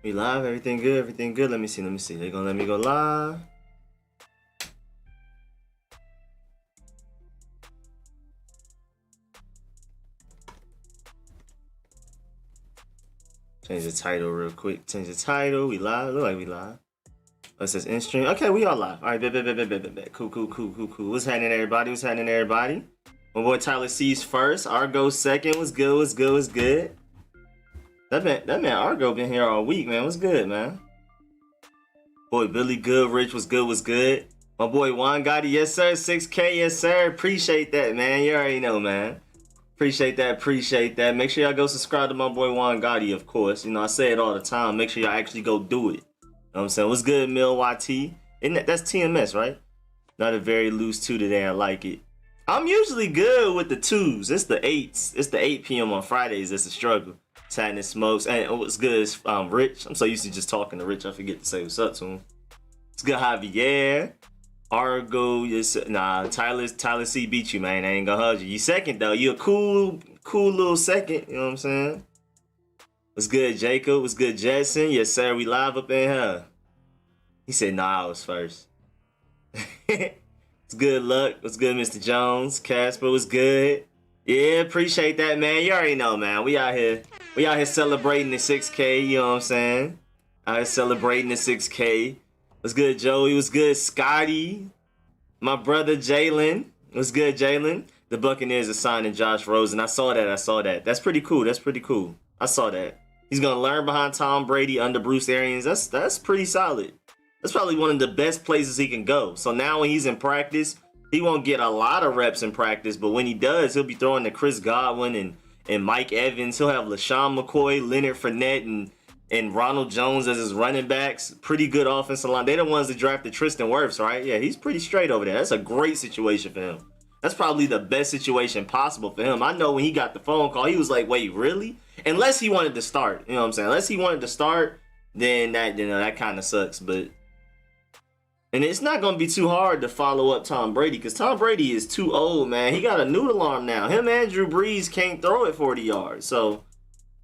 We live? Everything good? Everything good? Let me see. They're gonna let me go live. Change the title real quick. Change the title. We live. Look like we live. Oh, it says in stream. Okay, we all live. All right, bet. Cool. What's happening, everybody? My boy Tyler C's first. Argo second. What's good? That man Argo been here all week, man. What's good, man? Boy Billy Goodrich. What's good? My boy Juan Gotti. Yes, sir. 6K. Yes, sir. Appreciate that, man. You already know, man. Appreciate that. Make sure y'all go subscribe to my boy Juan Gotti, of course. You know, I say it all the time. Make sure y'all actually go do it. You know what I'm saying? What's good, Mil YT? That's TMS, right? Not a very loose 2 today. I like it. I'm usually good with the 2s. It's the 8s. It's the 8 p.m. on Fridays. It's a struggle. Sadness Smokes. And what's good is Rich. I'm so used to just talking to Rich. I forget to say what's up to him. It's good, Javier. Argo, Tyler C beat you, man. I ain't gonna hug you. You second though. You a cool little second. You know what I'm saying? What's good, Jacob? What's good, Jetson? Yes, sir. We live up in here. He said, "Nah, I was first." It's good luck. What's good, Mr. Jones? Casper, what's good? Yeah, appreciate that, man. You already know, man. We out here celebrating the 6K. You know what I'm saying? Out here celebrating the 6K. What's good, Joey? What's good, Scotty? My brother, Jalen. What's good, Jalen? The Buccaneers are signing Josh Rosen. I saw that. That's pretty cool. I saw that. He's going to learn behind Tom Brady under Bruce Arians. That's pretty solid. That's probably one of the best places he can go. So now when he's in practice, he won't get a lot of reps in practice, but when he does, he'll be throwing to Chris Godwin and Mike Evans. He'll have LaShawn McCoy, Leonard Fournette, and Ronald Jones as his running backs. Pretty good offensive line. They're the ones that drafted Tristan Wirfs, right? Yeah, he's pretty straight over there. That's a great situation for him. That's probably the best situation possible for him. I know when he got the phone call, he was like, wait, really? Unless he wanted to start. You know what I'm saying? Unless he wanted to start, then that kind of sucks. But and it's not going to be too hard to follow up Tom Brady because Tom Brady is too old, man. He got a noodle arm now. Him and Drew Brees can't throw it 40 yards. So,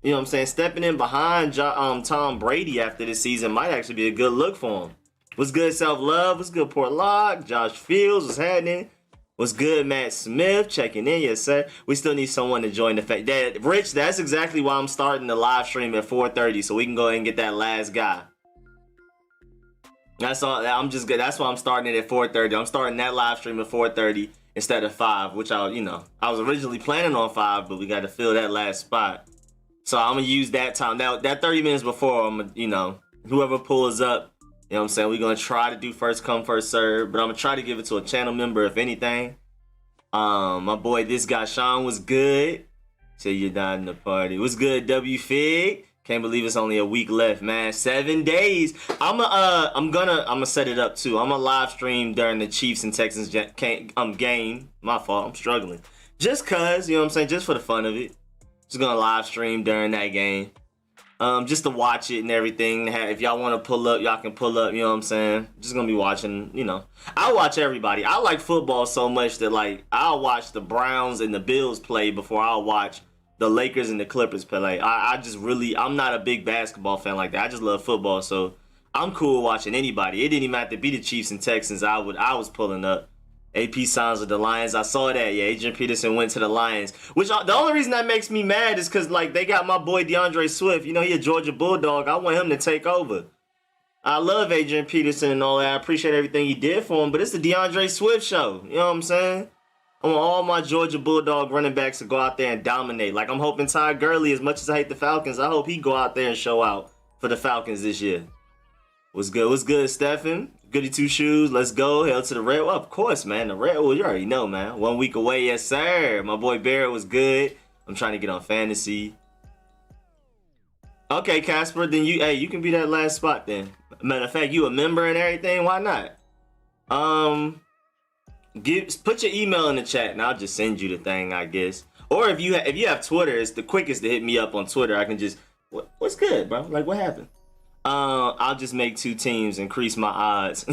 you know what I'm saying? Stepping in behind Tom Brady after this season might actually be a good look for him. What's good, Self-Love? What's good, Portlock? Josh Fields, what's happening? What's good, Matt Smith? Checking in, yes, sir. We still need someone to join the fact. Rich, that's exactly why I'm starting the live stream at 4:30 so we can go ahead and get that last guy. That's all. I'm just good. That's why I'm starting it at 4:30. I'm starting that live stream at 4:30 instead of 5, which I was originally planning on 5, but we got to fill that last spot. So I'm gonna use that time. Now that 30 minutes before, whoever pulls up, you know what I'm saying, we're gonna try to do first come, first serve, but I'm gonna try to give it to a channel member if anything. My boy, this guy Sean was good. Say you're not in the party. What's good, W Fig? Can't believe it's only a week left, man. 7 days. I'm gonna set it up too. I'm gonna live stream during the Chiefs and Texans game. My fault. I'm struggling. Just cause, you know what I'm saying, just for the fun of it. Just gonna live stream during that game. Just to watch it and everything. If y'all want to pull up, y'all can pull up, you know what I'm saying? Just gonna be watching, I watch everybody. I like football so much that I'll watch the Browns and the Bills play before I'll watch the Lakers and the Clippers play. I'm not a big basketball fan like that. I just love football, so I'm cool watching anybody. It didn't even have to be the Chiefs and Texans. I was pulling up. AP signs with the Lions. I saw that. Yeah, Adrian Peterson went to the Lions. Which the only reason that makes me mad is because they got my boy DeAndre Swift. He a Georgia Bulldog. I want him to take over. I love Adrian Peterson and all that. I appreciate everything he did for him, but it's the DeAndre Swift show. You know what I'm saying? I want all my Georgia Bulldog running backs to go out there and dominate. I'm hoping Ty Gurley, as much as I hate the Falcons, I hope he go out there and show out for the Falcons this year. What's good, Stephen? Goody Two Shoes, let's go. Hell to the Red. Well, of course, man. The Red, well, you already know, man. 1 week away, yes, sir. My boy Barrett was good. I'm trying to get on fantasy. Okay, Casper, then you can be that last spot then. Matter of fact, you a member and everything. Why not? Put your email in the chat and I'll just send you the thing, I guess. Or if you have Twitter, it's the quickest to hit me up on Twitter. I can just what's good, bro? What happened? I'll just make 2 teams, increase my odds.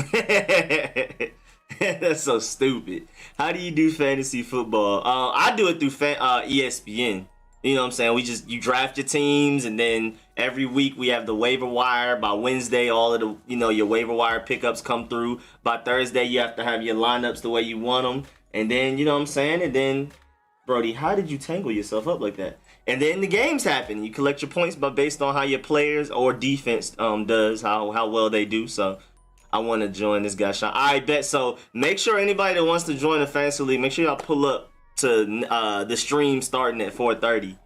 That's so stupid. How do you do fantasy football? I do it through ESPN. You know what I'm saying? You draft your teams, and then every week we have the waiver wire. By Wednesday, all of the, your waiver wire pickups come through. By Thursday, you have to have your lineups the way you want them. And then, you know what I'm saying? And then, Brody, how did you tangle yourself up like that? And then the games happen. You collect your points based on how your players or defense does, how well they do. So I want to join this guy, Sean. I bet. So make sure anybody that wants to join the fantasy league, make sure y'all pull up to the stream starting at 4:30.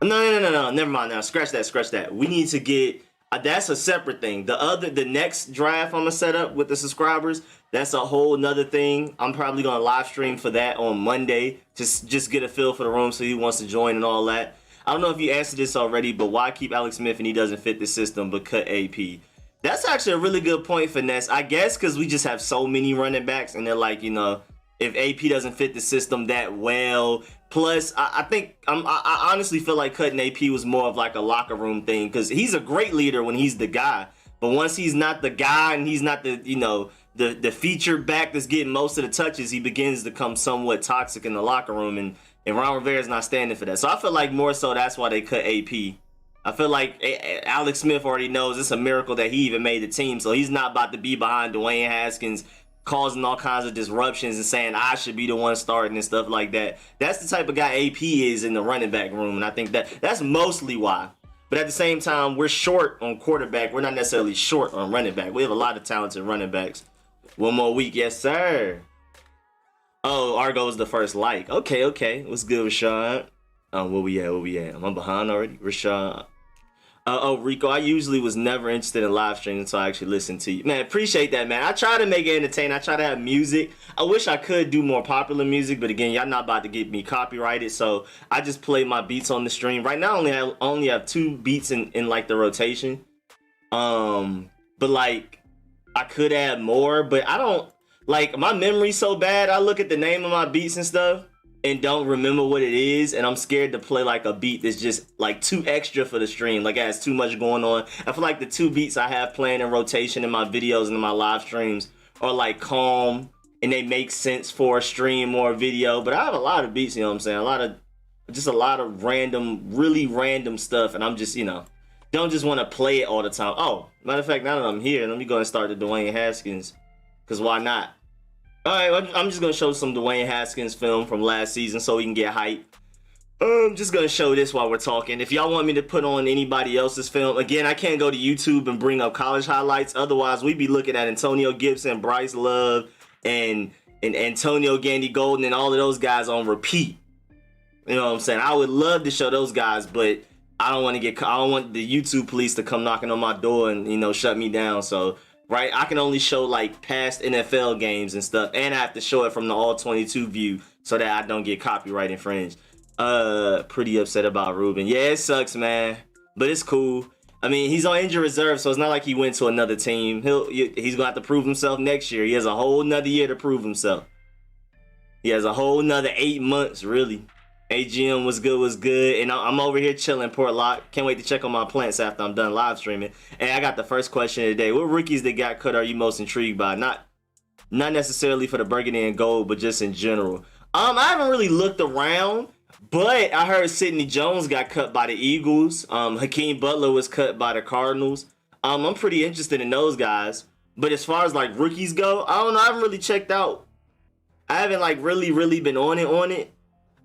No. Never mind now. Scratch that. We need to get. That's a separate thing. The next draft I'm gonna set up with the subscribers. That's a whole nother thing. I'm probably gonna live stream for that on Monday. Just get a feel for the room, so he wants to join and all that. I don't know if you answered this already, but why keep Alex Smith and he doesn't fit the system, but cut AP? That's actually a really good point, Finesse. I guess because we just have so many running backs, and they're like, if AP doesn't fit the system that well. Plus, I honestly feel like cutting AP was more of like a locker room thing, because he's a great leader when he's the guy. But once he's not the guy and he's not the featured back that's getting most of the touches, he begins to become somewhat toxic in the locker room, and Ron Rivera's not standing for that. So I feel like more so that's why they cut AP. I feel like Alex Smith already knows it's a miracle that he even made the team, so he's not about to be behind Dwayne Haskins causing all kinds of disruptions and saying I should be the one starting and stuff like that. That's the type of guy AP is in the running back room, and I think that's mostly why. But at the same time, we're short on quarterback. We're not necessarily short on running back. We have a lot of talented running backs. One more week, yes sir. Oh, Argo's the first like. Okay. What's good, Rashad? Where we at? Am I behind already? Rashad. Rico, I usually was never interested in live streaming until I actually listened to you. Man, appreciate that, man. I try to make it entertaining. I try to have music. I wish I could do more popular music, but again, y'all not about to get me copyrighted, so I just play my beats on the stream. Right now, I only have 2 beats in like the rotation. But like, I could add more, but I don't, like, my memory's so bad, I look at the name of my beats and stuff and don't remember what it is, and I'm scared to play like a beat that's just like too extra for the stream, like it has too much going on. I feel like the 2 beats I have playing in rotation in my videos and in my live streams are like calm and they make sense for a stream or a video, but I have a lot of beats, you know what I'm saying, a lot of random, really random stuff, and I'm just, don't just want to play it all the time. Oh, matter of fact, now that I'm here, let me go and start the Dwayne Haskins, because why not? Alright, I'm just going to show some Dwayne Haskins film from last season so we can get hype. I'm just going to show this while we're talking. If y'all want me to put on anybody else's film, again, I can't go to YouTube and bring up college highlights. Otherwise, we'd be looking at Antonio Gibson, Bryce Love, and Antonio Gandy Golden and all of those guys on repeat. You know what I'm saying? I would love to show those guys, but I don't want the YouTube police to come knocking on my door and, shut me down. So, right, I can only show like past NFL games and stuff, and I have to show it from the all 22 view so that I don't get copyright infringed. Pretty upset about Ruben. Yeah, it sucks, man, but it's cool. I mean, he's on injured reserve, so it's not like he went to another team. He's gonna have to prove himself next year. He has a whole nother year to prove himself. He has a whole nother 8 months, really. AGM was good, and I'm over here chilling, Portlock. Can't wait to check on my plants after I'm done live streaming. And I got the first question of the day. What rookies that got cut are you most intrigued by? Not necessarily for the burgundy and gold, but just in general. I haven't really looked around, but I heard Sidney Jones got cut by the Eagles. Hakeem Butler was cut by the Cardinals. I'm pretty interested in those guys. But as far as like rookies go, I don't know. I haven't really checked out. I haven't like really been on it.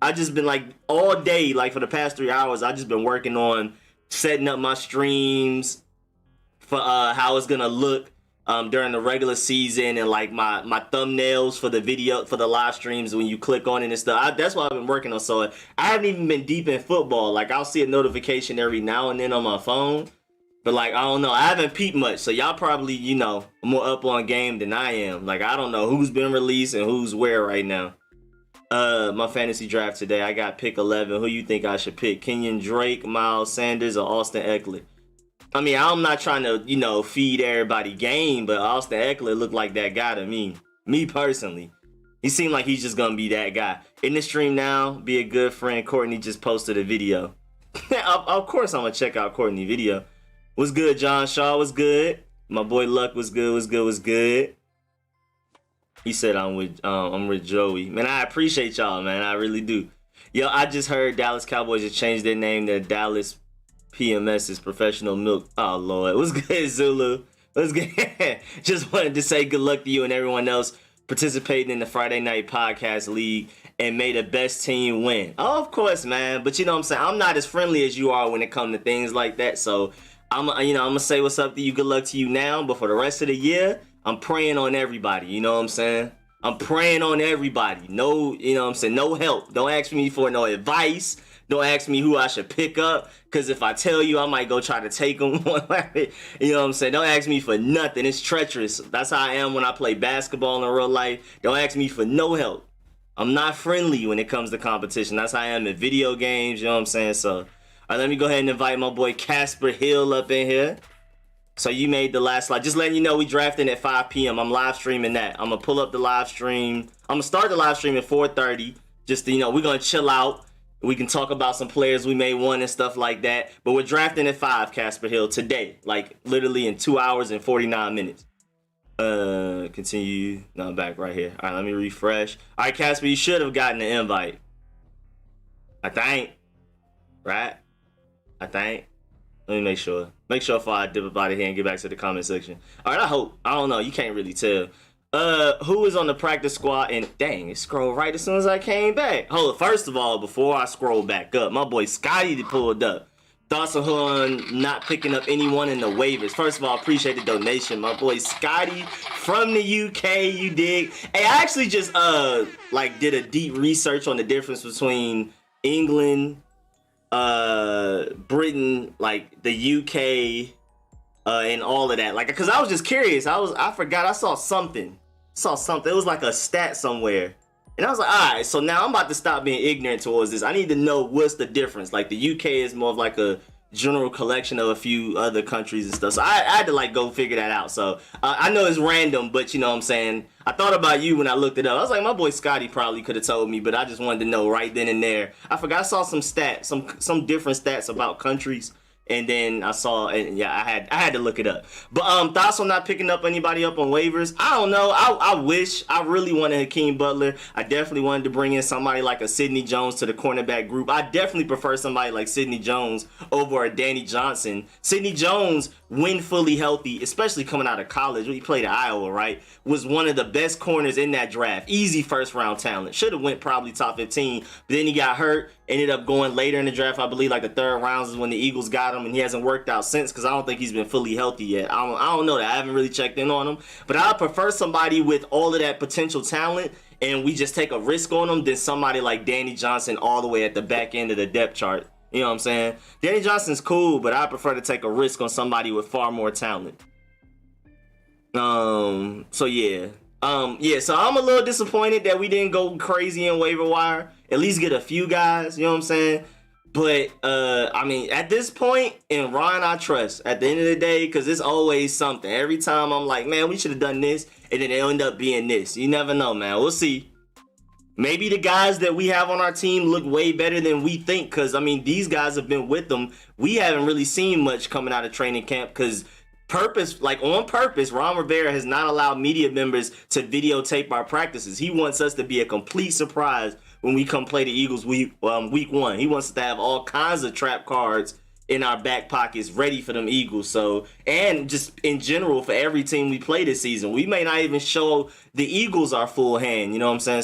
I just been like all day, like for the past 3 hours, I just been working on setting up my streams for how it's gonna look during the regular season, and like my thumbnails for the video, for the live streams when you click on it and stuff. That's what I've been working on. So I haven't even been deep in football. Like I'll see a notification every now and then on my phone, but like I don't know. I haven't peeped much. So y'all probably more up on game than I am. Like I don't know who's been released and who's where right now. My fantasy draft today, I got pick 11. Who you think I should pick? Kenyon Drake, Miles Sanders, or Austin Eckler? I mean, I'm not trying to, feed everybody game, but Austin Eckler looked like that guy to me. Me personally. He seemed like he's just going to be that guy. In the stream now, be a good friend. Courtney just posted a video. Of course I'm going to check out Courtney's video. What's good, John Shaw? What's good? My boy Luck was good. He said I'm with Joey. Man, I appreciate y'all, man. I really do. Yo, I just heard Dallas Cowboys just changed their name to Dallas PMS's Professional Milk. Oh, Lord. What's good, Zulu? What's good? Just wanted to say good luck to you and everyone else participating in the Friday Night Podcast League, and may the best team win. Oh, of course, man. But you know what I'm saying? I'm not as friendly as you are when it comes to things like that. So I'm gonna say what's up to you. Good luck to you now. But for the rest of the year, I'm praying on everybody. You know what I'm saying? I'm praying on everybody. No, you know what I'm saying? No help. Don't ask me for no advice. Don't ask me who I should pick up, because if I tell you, I might go try to take them. You know what I'm saying? Don't ask me for nothing. It's treacherous. That's how I am when I play basketball in real life. Don't ask me for no help. I'm not friendly when it comes to competition. That's how I am in video games. You know what I'm saying? So, all right, let me go ahead and invite my boy Casper Hill up in here. So you made the last slide. Just letting you know, we drafting at 5 p.m. I'm live streaming that. I'm going to pull up the live stream. I'm going to start the live stream at 4:30. Just, we're going to chill out. We can talk about some players we may want and stuff like that. But we're drafting at 5, Casper Hill, today. Like, literally in 2 hours and 49 minutes. Continue. No, I'm back right here. All right, let me refresh. All right, Casper, you should have gotten the invite. I think. Right? I think. Let me make sure. Make sure before I dip up out of here and get back to the comment section. All right, I hope. I don't know. You can't really tell. Who is on the practice squad? And dang, it scrolled right as soon as I came back. Hold on. First of all, before I scroll back up, my boy Scotty pulled up. Thoughts on not picking up anyone in the waivers? First of all, appreciate the donation. My boy Scotty from the UK, you dig? Hey, I actually just did a deep research on the difference between England, Britain, like the UK, and all of that. Like, cause I was just curious. I forgot. I saw something. It was like a stat somewhere. And I was like, all right, so now I'm about to stop being ignorant towards this. I need to know what's the difference. Like, the UK is more of like a general collection of a few other countries and stuff. So I had to like go figure that out. So I know it's random, but you know what I'm saying? I thought about you when I looked it up. I was like, my boy Scotty probably could have told me, but I just wanted to know right then and there. I forgot I saw some stats, some different stats about countries. And then I saw, and yeah, I had to look it up. But thoughts on not picking up anybody up on waivers? I don't know. I wish. I really wanted Hakeem Butler. I definitely wanted to bring in somebody like a Sidney Jones to the cornerback group. I definitely prefer somebody like Sidney Jones over a Danny Johnson. Sidney Jones, when fully healthy, especially coming out of college, he played at Iowa, right? Was one of the best corners in that draft. Easy first round talent. Should have went probably top 15, but then he got hurt. Ended up going later in the draft. I believe like the third rounds is when the Eagles got him, and he hasn't worked out since because I don't think he's been fully healthy yet. I don't know that. I haven't really checked in on him. But I prefer somebody with all of that potential talent and we just take a risk on him than somebody like Danny Johnson all the way at the back end of the depth chart. You know what I'm saying? Danny Johnson's cool, but I prefer to take a risk on somebody with far more talent. So yeah. So I'm a little disappointed that we didn't go crazy in waiver wire. At least get a few guys, you know what I'm saying? But, I mean, at this point, in Ron, I trust. At the end of the day, because it's always something. Every time I'm like, man, we should have done this, and then it'll end up being this. You never know, man. We'll see. Maybe the guys that we have on our team look way better than we think, because, I mean, these guys have been with them. We haven't really seen much coming out of training camp, because on purpose, Ron Rivera has not allowed media members to videotape our practices. He wants us to be a complete surprise when we come play the Eagles week 1. He wants us to have all kinds of trap cards in our back pockets ready for them Eagles. So, and just in general for every team we play this season, we may not even show the Eagles our full hand. You know what I'm saying?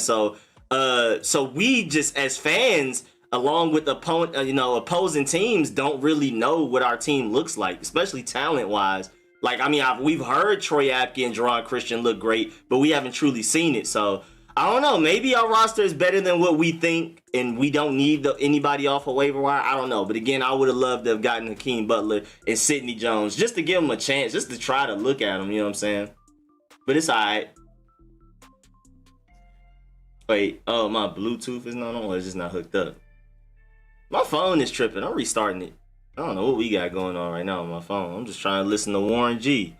So we just as fans, along with opposing teams, don't really know what our team looks like, especially talent wise. Like, I mean, we've heard Troy Apke and Jerron Christian look great, but we haven't truly seen it. So I don't know. Maybe our roster is better than what we think, and we don't need anybody off of waiver wire. I don't know. But again, I would have loved to have gotten Hakeem Butler and Sidney Jones just to give them a chance, just to try to look at them. You know what I'm saying? But it's all right. Wait. Oh, my Bluetooth is not on, or it's just not hooked up. My phone is tripping. I'm restarting it. I don't know what we got going on right now on my phone. I'm just trying to listen to Warren G.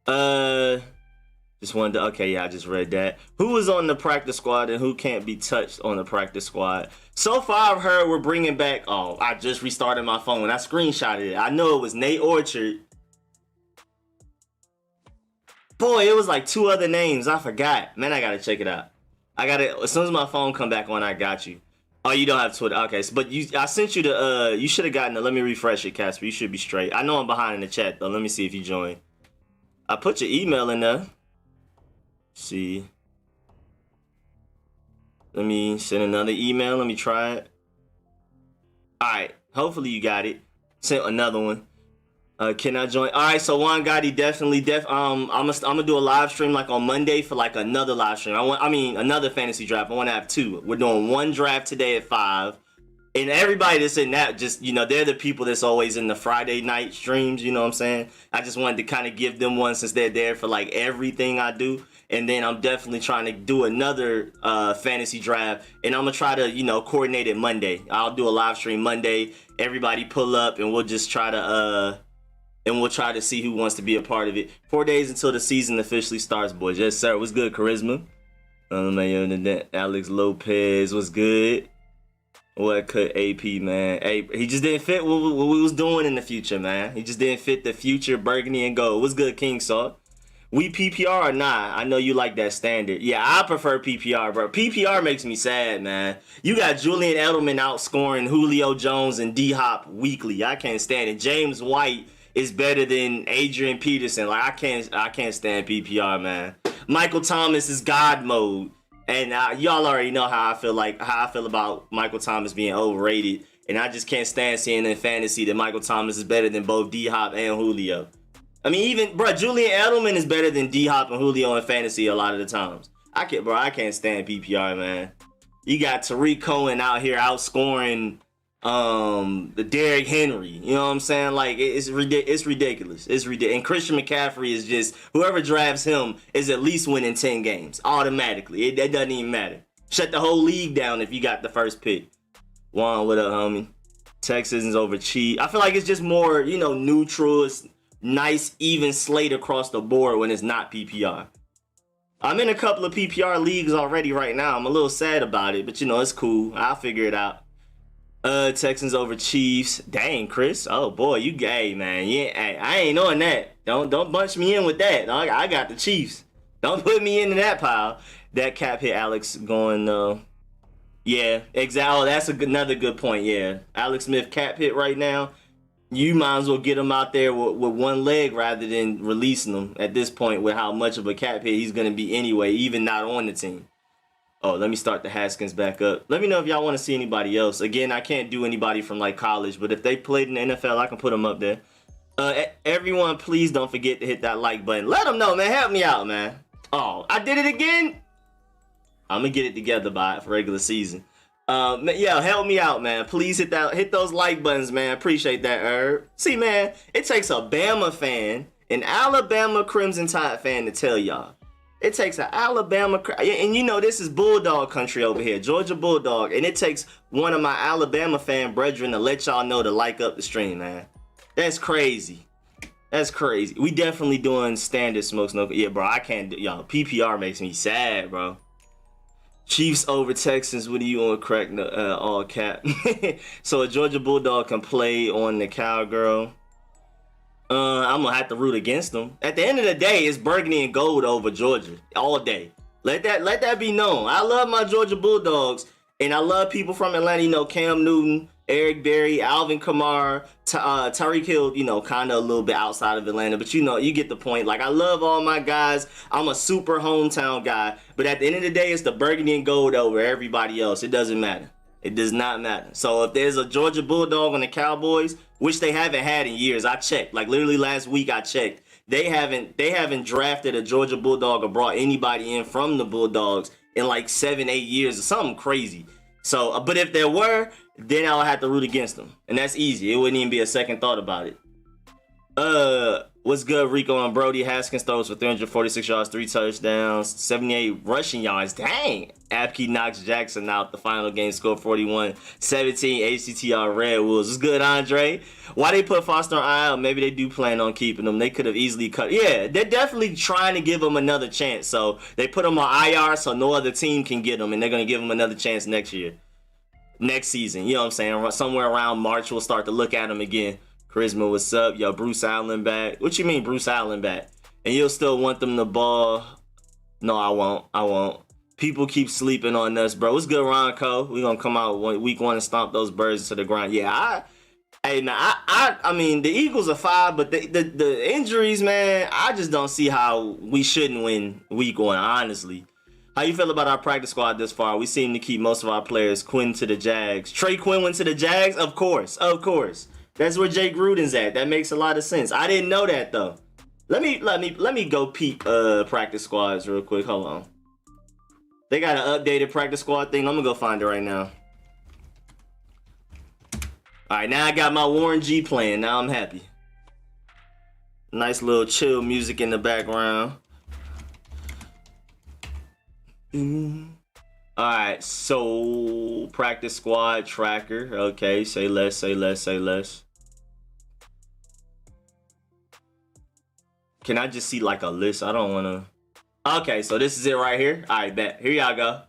Just wanted to, okay, yeah, I just read that. Who is on the practice squad and who can't be touched on the practice squad? So far, I've heard we're bringing back, I just restarted my phone. I screenshotted it. I know it was Nate Orchard. Boy, it was like 2 other names. I forgot. Man, I got to check it out. As soon as my phone come back on, I got you. Oh, you don't have Twitter. Okay, so, but I sent you the you should have gotten the. Let me refresh it, Casper. You should be straight. I know I'm behind in the chat though. Let me see if you join. I put your email in there. See. Let me send another email. Let me try it. All right. Hopefully you got it. Sent another one. Can I join? All right. So Juan Gotti definitely. I'm gonna do a live stream like on Monday for like another live stream. Another fantasy draft. I want to have two. We're doing one draft today at 5. And everybody that's in that, just, they're the people that's always in the Friday night streams, you know what I'm saying? I just wanted to kind of give them one since they're there for like everything I do. And then I'm definitely trying to do another fantasy draft. And I'm going to try to, coordinate it Monday. I'll do a live stream Monday. Everybody pull up and we'll just try to see who wants to be a part of it. 4 days until the season officially starts, boys. Yes, sir. What's good, Charisma? Alex Lopez, what's good? What could AP, man? Hey, he just didn't fit what we was doing in the future, man. He just didn't fit the future burgundy and gold. What's good, King Saw? We PPR or not? I know you like that standard. Yeah, I prefer PPR, bro. PPR makes me sad, man. You got Julian Edelman outscoring Julio Jones and D-Hop weekly. I can't stand it. James White is better than Adrian Peterson. Like, I can't stand PPR, man. Michael Thomas is God mode. And y'all already know how I feel about Michael Thomas being overrated. And I just can't stand seeing in fantasy that Michael Thomas is better than both D-Hop and Julio. I mean, Julian Edelman is better than D-Hop and Julio in fantasy a lot of the times. I can't stand PPR, man. You got Tariq Cohen out here outscoring the Derrick Henry. You know what I'm saying? Like, it's ridiculous. It's ridiculous. And Christian McCaffrey is just, whoever drafts him is at least winning 10 games automatically. That doesn't even matter. Shut the whole league down if you got the first pick. Juan, what up, homie? Texans over cheap. I feel like it's just more, neutral. It's nice, even slate across the board when it's not PPR. I'm in a couple of PPR leagues already right now. I'm a little sad about it, but it's cool. I'll figure it out. Texans over Chiefs. Dang, Chris. Oh boy, you gay, man. Yeah, hey, I ain't knowing that. Don't bunch me in with that. I got the Chiefs. Don't put me into that pile. That cap hit Alex going. Yeah, exactly. Oh, that's another good point. Yeah, Alex Smith cap hit right now. You might as well get him out there with one leg rather than releasing him at this point with how much of a cap hit he's gonna be anyway, even not on the team. Oh, let me start the Haskins back up. Let me know if y'all want to see anybody else. Again, I can't do anybody from like college, but if they played in the NFL, I can put them up there. Everyone, please don't forget to hit that like button. Let them know, man. Help me out, man. Oh, I did it again. I'm gonna get it together for regular season. Yeah, help me out, man. Please hit those like buttons, man. Appreciate that, Herb. See, man, it takes a Bama fan, an Alabama Crimson Tide fan to tell y'all. It takes an Alabama, and this is Bulldog country over here, Georgia Bulldog, and it takes one of my Alabama fan brethren to let y'all know to like up the stream, man. That's crazy. That's crazy. We definitely doing standard smokes. No, yeah, bro, I can't do, y'all. PPR makes me sad, bro. Chiefs over Texans. What do you on crack? All cap. So a Georgia Bulldog can play on the Cowgirl. I'm gonna have to root against them. At the end of the day, it's burgundy and gold over Georgia all day. Let that be known. I love my Georgia Bulldogs, and I love people from Atlanta. Cam Newton, Eric Berry, Alvin Kamara, Tyreek Hill. Kind of a little bit outside of Atlanta, but you get the point. Like, I love all my guys. I'm a super hometown guy, but at the end of the day, it's the burgundy and gold over everybody else. It doesn't matter. It does not matter. So if there's a Georgia Bulldog on the Cowboys, which they haven't had in years, I checked. Like literally last week, I checked. They haven't drafted a Georgia Bulldog or brought anybody in from the Bulldogs in like 7-8 years or something crazy. So, but if there were, then I'll have to root against them, and that's easy. It wouldn't even be a second thought about it. What's good, Rico and Brody? Haskins throws for 346 yards, 3 touchdowns, 78 rushing yards. Dang! Apke knocks Jackson out. The final game score 41-17. HTTR Red Wolves. What's good, Andre? Why they put Foster on IL? Maybe they do plan on keeping him. They could have easily cut. Yeah, they're definitely trying to give him another chance. So they put him on IR so no other team can get him, and they're going to give him another chance next season. You know what I'm saying? Somewhere around March, we'll start to look at him again. Charisma, what's up? Yo, Bruce Allen back. What you mean Bruce Allen back? And you'll still want them the ball? No, I won't. People keep sleeping on us, bro. What's good, Ronco? We gonna come out week 1 and stomp those birds to the ground. Yeah, I mean, the Eagles are 5, but the injuries, man, I just don't see how we shouldn't win week 1, honestly. How you feel about our practice squad this far? We seem to keep most of our players. Quinn to the Jags. Trey Quinn went to the Jags? Of course. That's where Jay Gruden's at. That makes a lot of sense. I didn't know that though. Let me go peep practice squads real quick. Hold on. They got an updated practice squad thing. I'm gonna go find it right now. Alright, now I got my Warren G playing. Now I'm happy. Nice little chill music in the background. Alright, so practice squad tracker. Okay, say less. Can I just see like a list? I don't wanna. Okay, so this is it right here. Alright, bet. Here y'all go.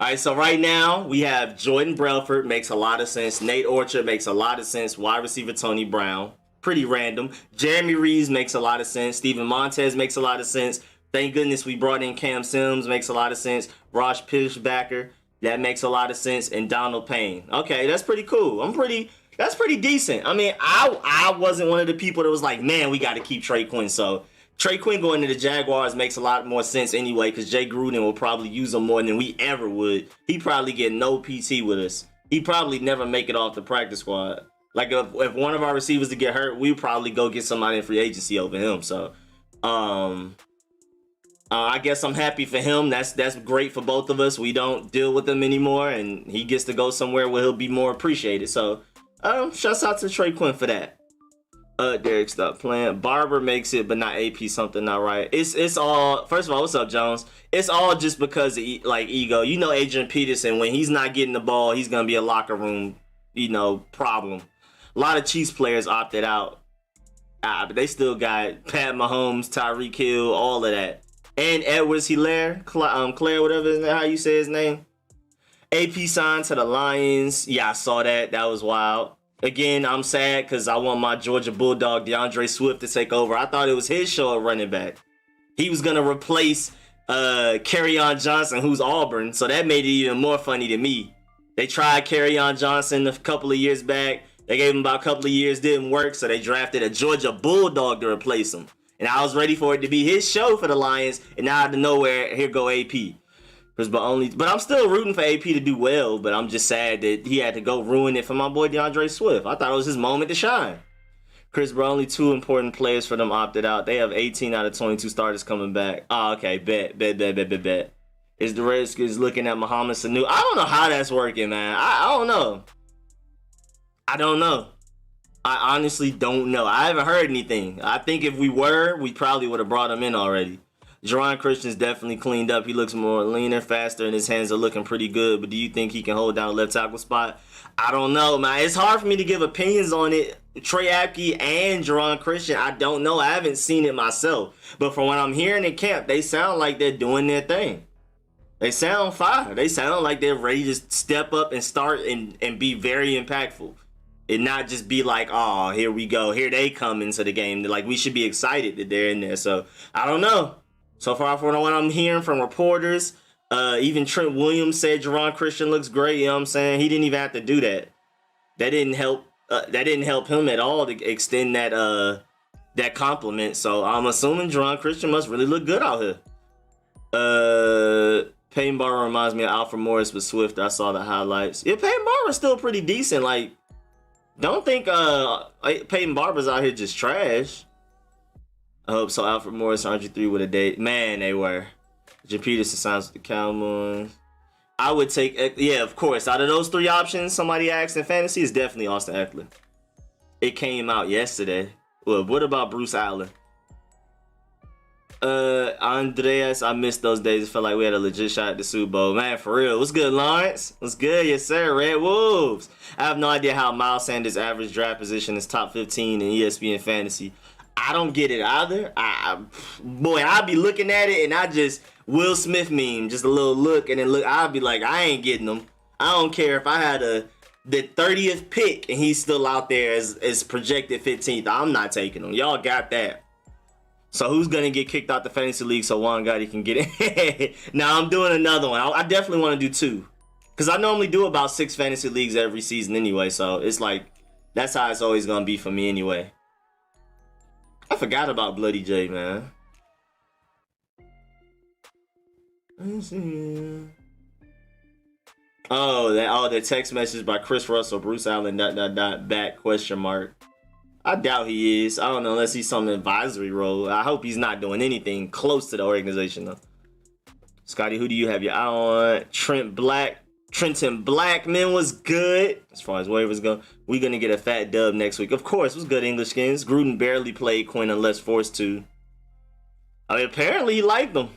Alright, so right now we have Jordan Belfort, makes a lot of sense. Nate Orchard makes a lot of sense. Wide receiver Tony Brown, pretty random. Jeremy Reeves makes a lot of sense. Steven Montez makes a lot of sense. Thank goodness we brought in Cam Sims, makes a lot of sense. Raj Pishbacker, that makes a lot of sense. And Donald Payne. Okay, that's pretty cool. That's pretty decent. I mean, I wasn't one of the people that was like, man, we got to keep Trey Quinn. So Trey Quinn going to the Jaguars makes a lot more sense anyway, because Jay Gruden will probably use him more than we ever would. He probably get no PT with us. He probably never make it off the practice squad. Like if one of our receivers to get hurt, we probably go get somebody in free agency over him. So, I guess I'm happy for him. That's great for both of us. We don't deal with him anymore, and he gets to go somewhere where he'll be more appreciated. So, shouts out to Trey Quinn for that. Derek, stop playing. Barber makes it, but not AP. Something not right. It's all. First of all, what's up, Jones? It's all just because of like ego. You know, Adrian Peterson, when he's not getting the ball, he's gonna be a locker room, problem. A lot of Chiefs players opted out, but they still got Pat Mahomes, Tyreek Hill, all of that. And Edwards-Helaire, Claire, whatever how you say his name. AP signed to the Lions. Yeah, I saw that. That was wild. Again, I'm sad because I want my Georgia Bulldog, DeAndre Swift, to take over. I thought it was his show at running back. He was going to replace Kerryon Johnson, who's Auburn. So that made it even more funny to me. They tried Kerryon Johnson a couple of years back. They gave him about a couple of years, didn't work. So they drafted a Georgia Bulldog to replace him. And I was ready for it to be his show for the Lions. And now out of nowhere, here go AP. But I'm still rooting for AP to do well. But I'm just sad that he had to go ruin it for my boy DeAndre Swift. I thought it was his moment to shine. Chris, bro, only 2 important players for them opted out. They have 18 out of 22 starters coming back. Oh, okay, bet. Is the Redskins looking at Mohamed Sanu? I don't know how that's working, man. I don't know. I honestly don't know. I haven't heard anything. I think if we were, we probably would have brought him in already. Jerron Christian's definitely cleaned up. He looks more leaner, faster, and his hands are looking pretty good. But do you think he can hold down a left tackle spot? I don't know, man. It's hard for me to give opinions on it. Trey Apke and Jerron Christian, I don't know. I haven't seen it myself. But from what I'm hearing in camp, they sound like they're doing their thing. They sound fire. They sound like they're ready to step up and start and be very impactful. And not just be like, oh, here we go. Here they come into the game. Like, we should be excited that they're in there. So, I don't know. So far from what I'm hearing from reporters, even Trent Williams said Jerron Christian looks great. You know what I'm saying? He didn't even have to do that. That didn't help. That didn't help him at all to extend that compliment. So I'm assuming Jerron Christian must really look good out here. Peyton Barber reminds me of Alfred Morris with Swift. I saw the highlights. Yeah, Peyton Barber's still pretty decent. Like, don't think Peyton Barber's out here just trash. I hope so. Alfred Morris, 103 with a date. Man, they were. Jim Peterson signs with the Cowboys. I would take, yeah, of course. Out of those 3 options, somebody asked in fantasy, is definitely Austin Eckler. It came out yesterday. Well, what about Bruce Allen? Andreas, I missed those days. It felt like we had a legit shot at the Super Bowl. Man, for real. What's good, Lawrence? What's good? Yes, sir. Red Wolves. I have no idea how Miles Sanders' average draft position is top 15 in ESPN fantasy. I don't get it either. I'll be looking at it and I just Will Smith meme, just a little look and then look. I'll be like, I ain't getting him. I don't care if I had the 30th pick and he's still out there as projected 15th. I'm not taking him. Y'all got that. So who's gonna get kicked out the fantasy league so Juan Gotti can get it? Now I'm doing another one. I definitely want to do 2, because I normally do about 6 fantasy leagues every season anyway. So it's like that's how it's always gonna be for me anyway. I forgot about Bloody J, man. Oh, the text message by Chris Russell, Bruce Allen, ... back ? I doubt he is. I don't know, unless he's some advisory role. I hope he's not doing anything close to the organization though. Scotty, who do you have your eye on? Trenton Blackman was good as far as waivers go. We're gonna get a fat dub next week. Of course, it was good English skins. Gruden barely played Quinn unless forced to. I mean, apparently he liked them.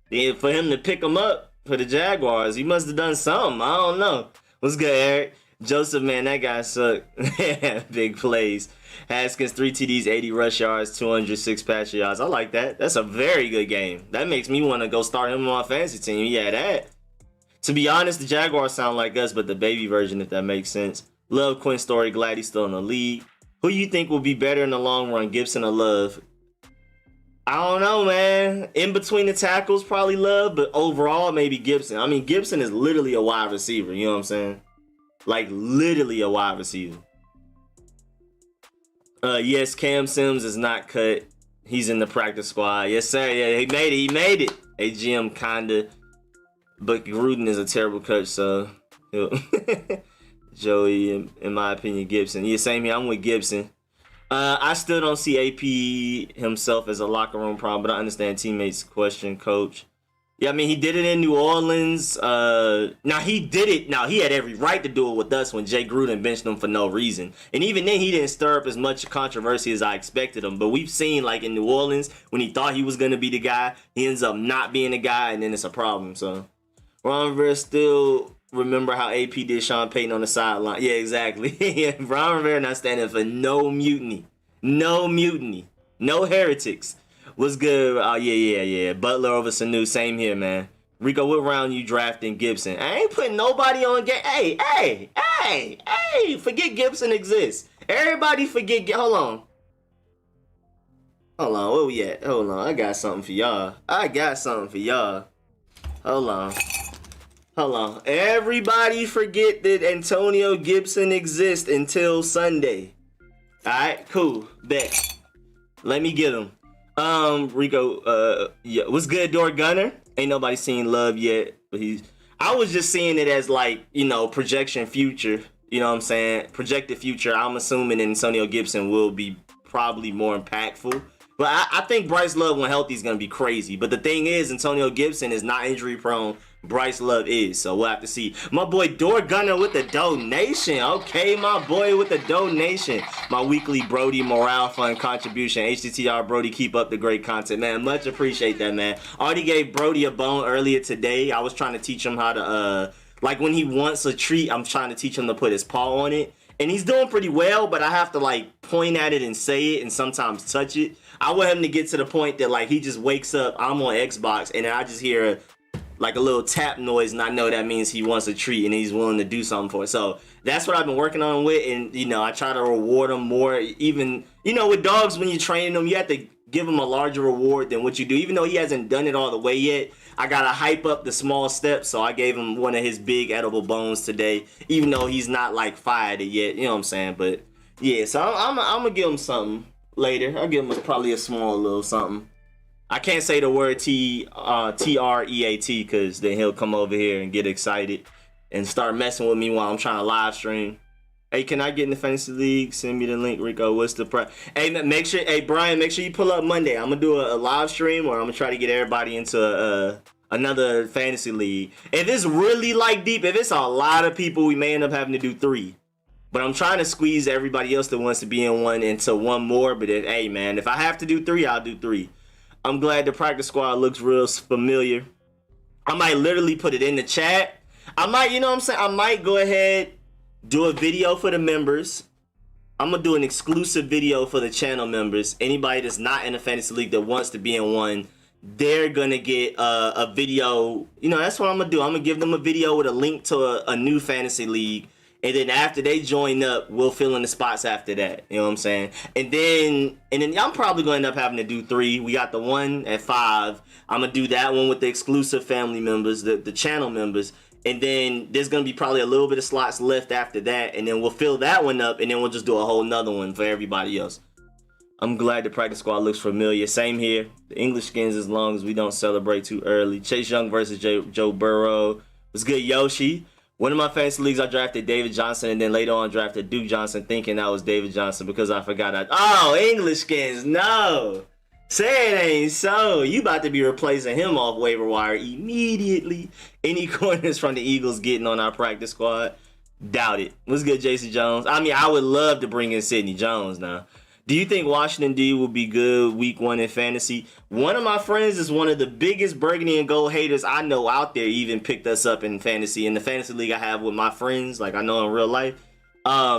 Yeah, for him to pick him up for the Jaguars, he must have done something. I don't know. What's good, Eric? Joseph, man, that guy sucked. Big plays. Haskins, 3 TDs, 80 rush yards, 206 passing yards. I like that. That's a very good game. That makes me want to go start him on my fantasy team. Yeah, that. To be honest, the Jaguars sound like us, but the baby version, if that makes sense. Love Quinn Story. Glad he's still in the league. Who you think will be better in the long run, Gibson or Love? I don't know, man. In between the tackles, probably Love, but overall, maybe Gibson. I mean, Gibson is literally a wide receiver. You know what I'm saying? Like, literally a wide receiver. Yes, Cam Sims is not cut. He's in the practice squad. Yes, sir. Yeah, he made it. AGM kinda. But Gruden is a terrible coach, so Joey, in my opinion, Gibson. Yeah, same here. I'm with Gibson. I still don't see AP himself as a locker room problem, but I understand teammates question coach. Yeah, I mean, he did it in New Orleans. Now, he did it. Now, he had every right to do it with us when Jay Gruden benched him for no reason. And even then, he didn't stir up as much controversy as I expected him. But we've seen, like, in New Orleans, when he thought he was going to be the guy, he ends up not being the guy, and then it's a problem. So, Ron Rivera still remember how AP did Sean Payton on the sideline. Yeah, exactly. Ron Rivera not standing for no mutiny. No mutiny. No heretics. What's good? Oh, yeah. Butler over Sanu. Same here, man. Rico, what round you drafting Gibson? I ain't putting nobody on game. Hey. Forget Gibson exists. Everybody forget. Hold on. Where we at? Hold on. I got something for y'all. Hold on. Everybody forget that Antonio Gibson exists until Sunday. All right, cool. Bet. Let me get him. Rico, yeah, what's good, Door Gunner? Ain't nobody seen Love yet, but I was just seeing it as like, projection future, you know what I'm saying? Projected future. I'm assuming Antonio Gibson will be probably more impactful. But I think Bryce Love when healthy is going to be crazy. But the thing is, Antonio Gibson is not injury prone. Bryce Love is. So we'll have to see. My boy Door Gunner with the donation. Okay, my boy with the donation. My weekly Brody Morale Fund contribution. HTTR Brody, keep up the great content, man. Much appreciate that, man. Already gave Brody a bone earlier today. I was trying to teach him how to, like when he wants a treat, I'm trying to teach him to put his paw on it. And he's doing pretty well, but I have to like point at it and say it and sometimes touch it. I want him to get to the point that like he just wakes up, I'm on Xbox, and then I just hear like a little tap noise, and I know that means he wants a treat and he's willing to do something for it. So that's what I've been working on with, and I try to reward him more. Even with dogs, when you train them, you have to give him a larger reward than what you do. Even though he hasn't done it all the way yet, I gotta hype up the small steps. So I gave him one of his big edible bones today, even though he's not like fired it yet. You know what I'm saying? But yeah, so I'm gonna give him something later. I'll give him probably a small little something. I can't say the word TREAT because then he'll come over here and get excited and start messing with me while I'm trying to live stream. Hey, can I get in the fantasy league? Send me the link, Rico. What's the price? Hey, Brian, make sure you pull up Monday. I'm gonna do a live stream, or I'm gonna try to get everybody into another fantasy league. If it's really like deep, if it's a lot of people, we may end up having to do 3. But I'm trying to squeeze everybody else that wants to be in one into one more. But if I have to do 3, I'll do 3. I'm glad the practice squad looks real familiar. I might literally put it in the chat. I might, I might go ahead, do a video for the members. I'm going to do an exclusive video for the channel members. Anybody that's not in a fantasy league that wants to be in one, they're going to get a video. That's what I'm going to do. I'm going to give them a video with a link to a new fantasy league. And then after they join up, we'll fill in the spots after that. You know what I'm saying? And then I'm probably going to end up having to do 3. We got the one at 5. I'm going to do that one with the exclusive family members, the channel members. And then there's going to be probably a little bit of slots left after that. And then we'll fill that one up. And then we'll just do a whole nother one for everybody else. I'm glad the practice squad looks familiar. Same here. The English skins as long as we don't celebrate too early. Chase Young versus Joe Burrow. What's good, Yoshi? One of my fantasy leagues, I drafted David Johnson, and then later on drafted Duke Johnson, thinking that was David Johnson because I forgot. Oh, English skins, no. Say it ain't so. You about to be replacing him off waiver wire immediately. Any corners from the Eagles getting on our practice squad? Doubt it. What's good, Jason Jones? I mean, I would love to bring in Sidney Jones now. Do you think Washington D will be good week 1 in fantasy? One of my friends is one of the biggest burgundy and gold haters I know out there. Even picked us up in fantasy. In the fantasy league I have with my friends, like I know in real life.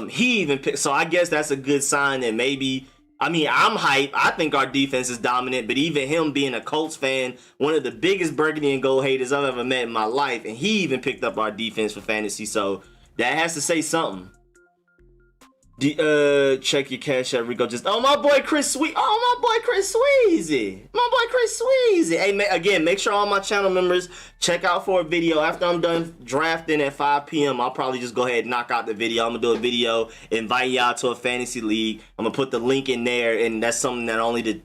He even picked, so I guess that's a good sign that maybe, I mean, I'm hyped. I think our defense is dominant, but even him being a Colts fan, one of the biggest burgundy and gold haters I've ever met in my life, and he even picked up our defense for fantasy, so that has to say something. Check your cash app, Rico. Just my boy Chris Sweezy. Hey, again, make sure all my channel members check out for a video after I'm done drafting at 5 p.m. I'll probably just go ahead and knock out the video. I'm gonna do a video, invite y'all to a fantasy league. I'm gonna put the link in there, and that's something that only the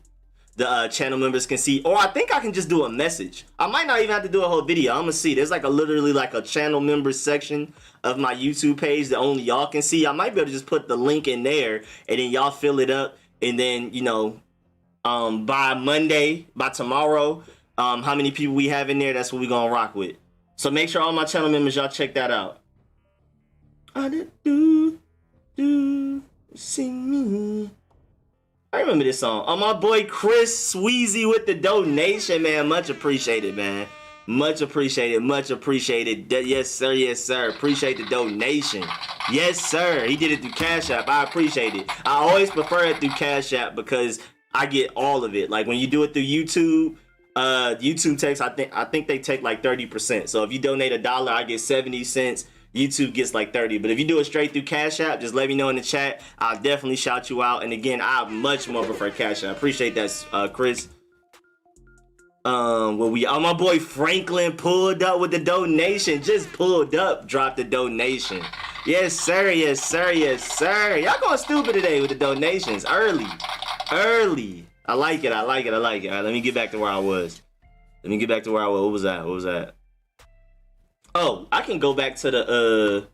channel members can see. Or I think I can just do a message. I might not even have to do a whole video. I'm gonna see. There's like literally a channel members section of my YouTube page that only y'all can see. I might be able to just put the link in there, and then y'all fill it up, and then by Monday, by tomorrow, how many people we have in there, that's what we're gonna rock with. So make sure all my channel members, y'all check that out. See me. I remember this song. My boy Chris Sweezy with the donation, man. Much appreciated, man. Much appreciated. Much appreciated. Yes, sir. Yes, sir. Appreciate the donation. Yes, sir. He did it through Cash App. I appreciate it. I always prefer it through Cash App because I get all of it. Like when you do it through YouTube, YouTube takes, I think they take like 30%. So if you donate $1, I get 70 cents. YouTube gets like 30, but if you do it straight through Cash App, just let me know in the chat. I'll definitely shout you out. And again, I much more prefer Cash App. Appreciate that, Chris. My boy Franklin pulled up with the donation. Just pulled up, dropped the donation. Yes, sir. Yes, sir. Yes, sir. Y'all going stupid today with the donations. Early. I like it. All right, let me get back to where I was. What was that? Oh, I can go back to the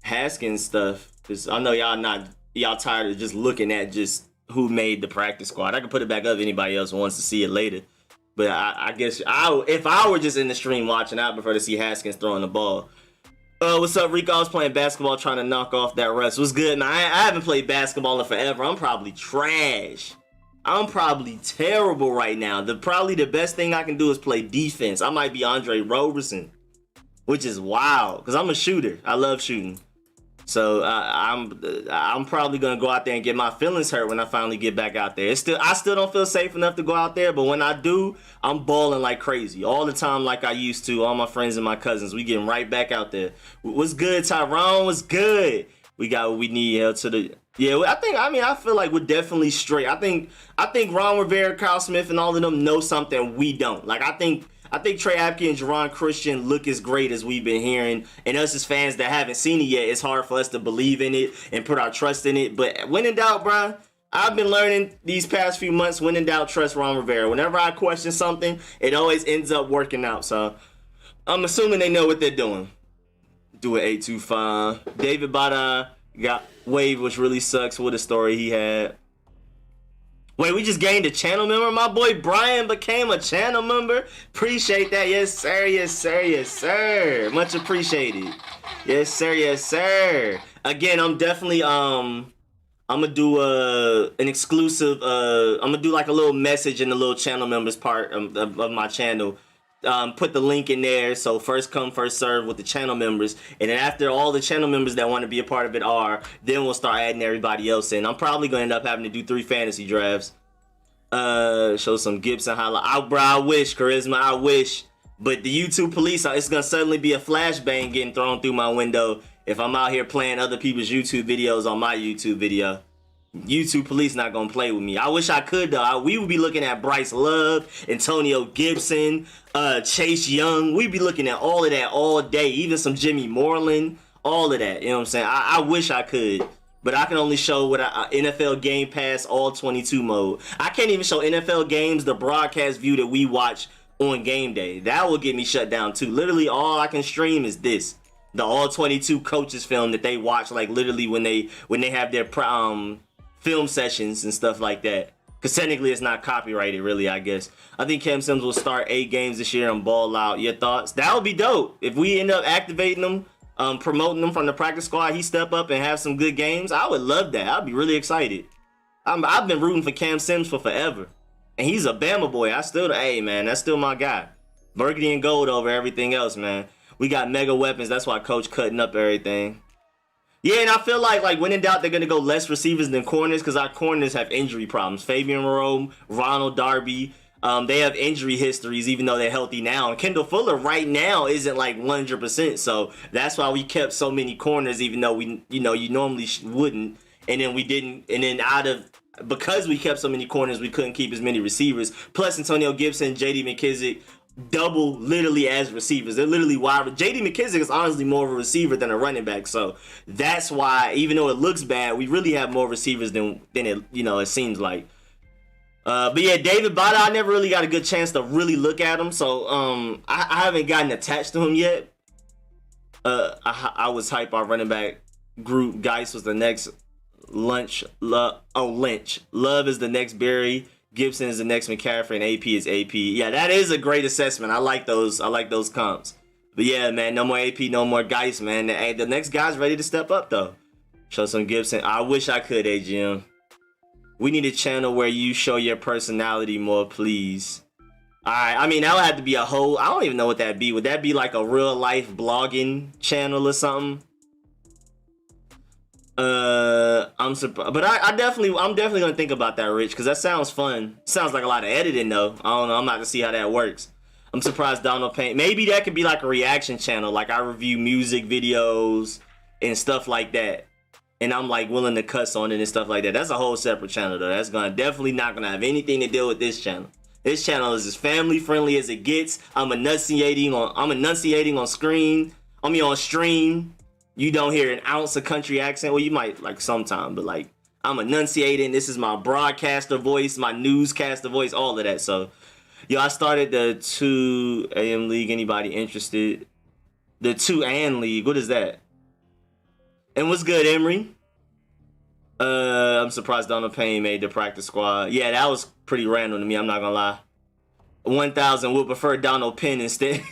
Haskins stuff because I know y'all tired of just looking at just who made the practice squad. I can put it back up if anybody else wants to see it later. But I guess if I were just in the stream watching, I'd prefer to see Haskins throwing the ball. What's up, Rico? I was playing basketball trying to knock off that rust. What's good, man? I haven't played basketball in forever. I'm probably trash. I'm probably terrible right now. Probably the best thing I can do is play defense. I might be Andre Rosen, which is wild because I'm a shooter. I love shooting. So I'm probably gonna go out there and get my feelings hurt when I finally get back out there. I still don't feel safe enough to go out there, but when I do, I'm balling like crazy all the time, like I used to. All my friends and my cousins, we getting right back out there. What's good, Tyrone? What's good? We got what we need. I feel like we're definitely straight. I think Ron Rivera, Kyle Smith, and all of them know something we don't. Like I think Trey Apke and Jerron Christian look as great as we've been hearing. And us as fans that haven't seen it yet, it's hard for us to believe in it and put our trust in it. But when in doubt, bro, I've been learning these past few months, when in doubt, trust Ron Rivera. Whenever I question something, it always ends up working out. So I'm assuming they know what they're doing. Do it 825. David Bada got waived, which really sucks. What a story he had. Wait, we just gained a channel member? My boy Brian became a channel member. Appreciate that. Yes, sir. Yes, sir. Yes, sir. Much appreciated. Yes, sir. Yes, sir. Again, I'm definitely I'm gonna do an exclusive. I'm gonna do like a little message in the little channel members part of my channel. Put the link in there, so first come, first serve with the channel members, and then after all the channel members that want to be a part of it then we'll start adding everybody else in. I'm probably gonna end up having to do 3 fantasy drafts. Show some Gibson highlight. I wish, Charisma, I wish, but the YouTube police, it's gonna suddenly be a flashbang getting thrown through my window, If I'm out here playing other people's YouTube videos on my YouTube video, YouTube police not gonna play with me. I wish I could though. We would be looking at Bryce Love, Antonio Gibson, Chase Young. We'd be looking at all of that all day. Even some Jimmy Moreland, all of that. You know what I'm saying? I wish I could, but I can only show what NFL Game Pass all 22 mode. I can't even show NFL games the broadcast view that we watch on game day. That will get me shut down too. Literally, all I can stream is this, the all 22 coaches film that they watch, like literally when they have their film sessions and stuff like that. Because technically it's not copyrighted, really, I guess. I think Cam Sims will start 8 games this year and ball out. Your thoughts? That would be dope. If we end up activating them, promoting them from the practice squad, he step up and have some good games, I would love that. I'd be really excited. I've been rooting for Cam Sims for forever. And he's a Bama boy. Hey, man, that's still my guy. Burgundy and gold over everything else, man. We got mega weapons. That's why Coach cutting up everything. Yeah, and I feel like when in doubt, they're going to go less receivers than corners because our corners have injury problems. Fabian Moreau, Ronald Darby, they have injury histories even though they're healthy now. And Kendall Fuller right now isn't like 100%. So that's why we kept so many corners even though you normally wouldn't. And then we didn't. And then because we kept so many corners, we couldn't keep as many receivers. Plus Antonio Gibson, J.D. McKissick, double literally as receivers. They're literally wide. J.D. McKissick is honestly more of a receiver than a running back. So that's why, even though it looks bad, we really have more receivers than it seems like. But yeah, David Bada, I never really got a good chance to really look at him. So I haven't gotten attached to him yet. I was hype our running back group. Geis was the next Lynch. Love is the next Barry. Gibson is the next McCaffrey, and AP is AP. Yeah, that is a great assessment. I like those comps. But yeah, man, no more AP, no more Geis, man. The next guy's ready to step up, though. Show some Gibson. I wish I could, AGM. We need a channel where you show your personality more, please. All right, I mean, that would have to be a whole... I don't even know what that'd be. Would that be like a real-life blogging channel or something? I'm surprised, but I'm definitely gonna think about that, Rich, because that sounds fun. Sounds like a lot of editing though. I don't know. I'm not gonna see how that works. I'm surprised Donald Payne. Maybe that could be like a reaction channel, like I review music videos and stuff like that, and I'm like willing to cuss on it and stuff like that. That's a whole separate channel though. That's definitely not gonna have anything to do with this channel. This channel is as family friendly as it gets. I'm enunciating on screen. On stream. You don't hear an ounce of country accent. Well, you might like sometime, but like I'm enunciating. This is my broadcaster voice, my newscaster voice, all of that. So, yo, I started the 2 AM league. Anybody interested? The 2 AM league. What is that? And what's good, Emery? I'm surprised Donald Payne made the practice squad. Yeah, that was pretty random to me. I'm not gonna lie. 1,000 would prefer Donald Penn instead.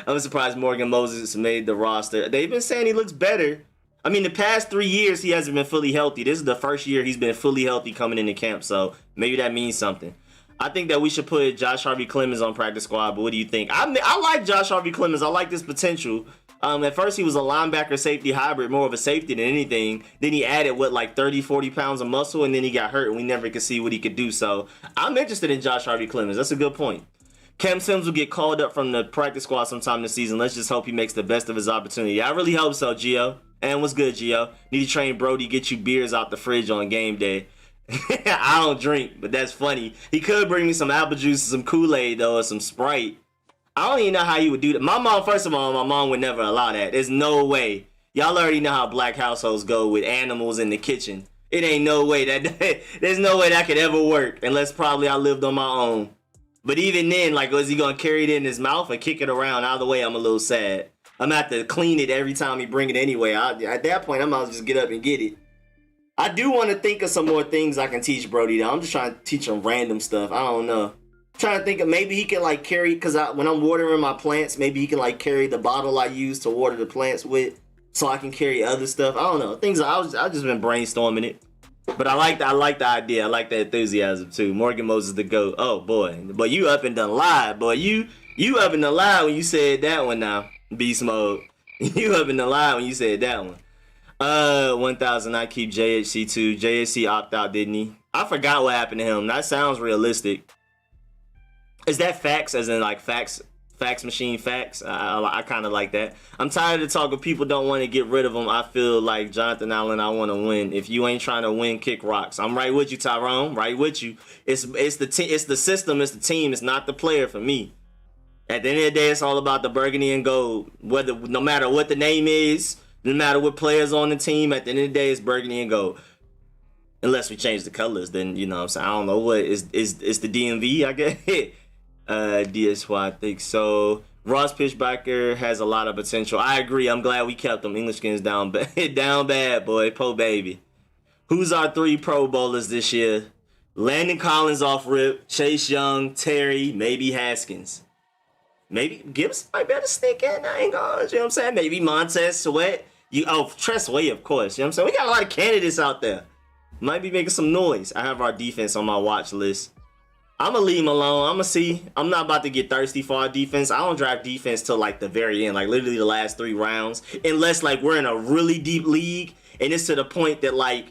I'm surprised Morgan Moses made the roster. They've been saying he looks better. I mean, the past 3 years, he hasn't been fully healthy. This is the first year he's been fully healthy coming into camp, so maybe that means something. I think that we should put Josh Harvey Clemens on practice squad, but what do you think? I like Josh Harvey Clemens. I like this potential. At first, he was a linebacker safety hybrid, more of a safety than anything. Then he added, 30, 40 pounds of muscle, and then he got hurt, and we never could see what he could do. So I'm interested in Josh Harvey Clemens. That's a good point. Cam Sims will get called up from the practice squad sometime this season. Let's just hope he makes the best of his opportunity. I really hope so, Gio. And what's good, Gio? Need to train Brody, get you beers out the fridge on game day. I don't drink, but that's funny. He could bring me some apple juice, some Kool-Aid, though, or some Sprite. I don't even know how you would do that. My mom would never allow that. There's no way. Y'all already know how black households go with animals in the kitchen. It ain't no way there's no way that could ever work unless probably I lived on my own. But even then, was he gonna carry it in his mouth or kick it around? Either way, I'm a little sad. I'm gonna have to clean it every time he bring it anyway. At that point, I might as well just get up and get it. I do want to think of some more things I can teach Brody, though. I'm just trying to teach him random stuff. I don't know. Trying to think of maybe he can carry, because when I'm watering my plants, maybe he can carry the bottle I use to water the plants with, so I can carry other stuff. I don't know, things. I've just been brainstorming it, but I like the idea. I like the enthusiasm too. Morgan Moses the GOAT. Oh boy, but you up and done lied, boy. You up and done lied when you said that one. Now beast mode. You up and done lied when you said that one. 1,000. I keep JHC too. JHC opt out, didn't he? I forgot what happened to him. That sounds realistic. Is that facts, as in facts Fax machine facts. I kind of like that. I'm tired of talking. People don't want to get rid of him. I feel like Jonathan Allen. I want to win. If you ain't trying to win, kick rocks. I'm right with you, Tyrone. Right with you. It's the it's the system. It's the team. It's not the player for me. At the end of the day, it's all about the burgundy and gold. No matter what the name is, no matter what players on the team, at the end of the day, it's burgundy and gold. Unless we change the colors, then you know what I'm saying. I don't know what is the DMV, I guess. DSY, I think so. Ross Pitchbacker has a lot of potential. I agree. I'm glad we kept him. English skins down bad, down bad, boy. Po baby. Who's our 3 Pro Bowlers this year? Landon Collins off rip, Chase Young, Terry, maybe Haskins. Maybe Gibbs might better sneak in. I ain't gonna, you know what I'm saying? Maybe Montez Sweat. Tress Way, of course. You know what I'm saying? We got a lot of candidates out there. Might be making some noise. I have our defense on my watch list. I'm gonna leave him alone. I'm gonna see. I'm not about to get thirsty for our defense. I don't draft defense till like the very end, like literally the last 3 rounds. Unless like we're in a really deep league and it's to the point that like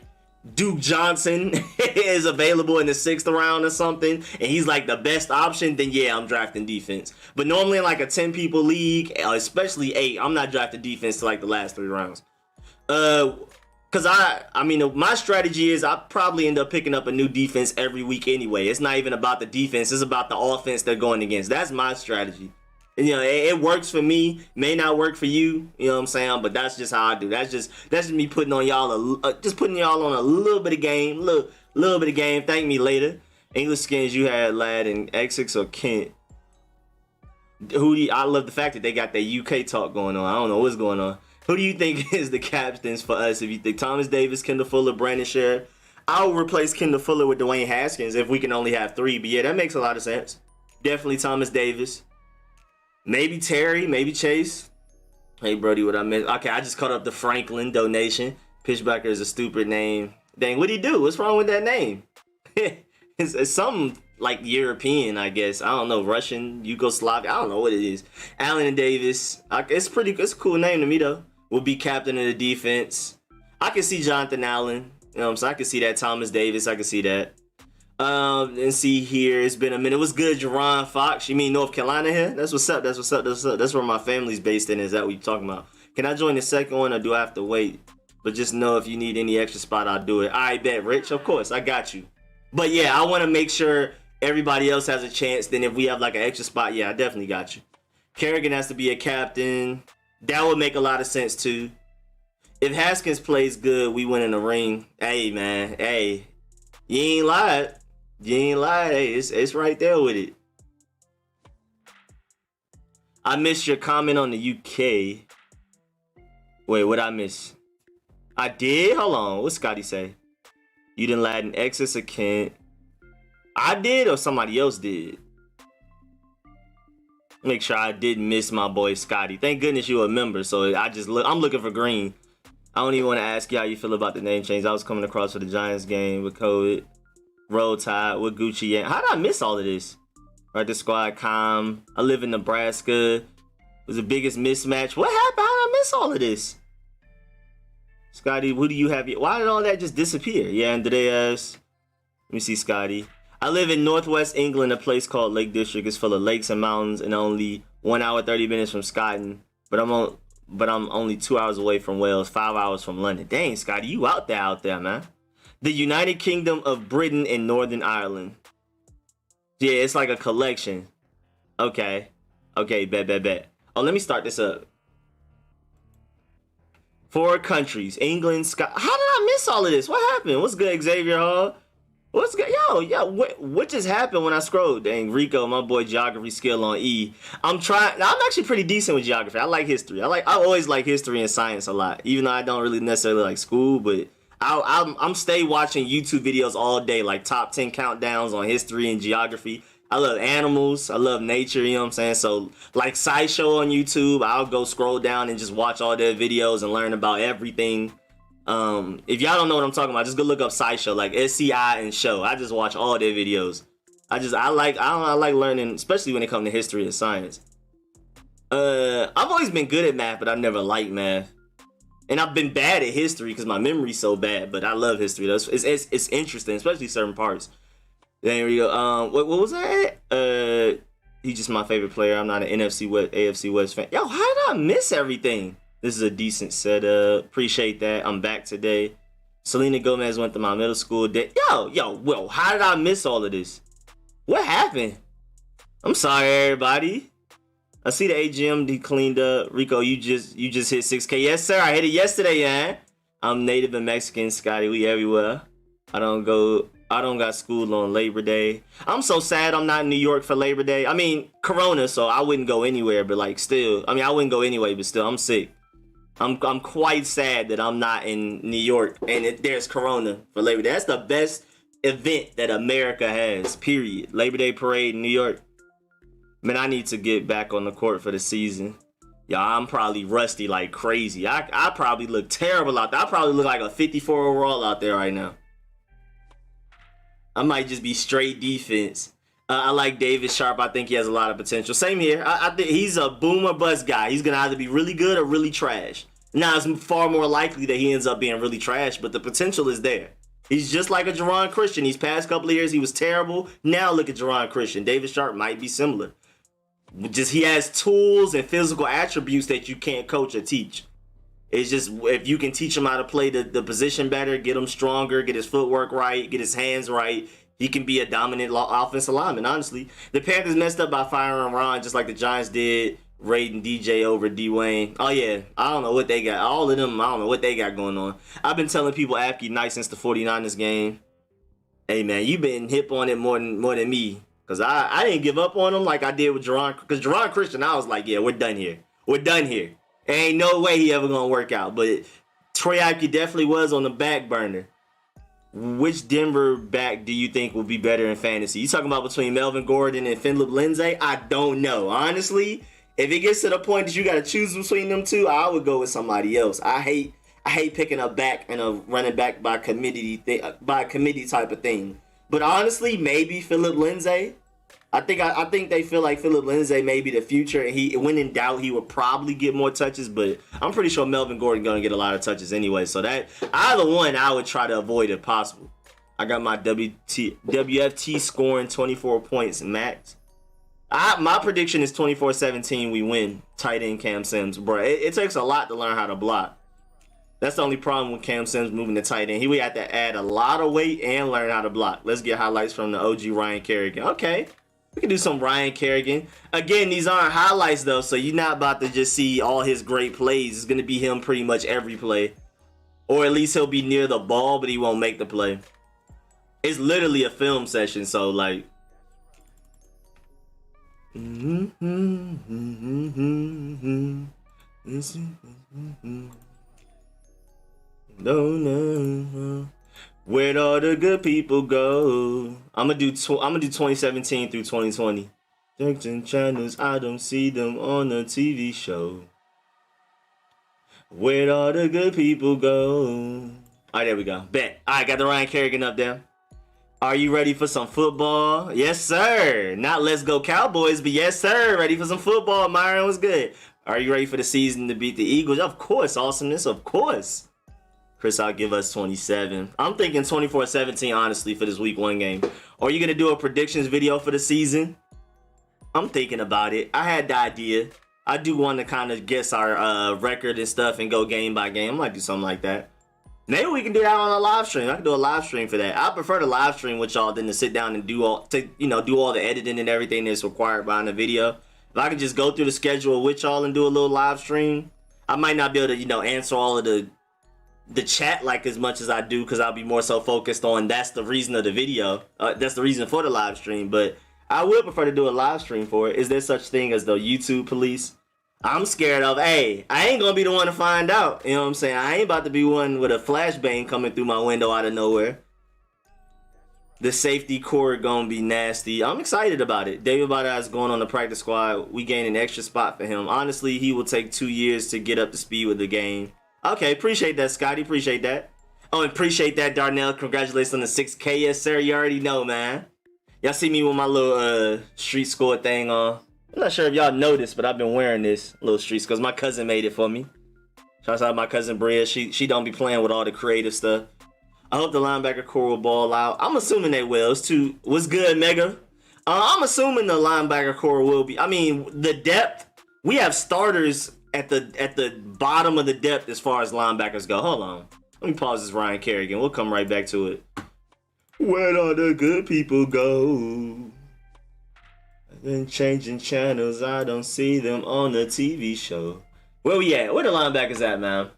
Duke Johnson is available in the 6th round or something, and he's like the best option, then yeah, I'm drafting defense. But normally in like a 10 people league, especially 8, I'm not drafting defense to like the last 3 rounds. Cause I mean, my strategy is I probably end up picking up a new defense every week anyway. It's not even about the defense; it's about the offense they're going against. That's my strategy. And, you know, it works for me. May not work for you. You know what I'm saying? But that's just how I do. That's just me putting on y'all just putting y'all on a little bit of game, little bit of game. Thank me later. English skins you had lad and Essex or Kent. I love the fact that they got that UK talk going on. I don't know what's going on. Who do you think is the captains for us? If you think Thomas Davis, Kendall Fuller, Brandon Scherf, I'll replace Kendall Fuller with Dwayne Haskins if we can only have 3. But yeah, that makes a lot of sense. Definitely Thomas Davis. Maybe Terry, maybe Chase. Hey, Brody, what I missed? Okay, I just caught up the Franklin donation. Pitchbacker is a stupid name. Dang, what'd he do? What's wrong with that name? It's something like European, I guess. I don't know, Russian, Yugoslav. I don't know what it is. Allen and Davis. It's a cool name to me, though. Will be captain of the defense. I can see Jonathan Allen. You know what I'm saying? I can see that. Thomas Davis. I can see that. And see here. It's been a minute. What's good, Jerron Fox? You mean North Carolina here? That's what's up. That's what's up. That's where my family's based in. Is that what you're talking about? Can I join the second one or do I have to wait? But just know if you need any extra spot, I'll do it. I bet, Rich. Of course. I got you. But yeah, I want to make sure everybody else has a chance. Then if we have like an extra spot, yeah, I definitely got you. Kerrigan has to be a captain. That would make a lot of sense too. If Haskins plays good, we win in the ring. Hey man, hey, you ain't lied. You ain't lied. Hey, it's right there with it. I missed your comment on the UK. Wait, what I miss? I did? Hold on. What Scotty say? You didn't lad an excess of Kent. I did or somebody else did? Make sure I didn't miss my boy Scotty. Thank goodness you a member. So I'm looking for green. I don't even want to ask you how you feel about the name change. I was coming across for the Giants game with COVID. Roll Tide with Gucci. How did I miss all of this? Right, the squad calm. I live in Nebraska. It was the biggest mismatch. What happened? How did I miss all of this? Scotty, what do you have? Why did all that just disappear? Yeah, Andreas. Let me see, Scotty. I live in Northwest England, a place called Lake District. It's full of lakes and mountains and only 1 hour, 30 minutes from Scotland. But I'm only 2 hours away from Wales, 5 hours from London. Dang, Scotty, you out there, man. The United Kingdom of Britain and Northern Ireland. Yeah, it's like a collection. Okay. Okay, bet. Oh, let me start this up. 4 countries. England, Scotland. How did I miss all of this? What happened? What's good, Xavier Hall? What's good? Yo, what just happened when I scrolled? Dang, Rico, my boy, geography skill on E. I'm actually pretty decent with geography. I like history. I always like history and science a lot, even though I don't really necessarily like school, but I'm stay watching YouTube videos all day, like top 10 countdowns on history and geography. I love animals. I love nature, you know what I'm saying? So like SciShow on YouTube, I'll go scroll down and just watch all their videos and learn about everything. If y'all don't know what I'm talking about, just go look up SciShow, like SCI and show. I just watch all their videos. I like learning, especially when it comes to history and science. I've always been good at math, but I've never liked math. And I've been bad at history because my memory's so bad, but I love history. It's interesting, especially certain parts. There we go. What was that? He's just my favorite player. I'm not an NFC West, AFC West fan. Yo, how did I miss everything? This is a decent setup. Appreciate that. I'm back today. Selena Gomez went to my middle school. Yo, how did I miss all of this? What happened? I'm sorry, everybody. I see the AGM cleaned up. Rico, you just hit 6K. Yes, sir. I hit it yesterday, man. I'm native and Mexican, Scotty. We everywhere. I don't got school on Labor Day. I'm so sad I'm not in New York for Labor Day. I mean, Corona, so I wouldn't go anywhere, but like still. I mean, I wouldn't go anyway, but still, I'm sick. I'm quite sad that I'm not in New York and there's Corona for Labor Day. That's the best event that America has, period. Labor Day parade in New York. Man, I need to get back on the court for the season. Y'all, I'm probably rusty like crazy. I probably look terrible out there. I probably look like a 54 overall out there right now. I might just be straight defense. I like David Sharp. I think he has a lot of potential. Same here. I think he's a boom or bust guy. He's going to either be really good or really trash. Now, it's far more likely that he ends up being really trash, but the potential is there. He's just like a Jaron Christian. These past couple of years, he was terrible. Now look at Jaron Christian. David Sharp might be similar. Just he has tools and physical attributes that you can't coach or teach. It's just if you can teach him how to play the position better, get him stronger, get his footwork right, get his hands right, he can be a dominant offensive lineman, honestly. The Panthers messed up by firing Ron just like the Giants did, raiding DJ over Dwayne. Oh, yeah. I don't know what they got. All of them, I don't know what they got going on. I've been telling people Apke night since the 49ers game. Hey, man, you been hip on it more than me. Because I didn't give up on him like I did with Jaron. Because Jaron Christian, I was like, yeah, we're done here. We're done here. Ain't no way he ever going to work out. But Troy Apke definitely was on the back burner. Which Denver back do you think will be better in fantasy? You talking about between Melvin Gordon and Philip Lindsay? I don't know. Honestly, if it gets to the point that you got to choose between them two, I would go with somebody else. I hate picking a back and a running back by committee type of thing. But honestly, maybe Philip Lindsay. I think they feel like Philip Lindsay may be the future, and when in doubt, he would probably get more touches. But I'm pretty sure Melvin Gordon gonna get a lot of touches anyway. So that either one, I would try to avoid if possible. I got my WFT scoring 24 points max. My prediction is 24-17. We win. Tight end Cam Sims, bro. It takes a lot to learn how to block. That's the only problem with Cam Sims moving to tight end. He would have to add a lot of weight and learn how to block. Let's get highlights from the OG Ryan Kerrigan. Okay. We can do some Ryan Kerrigan. Again, these aren't highlights, though, so you're not about to just see all his great plays. It's going to be him pretty much every play. Or at least he'll be near the ball, but he won't make the play. It's literally a film session, so, like... No. Where'd all the good people go? I'm gonna do 2017 through 2020. Certain channels, I don't see them on the TV show. Where'd all the good people go? All right, there we go. Bet. All right, got the Ryan Kerrigan up there. Are you ready for some football? Yes, sir. Not let's go Cowboys, but yes, sir. Ready for some football. Myron was good. Are you ready for the season to beat the Eagles? Of course. Awesomeness, of course. Chris, I'll give us 27. I'm thinking 24-17, honestly, for this week 1 game. Are you going to do a predictions video for the season? I'm thinking about it. I had the idea. I do want to kind of guess our record and stuff and go game by game. I might do something like that. Maybe we can do that on a live stream. I can do a live stream for that. I prefer to live stream with y'all than to sit down and do all the editing and everything that's required behind the video. If I can just go through the schedule with y'all and do a little live stream, I might not be able to, answer all of the chat like as much as I do, because I'll be more so focused on that's the reason of the video. That's the reason for the live stream. But I would prefer to do a live stream for it. Is there such thing as the YouTube police? I'm scared of, I ain't gonna be the one to find out. You know what I'm saying? I ain't about to be one with a flashbang coming through my window out of nowhere. The safety core gonna be nasty. I'm excited about it. David Bada is going on the practice squad. We gained an extra spot for him. Honestly, he will take 2 years to get up to speed with the game. Okay, appreciate that, Scotty. Appreciate that. Oh, and appreciate that, Darnell. Congratulations on the 6K. Yes, sir. You already know, man. Y'all see me with my little street score thing on. I'm not sure if y'all noticed, but I've been wearing this little streets because my cousin made it for me. Shouts out to my cousin Bria. She don't be playing with all the creative stuff. I hope the linebacker core will ball out. I'm assuming they will. What's good, Mega? I'm assuming the linebacker core will be. I mean, the depth. We have starters at the bottom of the depth as far as linebackers go. Hold on. Let me pause this Ryan Kerrigan. We'll come right back to it. Where all the good people go? Then changing channels, I don't see them on the TV show. Where we at? Where the linebackers at, man?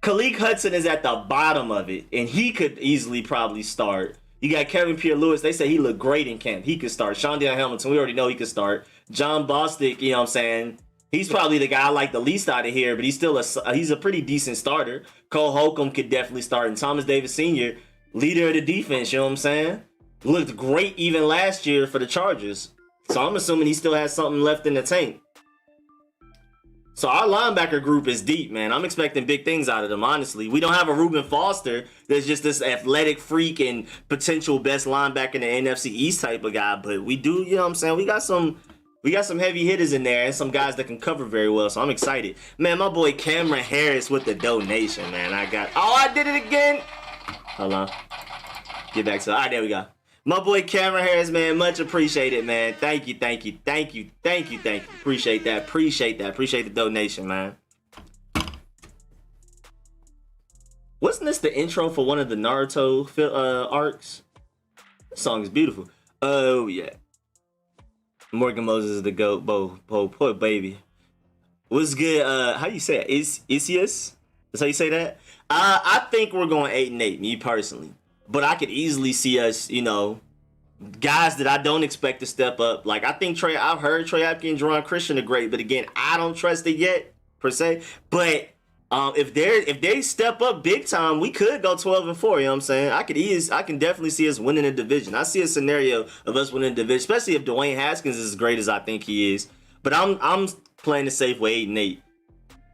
Khaleke Hudson is at the bottom of it, and he could easily probably start. You got Kevin Pierre-Louis. They say he looked great in camp. He could start. Shondell Hamilton, we already know he could start. John Bostic, you know what I'm saying? He's probably the guy I like the least out of here, but he's still he's a pretty decent starter. Cole Holcomb could definitely start, and Thomas Davis Sr., leader of the defense, you know what I'm saying? Looked great even last year for the Chargers. So I'm assuming he still has something left in the tank. So our linebacker group is deep, man. I'm expecting big things out of them, honestly. We don't have a Reuben Foster that's just this athletic freak and potential best linebacker in the NFC East type of guy, but we do, you know what I'm saying? We got some heavy hitters in there and some guys that can cover very well, so I'm excited. Man, my boy Cameron Harris with the donation, man. I did it again. Hold on. Get back to it. All right, there we go. My boy Cameron Harris, man, much appreciated, man. Thank you. Appreciate that. Appreciate the donation, man. Wasn't this the intro for one of the Naruto arcs? This song is beautiful. Oh, yeah. Morgan Moses is the GOAT. Poor baby. What's good? How you say it? Isius? That's how you say that? I think we're going 8-8, me personally. But I could easily see us, you know, guys that I don't expect to step up. Like, I think I've heard Trey Apke and Jerron Christian are great, but again, I don't trust it yet, per se. But if they step up big time, we could go 12-4, you know what I'm saying? I can definitely see us winning a division. I see a scenario of us winning a division, especially if Dwayne Haskins is as great as I think he is. But I'm playing the safe way, 8-8.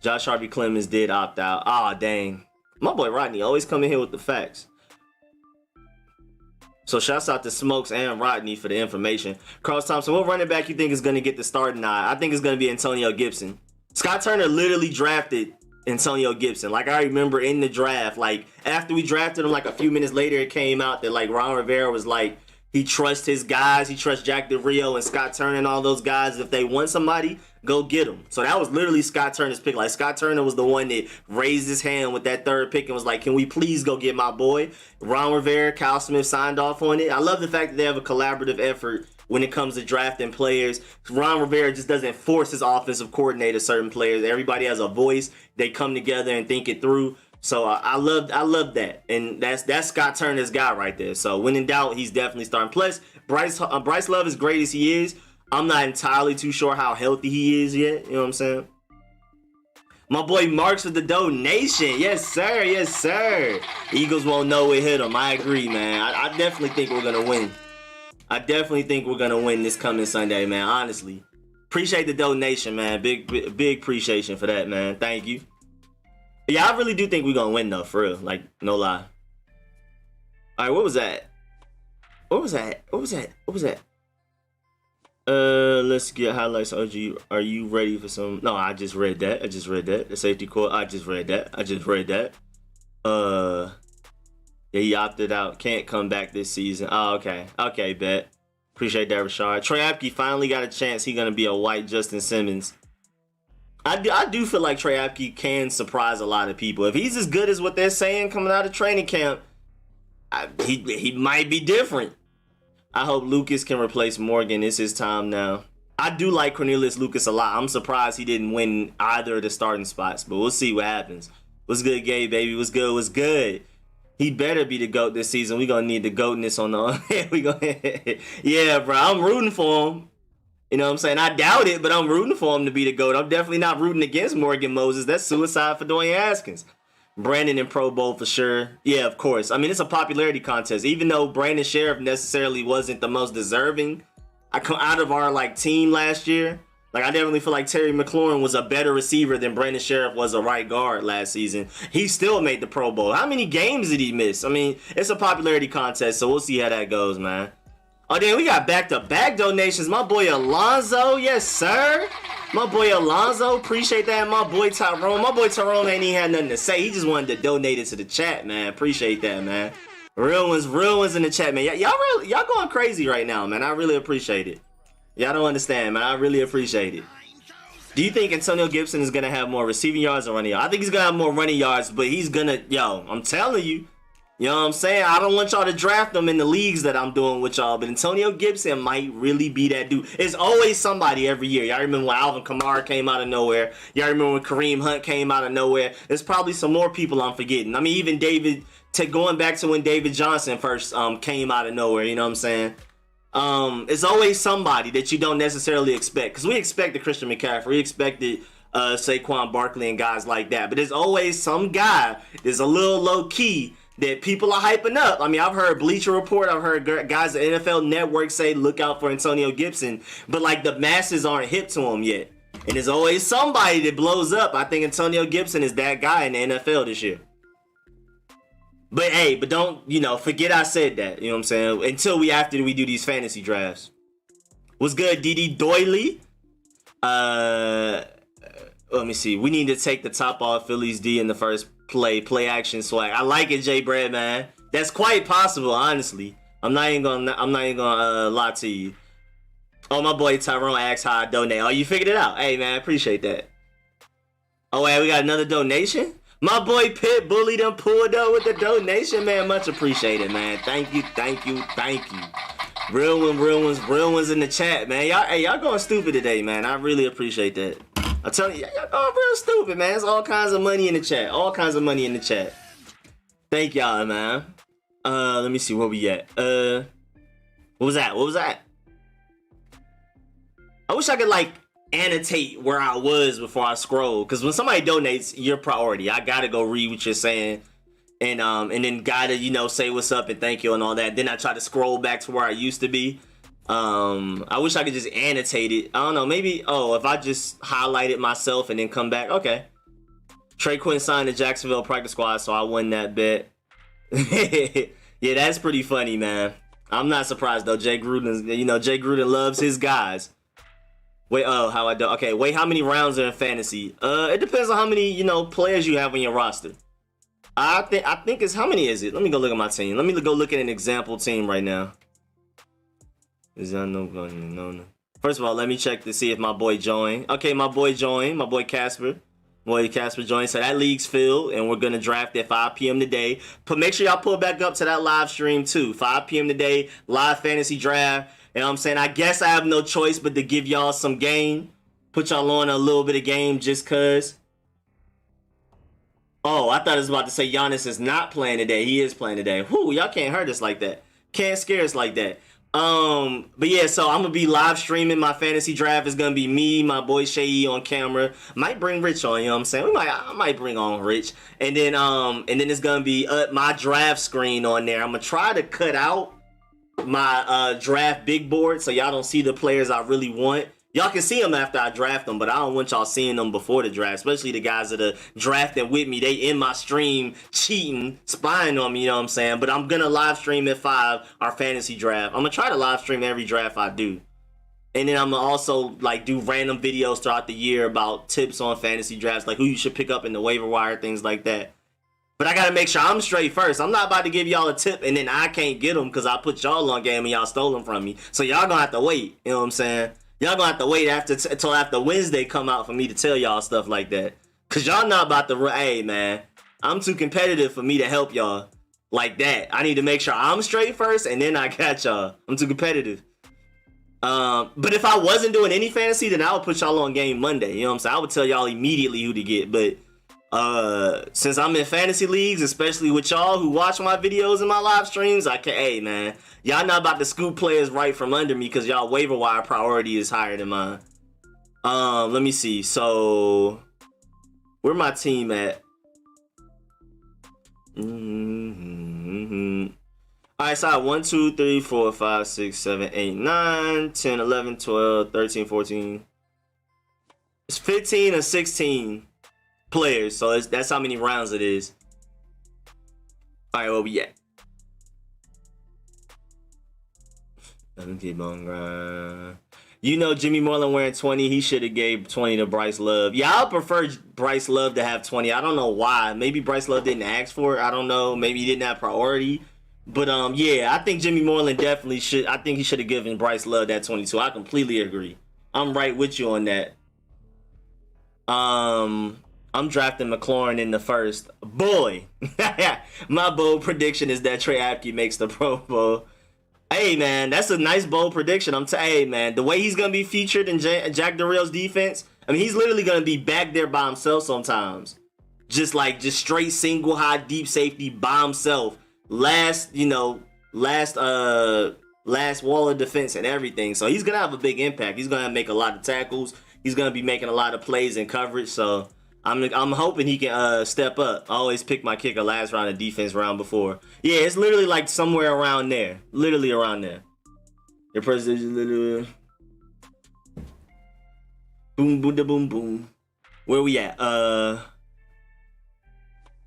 Josh Harvey Clemens did opt out. Ah, dang. My boy Rodney always coming here with the facts. So shouts out to Smokes and Rodney for the information. Carlos Thompson, what running back you think is going to get the starting nod? I think it's going to be Antonio Gibson. Scott Turner literally drafted Antonio Gibson. Like, I remember in the draft, like, after we drafted him, like, a few minutes later, it came out that, like, Ron Rivera was like, he trusts his guys. He trusts Jack Del Rio and Scott Turner and all those guys. If they want somebody, go get them. So that was literally Scott Turner's pick. Like, Scott Turner was the one that raised his hand with that third pick and was like, can we please go get my boy? Ron Rivera, Kyle Smith signed off on it. I love the fact that they have a collaborative effort when it comes to drafting players. Ron Rivera just doesn't force his offensive coordinator certain players. Everybody has a voice. They come together and think it through. So I love that, and that's Scott Turner's guy right there. So when in doubt, he's definitely starting. Plus, Bryce Love, as great as he is, I'm not entirely too sure how healthy he is yet. You know what I'm saying? My boy Marks with the donation. Yes, sir. Yes, sir. Eagles won't know it hit them. I agree, man. I definitely think we're gonna win. I definitely think we're gonna win this coming Sunday, man. Honestly, appreciate the donation, man. Big appreciation for that, man. Thank you. Yeah, I really do think we're gonna win though, for real. Like, no lie. Alright, what was that? Let's get highlights. Are you ready for some? No, I just read that. The safety court. I just read that. Yeah, he opted out. Can't come back this season. Oh, okay. Okay, bet. Appreciate that, Rashard. Trey Apke finally got a chance. He's gonna be a white Justin Simmons. I do feel like Trey Apke can surprise a lot of people. If he's as good as what they're saying coming out of training camp, he might be different. I hope Lucas can replace Morgan. It's his time now. I do like Cornelius Lucas a lot. I'm surprised he didn't win either of the starting spots, but we'll see what happens. What's good, Gabe, baby? What's good? He better be the GOAT this season. We're going to need the GOATness on the... Yeah, bro. I'm rooting for him. You know what I'm saying? I doubt it, but I'm rooting for him to be the GOAT. I'm definitely not rooting against Morgan Moses. That's suicide for Dwayne Haskins. Brandon in Pro Bowl for sure. Yeah, of course. I mean, it's a popularity contest. Even though Brandon Sheriff necessarily wasn't the most deserving out of our, like, team last year, like, I definitely feel like Terry McLaurin was a better receiver than Brandon Sheriff was a right guard last season. He still made the Pro Bowl. How many games did he miss? I mean, it's a popularity contest, so we'll see how that goes, man. Oh, then we got back-to-back donations. My boy Alonzo, yes, sir. My boy Alonzo, appreciate that. My boy Tyrone ain't even had nothing to say. He just wanted to donate it to the chat, man. Appreciate that, man. Real ones in the chat, man. Y'all going crazy right now, man. I really appreciate it. Y'all don't understand, man. I really appreciate it. Do you think Antonio Gibson is going to have more receiving yards or running yards? I think he's going to have more running yards, but he's going to, I'm telling you. You know what I'm saying? I don't want y'all to draft him in the leagues that I'm doing with y'all, but Antonio Gibson might really be that dude. It's always somebody every year. Y'all remember when Alvin Kamara came out of nowhere? Y'all remember when Kareem Hunt came out of nowhere? There's probably some more people I'm forgetting. I mean, even going back to when David Johnson first came out of nowhere, you know what I'm saying? It's always somebody that you don't necessarily expect, because we expected Christian McCaffrey, we expected Saquon Barkley and guys like that, but there's always some guy that's a little low key that people are hyping up. I mean, I've heard Bleacher Report, I've heard guys at NFL Network say look out for Antonio Gibson, but like the masses aren't hip to him yet, and there's always somebody that blows up. I think Antonio Gibson is that guy in the NFL this year. But hey, don't, forget I said that, you know what I'm saying? Until after we do these fantasy drafts. What's good, DD Doily? Let me see. We need to take the top off Phillies D in the first play action swag. I like it, Jay Brad, man. That's quite possible, honestly. I'm not even gonna lie to you. Oh, my boy Tyrone asked how I donate. Oh, you figured it out. Hey, man, appreciate that. Oh, wait, we got another donation? My boy Pit Bully done pulled up with the donation, man. Much appreciated, man. Thank you. Real ones in the chat, man. Y'all going stupid today, man. I really appreciate that. I'm telling you, y'all going real stupid, man. There's all kinds of money in the chat. Thank y'all, man. Let me see where we at. What was that? I wish I could annotate where I was before I scroll, because when somebody donates, your priority. I gotta go read what you're saying, and then gotta say what's up and thank you and all that. Then I try to scroll back to where I used to be. I wish I could just annotate it. I don't know, maybe if I just highlight it myself and then come back. Okay. Trey Quinn signed the Jacksonville practice squad, so I won that bet. Yeah, that's pretty funny, man. I'm not surprised though. Jay Gruden loves his guys. Wait, how I do? Okay, wait, how many rounds are in fantasy? It depends on how many, players you have on your roster. I think it's, how many is it? Let me go look at my team. Let me go look at an example team right now. Is that no? First of all, let me check to see if my boy joined. Okay, my boy joined. My boy Casper. Casper joined. So that league's filled, and we're gonna draft at 5 p.m. today. But make sure y'all pull back up to that live stream too. 5 p.m. today, live fantasy draft. You know what I'm saying? I guess I have no choice but to give y'all some game. Put y'all on a little bit of game just cause. Oh, I thought it was about to say Giannis is not playing today. He is playing today. Whoo, y'all can't hurt us like that. Can't scare us like that. But yeah, so I'm gonna be live streaming my fantasy draft. It's gonna be me, my boy Shay on camera. Might bring Rich on, you know what I'm saying? I might bring on Rich. And then it's gonna be my draft screen on there. I'm gonna try to cut out my draft big board so y'all don't see the players I really want. Y'all can see them after I draft them, but I don't want y'all seeing them before the draft, especially the guys that are drafting with me. They in my stream cheating, spying on me, you know what I'm saying? But I'm gonna live stream at 5 our fantasy draft. I'm gonna try to live stream every draft I do. And then I'm gonna also do random videos throughout the year about tips on fantasy drafts, like who you should pick up in the waiver wire, things like that. But I gotta make sure I'm straight first. I'm not about to give y'all a tip and then I can't get them because I put y'all on game and y'all stole them from me. So y'all gonna have to wait. You know what I'm saying? Y'all gonna have to wait until after Wednesday come out for me to tell y'all stuff like that. Cause y'all not about to, hey man, I'm too competitive for me to help y'all like that. I need to make sure I'm straight first and then I got y'all. I'm too competitive. But if I wasn't doing any fantasy, then I would put y'all on game Monday. You know what I'm saying? I would tell y'all immediately who to get. But since I'm in fantasy leagues, especially with y'all who watch my videos and my live streams, I can't, hey man, y'all not about to scoop players right from under me because y'all waiver wire priority is higher than mine. Let me see. So where my team at? Alright, so I have 1, 2, 3, 4, 5, 6, 7, 8, 9, 10, 11, 12, 13, 14. It's 15 or 16 players, so that's how many rounds it is. All right, where we at? Let me keep on grind. Jimmy Moreland wearing 20. He should have gave 20 to Bryce Love. Yeah, I prefer Bryce Love to have 20. I don't know why. Maybe Bryce Love didn't ask for it. I don't know. Maybe he didn't have priority. But yeah, I think Jimmy Moreland definitely should. I think he should have given Bryce Love that 22. I completely agree. I'm right with you on that. I'm drafting McLaurin in the first. Boy, my bold prediction is that Trey Apke makes the Pro Bowl. Hey man, that's a nice bold prediction. Hey man, the way he's gonna be featured in Jack Darrell's defense, I mean, he's literally gonna be back there by himself sometimes, just straight single high deep safety by himself. Last wall of defense and everything. So he's gonna have a big impact. He's gonna make a lot of tackles. He's gonna be making a lot of plays in coverage. So I'm hoping he can step up. I always pick my kicker last round of defense round before. Yeah, it's literally like somewhere around there. Literally around there. Your president literally boom boom da boom boom. Where we at?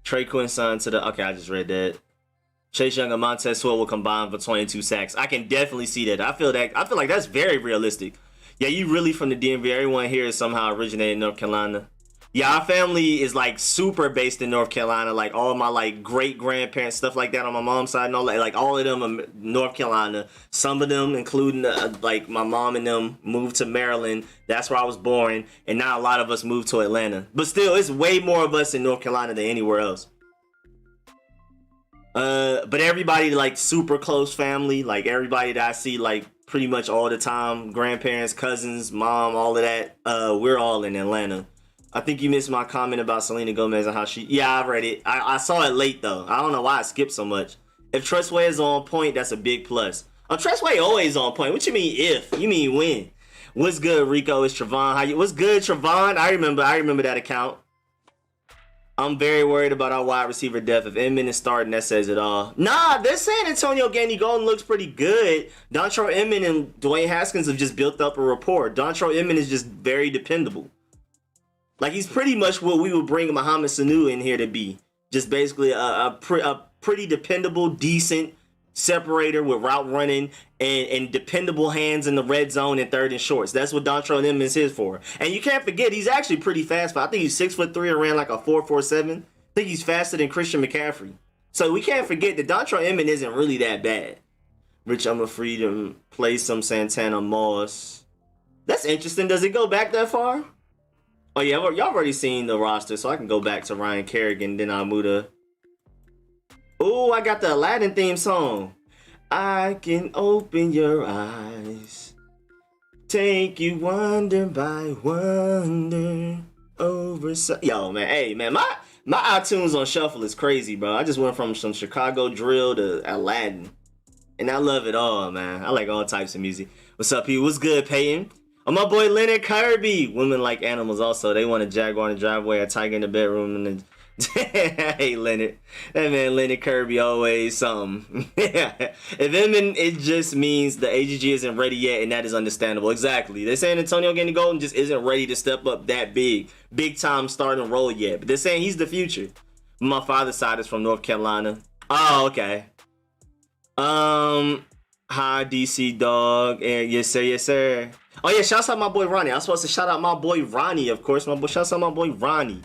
Trey Quinn signed to the. Okay, I just read that. Chase Young and Montez Sweat will combine for 22 sacks. I can definitely see that. I feel like that's very realistic. Yeah, you really from the DMV. Everyone here is somehow originated in North Carolina. Yeah, our family is like super based in North Carolina. Like all my like great grandparents, stuff like that on my mom's side and all that. Like all of them are North Carolina. Some of them, including like my mom and them, moved to Maryland. That's where I was born. And now a lot of us moved to Atlanta. But still, it's way more of us in North Carolina than anywhere else. But everybody like super close family, like everybody that I see like pretty much all the time, grandparents, cousins, mom, all of that. We're all in Atlanta. I think you missed my comment about Selena Gomez and how she. Yeah, I read it. I saw it late though. I don't know why I skipped so much. If Tressway is on point, that's a big plus. Oh, Tressway always on point. What you mean if? You mean when? What's good, Rico? It's Trevon. What's good, Trevon? I remember that account. I'm very worried about our wide receiver depth. If Inman is starting, that says it all. Nah, they're saying Antonio Gandy Golden looks pretty good. Dontrell Inman and Dwayne Haskins have just built up a rapport. Dontrell Inman is just very dependable. Like, he's pretty much what we would bring Mohamed Sanu in here to be. Just basically a pretty dependable, decent separator with route running and dependable hands in the red zone and third and shorts. That's what Dontrell Inman is for. And you can't forget, he's actually pretty fast. I think he's 6'3" and ran like a 4.47. I think he's faster than Christian McCaffrey. So we can't forget that Dontrell Inman isn't really that bad. Rich, I'm free to play some Santana Moss. That's interesting. Does it go back that far? Oh yeah, y'all already seen the roster, so I can go back to Ryan Kerrigan, then I'll move to... Oh, I got the Aladdin theme song. I can open your eyes, take you wonder by wonder over... Yo, man, hey, man, my iTunes on shuffle is crazy, bro. I just went from some Chicago drill to Aladdin, and I love it all, man. I like all types of music. What's up, people? What's good, Peyton? Oh, my boy Leonard Kirby. Women like animals also. They want a jaguar in the driveway, a tiger in the bedroom, and then... Hey, Leonard. That man Leonard Kirby always something. If Inman, it just means the AGG isn't ready yet, and that is understandable. Exactly. They're saying Antonio Gandy Golden just isn't ready to step up that big time starting role yet. But they're saying he's the future. My father's side is from North Carolina. Oh, okay. Hi, DC dog. And yes, sir, yes, sir. Oh, yeah, shouts out my boy Ronnie. I was supposed to shout out my boy Ronnie, of course. Shouts out my boy Ronnie.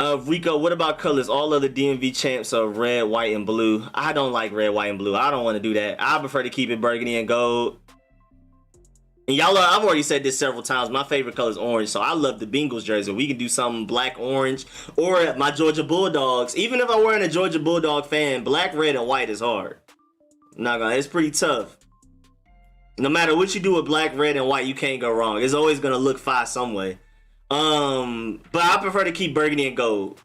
Rico, what about colors? All other DMV champs are red, white, and blue. I don't like red, white, and blue. I don't want to do that. I prefer to keep it burgundy and gold. And y'all, I've already said this several times. My favorite color is orange, so I love the Bengals jersey. We can do something black, orange, or my Georgia Bulldogs. Even if I'm wearing a Georgia Bulldog fan, black, red, and white is hard. I'm not gonna. It's pretty tough. No matter what you do with black, red, and white, you can't go wrong. It's always gonna look fire some way. But I prefer to keep burgundy and gold.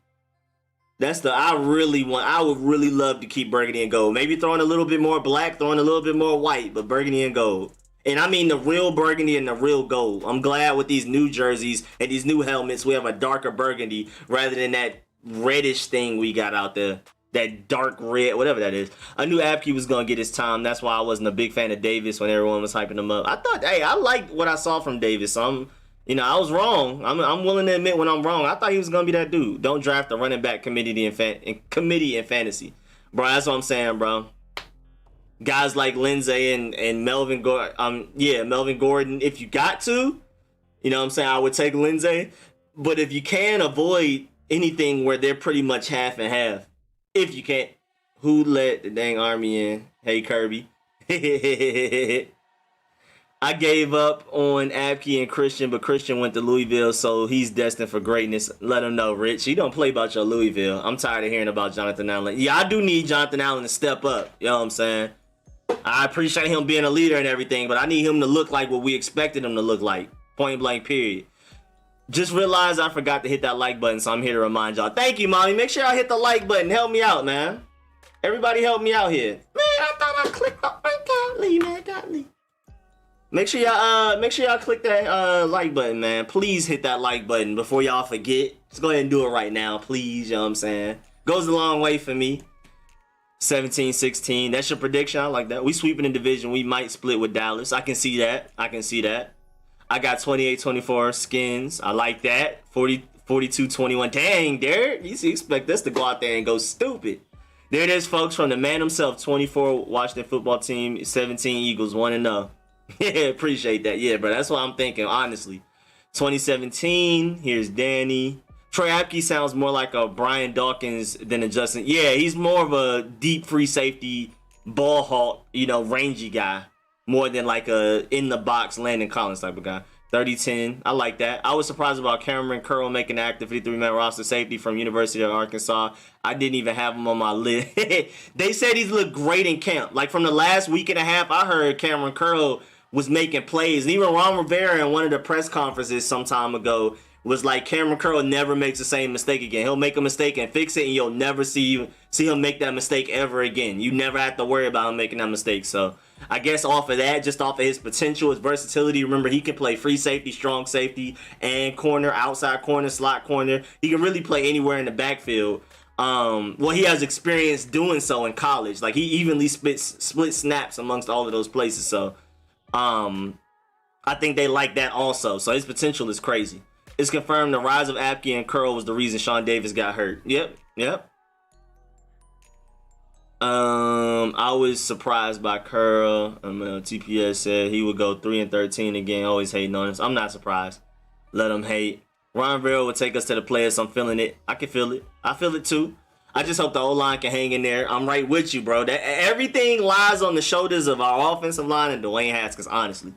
I would really love to keep burgundy and gold. Maybe throwing a little bit more black, throwing a little bit more white, but burgundy and gold. And I mean the real burgundy and the real gold. I'm glad with these new jerseys and these new helmets, we have a darker burgundy rather than that reddish thing we got out there. That dark red, whatever that is. I knew Apke was going to get his time. That's why I wasn't a big fan of Davis when everyone was hyping him up. I liked what I saw from Davis. So I was wrong. I'm willing to admit when I'm wrong. I thought he was going to be that dude. Don't draft a running back committee in fantasy. Bro, that's what I'm saying, bro. Guys like Lindsay and Melvin Gordon. Melvin Gordon, if you got to, you know what I'm saying, I would take Lindsay. But if you can avoid anything where they're pretty much half and half, if you can't. Who let the dang army in? Hey, Kirby. I gave up on Abke and Christian, but Christian went to Louisville, so he's destined for greatness. Let him know, Rich. You don't play about your Louisville. I'm tired of hearing about Jonathan Allen. Yeah, I do need Jonathan Allen to step up. You know what I'm saying? I appreciate him being a leader and everything, but I need him to look like what we expected him to look like. Point blank, period. Just realized I forgot to hit that like button, so I'm here to remind y'all. Thank you, Mommy. Make sure y'all hit the like button. Help me out, man. Everybody help me out here. Man, I thought I clicked on Golly, man. Golly. Make sure y'all click that like button, man. Please hit that like button before y'all forget. Just go ahead and do it right now, please. You know what I'm saying? Goes a long way for me. 17-16. That's your prediction. I like that. We sweeping the division. We might split with Dallas. I can see that. I got 28-24 Skins. I like that. 42-21. Dang, Derek. You expect us to go out there and go stupid. There it is, folks, from the man himself. 24 Washington football team. 17 Eagles. 1-0. Yeah, appreciate that. Yeah, bro. That's what I'm thinking, honestly. 2017. Here's Danny. Troy Apke sounds more like a Brian Dawkins than a Justin. Yeah, he's more of a deep free safety, ball hawk, rangy guy. More than like a in-the-box Landon Collins type of guy. 30-10. I like that. I was surprised about Cameron Curl making an active 53-man roster safety from University of Arkansas. I didn't even have him on my list. They said he's looked great in camp. Like from the last week and a half, I heard Cameron Curl was making plays. And even Ron Rivera in one of the press conferences some time ago was like, Cameron Curl never makes the same mistake again. He'll make a mistake and fix it, and you'll never see him make that mistake ever again. You never have to worry about him making that mistake. So I guess off of that, just off of his potential, his versatility, remember he can play free safety, strong safety, and corner, outside corner, slot corner. He can really play anywhere in the backfield. Well, he has experience doing so in college. Like, he evenly split snaps amongst all of those places. So I think they like that also. So his potential is crazy. It's confirmed the rise of Apke and Curl was the reason Sean Davis got hurt. Yep. I was surprised by Curl. TPS said he would go 3-13 again. Always hating on us. I'm not surprised. Let him hate. Ron Rivera will take us to the playoffs. I'm feeling it. I can feel it. I feel it too. I just hope the O-line can hang in there. I'm right with you, bro. Everything lies on the shoulders of our offensive line and Dwayne Haskins, honestly.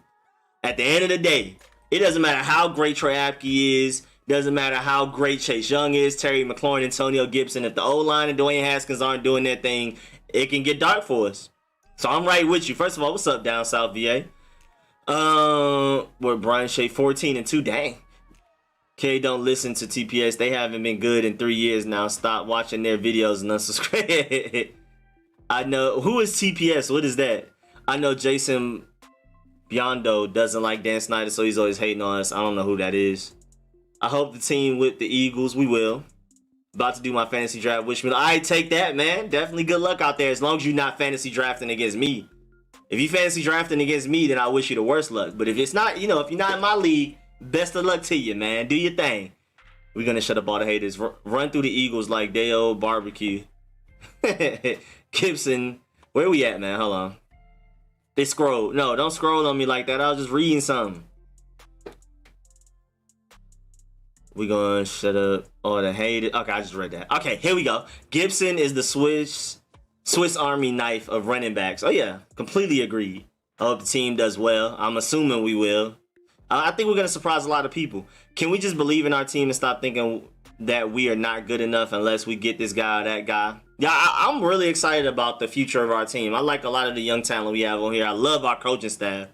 At the end of the day, it doesn't matter how great Troy Apke is. Doesn't matter how great Chase Young is, Terry McLaurin, Antonio Gibson. If the O-line and Dwayne Haskins aren't doing their thing, it can get dark for us. So I'm right with you. First of all, what's up, down South VA? Where Brian Shea 14-2. Dang. K don't listen to TPS. They haven't been good in 3 years now. Stop watching their videos and unsubscribe. I know. Who is TPS? What is that? I know Jason Biondo doesn't like Dan Snyder, so he's always hating on us. I don't know who that is. I hope the team with the Eagles. We will. About to do my fantasy draft. Wish me. I take that, man. Definitely good luck out there. As long as you're not fantasy drafting against me. If you fantasy drafting against me, then I wish you the worst luck. But if it's not, if you're not in my league, best of luck to you, man. Do your thing. We're gonna shut up all the haters. Run through the Eagles like day old barbecue. Gibson, where we at, man? Hold on. They scroll. No, don't scroll on me like that. I was just reading something. We're going to shut up all the haters. Okay, I just read that. Okay, here we go. Gibson is the Swiss Army knife of running backs. Oh, yeah. Completely agreed. I hope the team does well. I'm assuming we will. I think we're going to surprise a lot of people. Can we just believe in our team and stop thinking that we are not good enough unless we get this guy or that guy? Yeah, I'm really excited about the future of our team. I like a lot of the young talent we have on here. I love our coaching staff.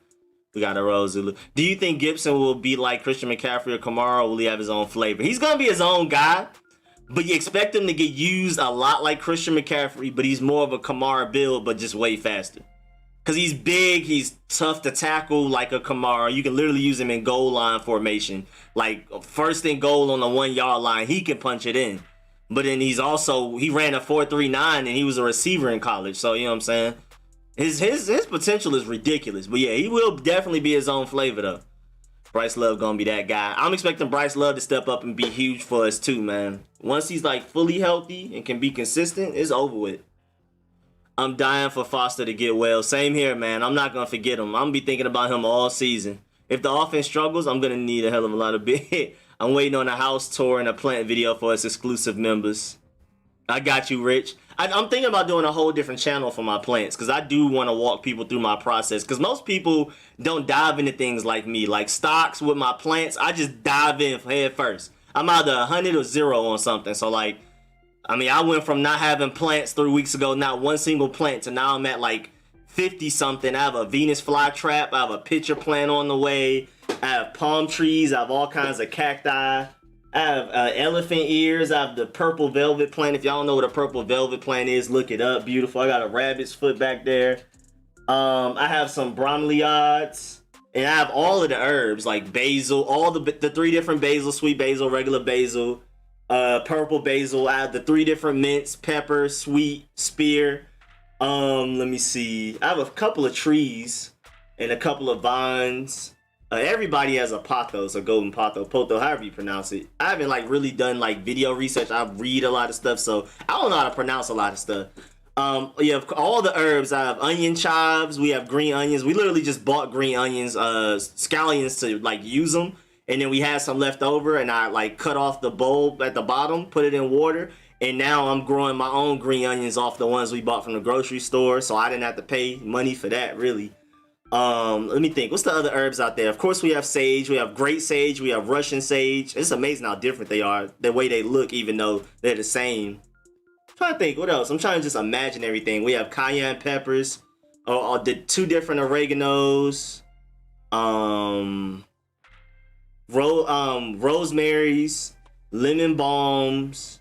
We got a Rose Zulu. Do you think Gibson will be like Christian McCaffrey or Kamara, or will he have his own flavor? He's going to be his own guy, but you expect him to get used a lot like Christian McCaffrey, but he's more of a Kamara build, but just way faster. Because he's big, he's tough to tackle like a Kamara. You can literally use him in goal line formation. Like, first and goal on the 1 yard line, he can punch it in. But then he ran a 4.39 and he was a receiver in college. So, you know what I'm saying? His potential is ridiculous. But yeah, he will definitely be his own flavor though. Bryce Love gonna be that guy. I'm expecting Bryce Love to step up and be huge for us too, man. Once he's like fully healthy and can be consistent, it's over with. I'm dying for Foster to get well. Same here, man. I'm not gonna forget him. I'm gonna be thinking about him all season. If the offense struggles, I'm gonna need a hell of a lot of bit. I'm waiting on a house tour and a plant video for us exclusive members. I got you, Rich. I'm thinking about doing a whole different channel for my plants because I do want to walk people through my process. Because most people don't dive into things like me, like stocks with my plants. I just dive in head first. I'm either 100 or 0 on something. So like, I mean, I went from not having plants 3 weeks ago, not one single plant, to now I'm at like 50 something. I have a Venus flytrap. I have a pitcher plant on the way. I have palm trees. I have all kinds of cacti. I have elephant ears. I have the purple velvet plant. If y'all don't know what a purple velvet plant is, look it up. Beautiful. I got a rabbit's foot back there. I have some bromeliads. And I have all of the herbs like basil, all the 3 different basil, sweet basil, regular basil, purple basil. I have the 3 different mints, pepper, sweet, spear. Let me see. I have a couple of trees and a couple of vines. Everybody has a pothos, a golden potho, poto, however you pronounce it. I haven't like really done like video research. I read a lot of stuff, so I don't know how to pronounce a lot of stuff. You have all the herbs. I have onion chives. We have green onions. We literally just bought green onions, scallions to like use them, and then we had some left over, and I like cut off the bulb at the bottom, put it in water, and now I'm growing my own green onions off the ones we bought from the grocery store, so I didn't have to pay money for that really. Let me think. What's the other herbs out there? Of course, we have sage. We have great sage. We have Russian sage. It's amazing how different they are, the way they look, even though they're the same. I'm trying to think. What else? I'm trying to just imagine everything. We have cayenne peppers. The 2 different oreganos. Rosemaries, lemon balms,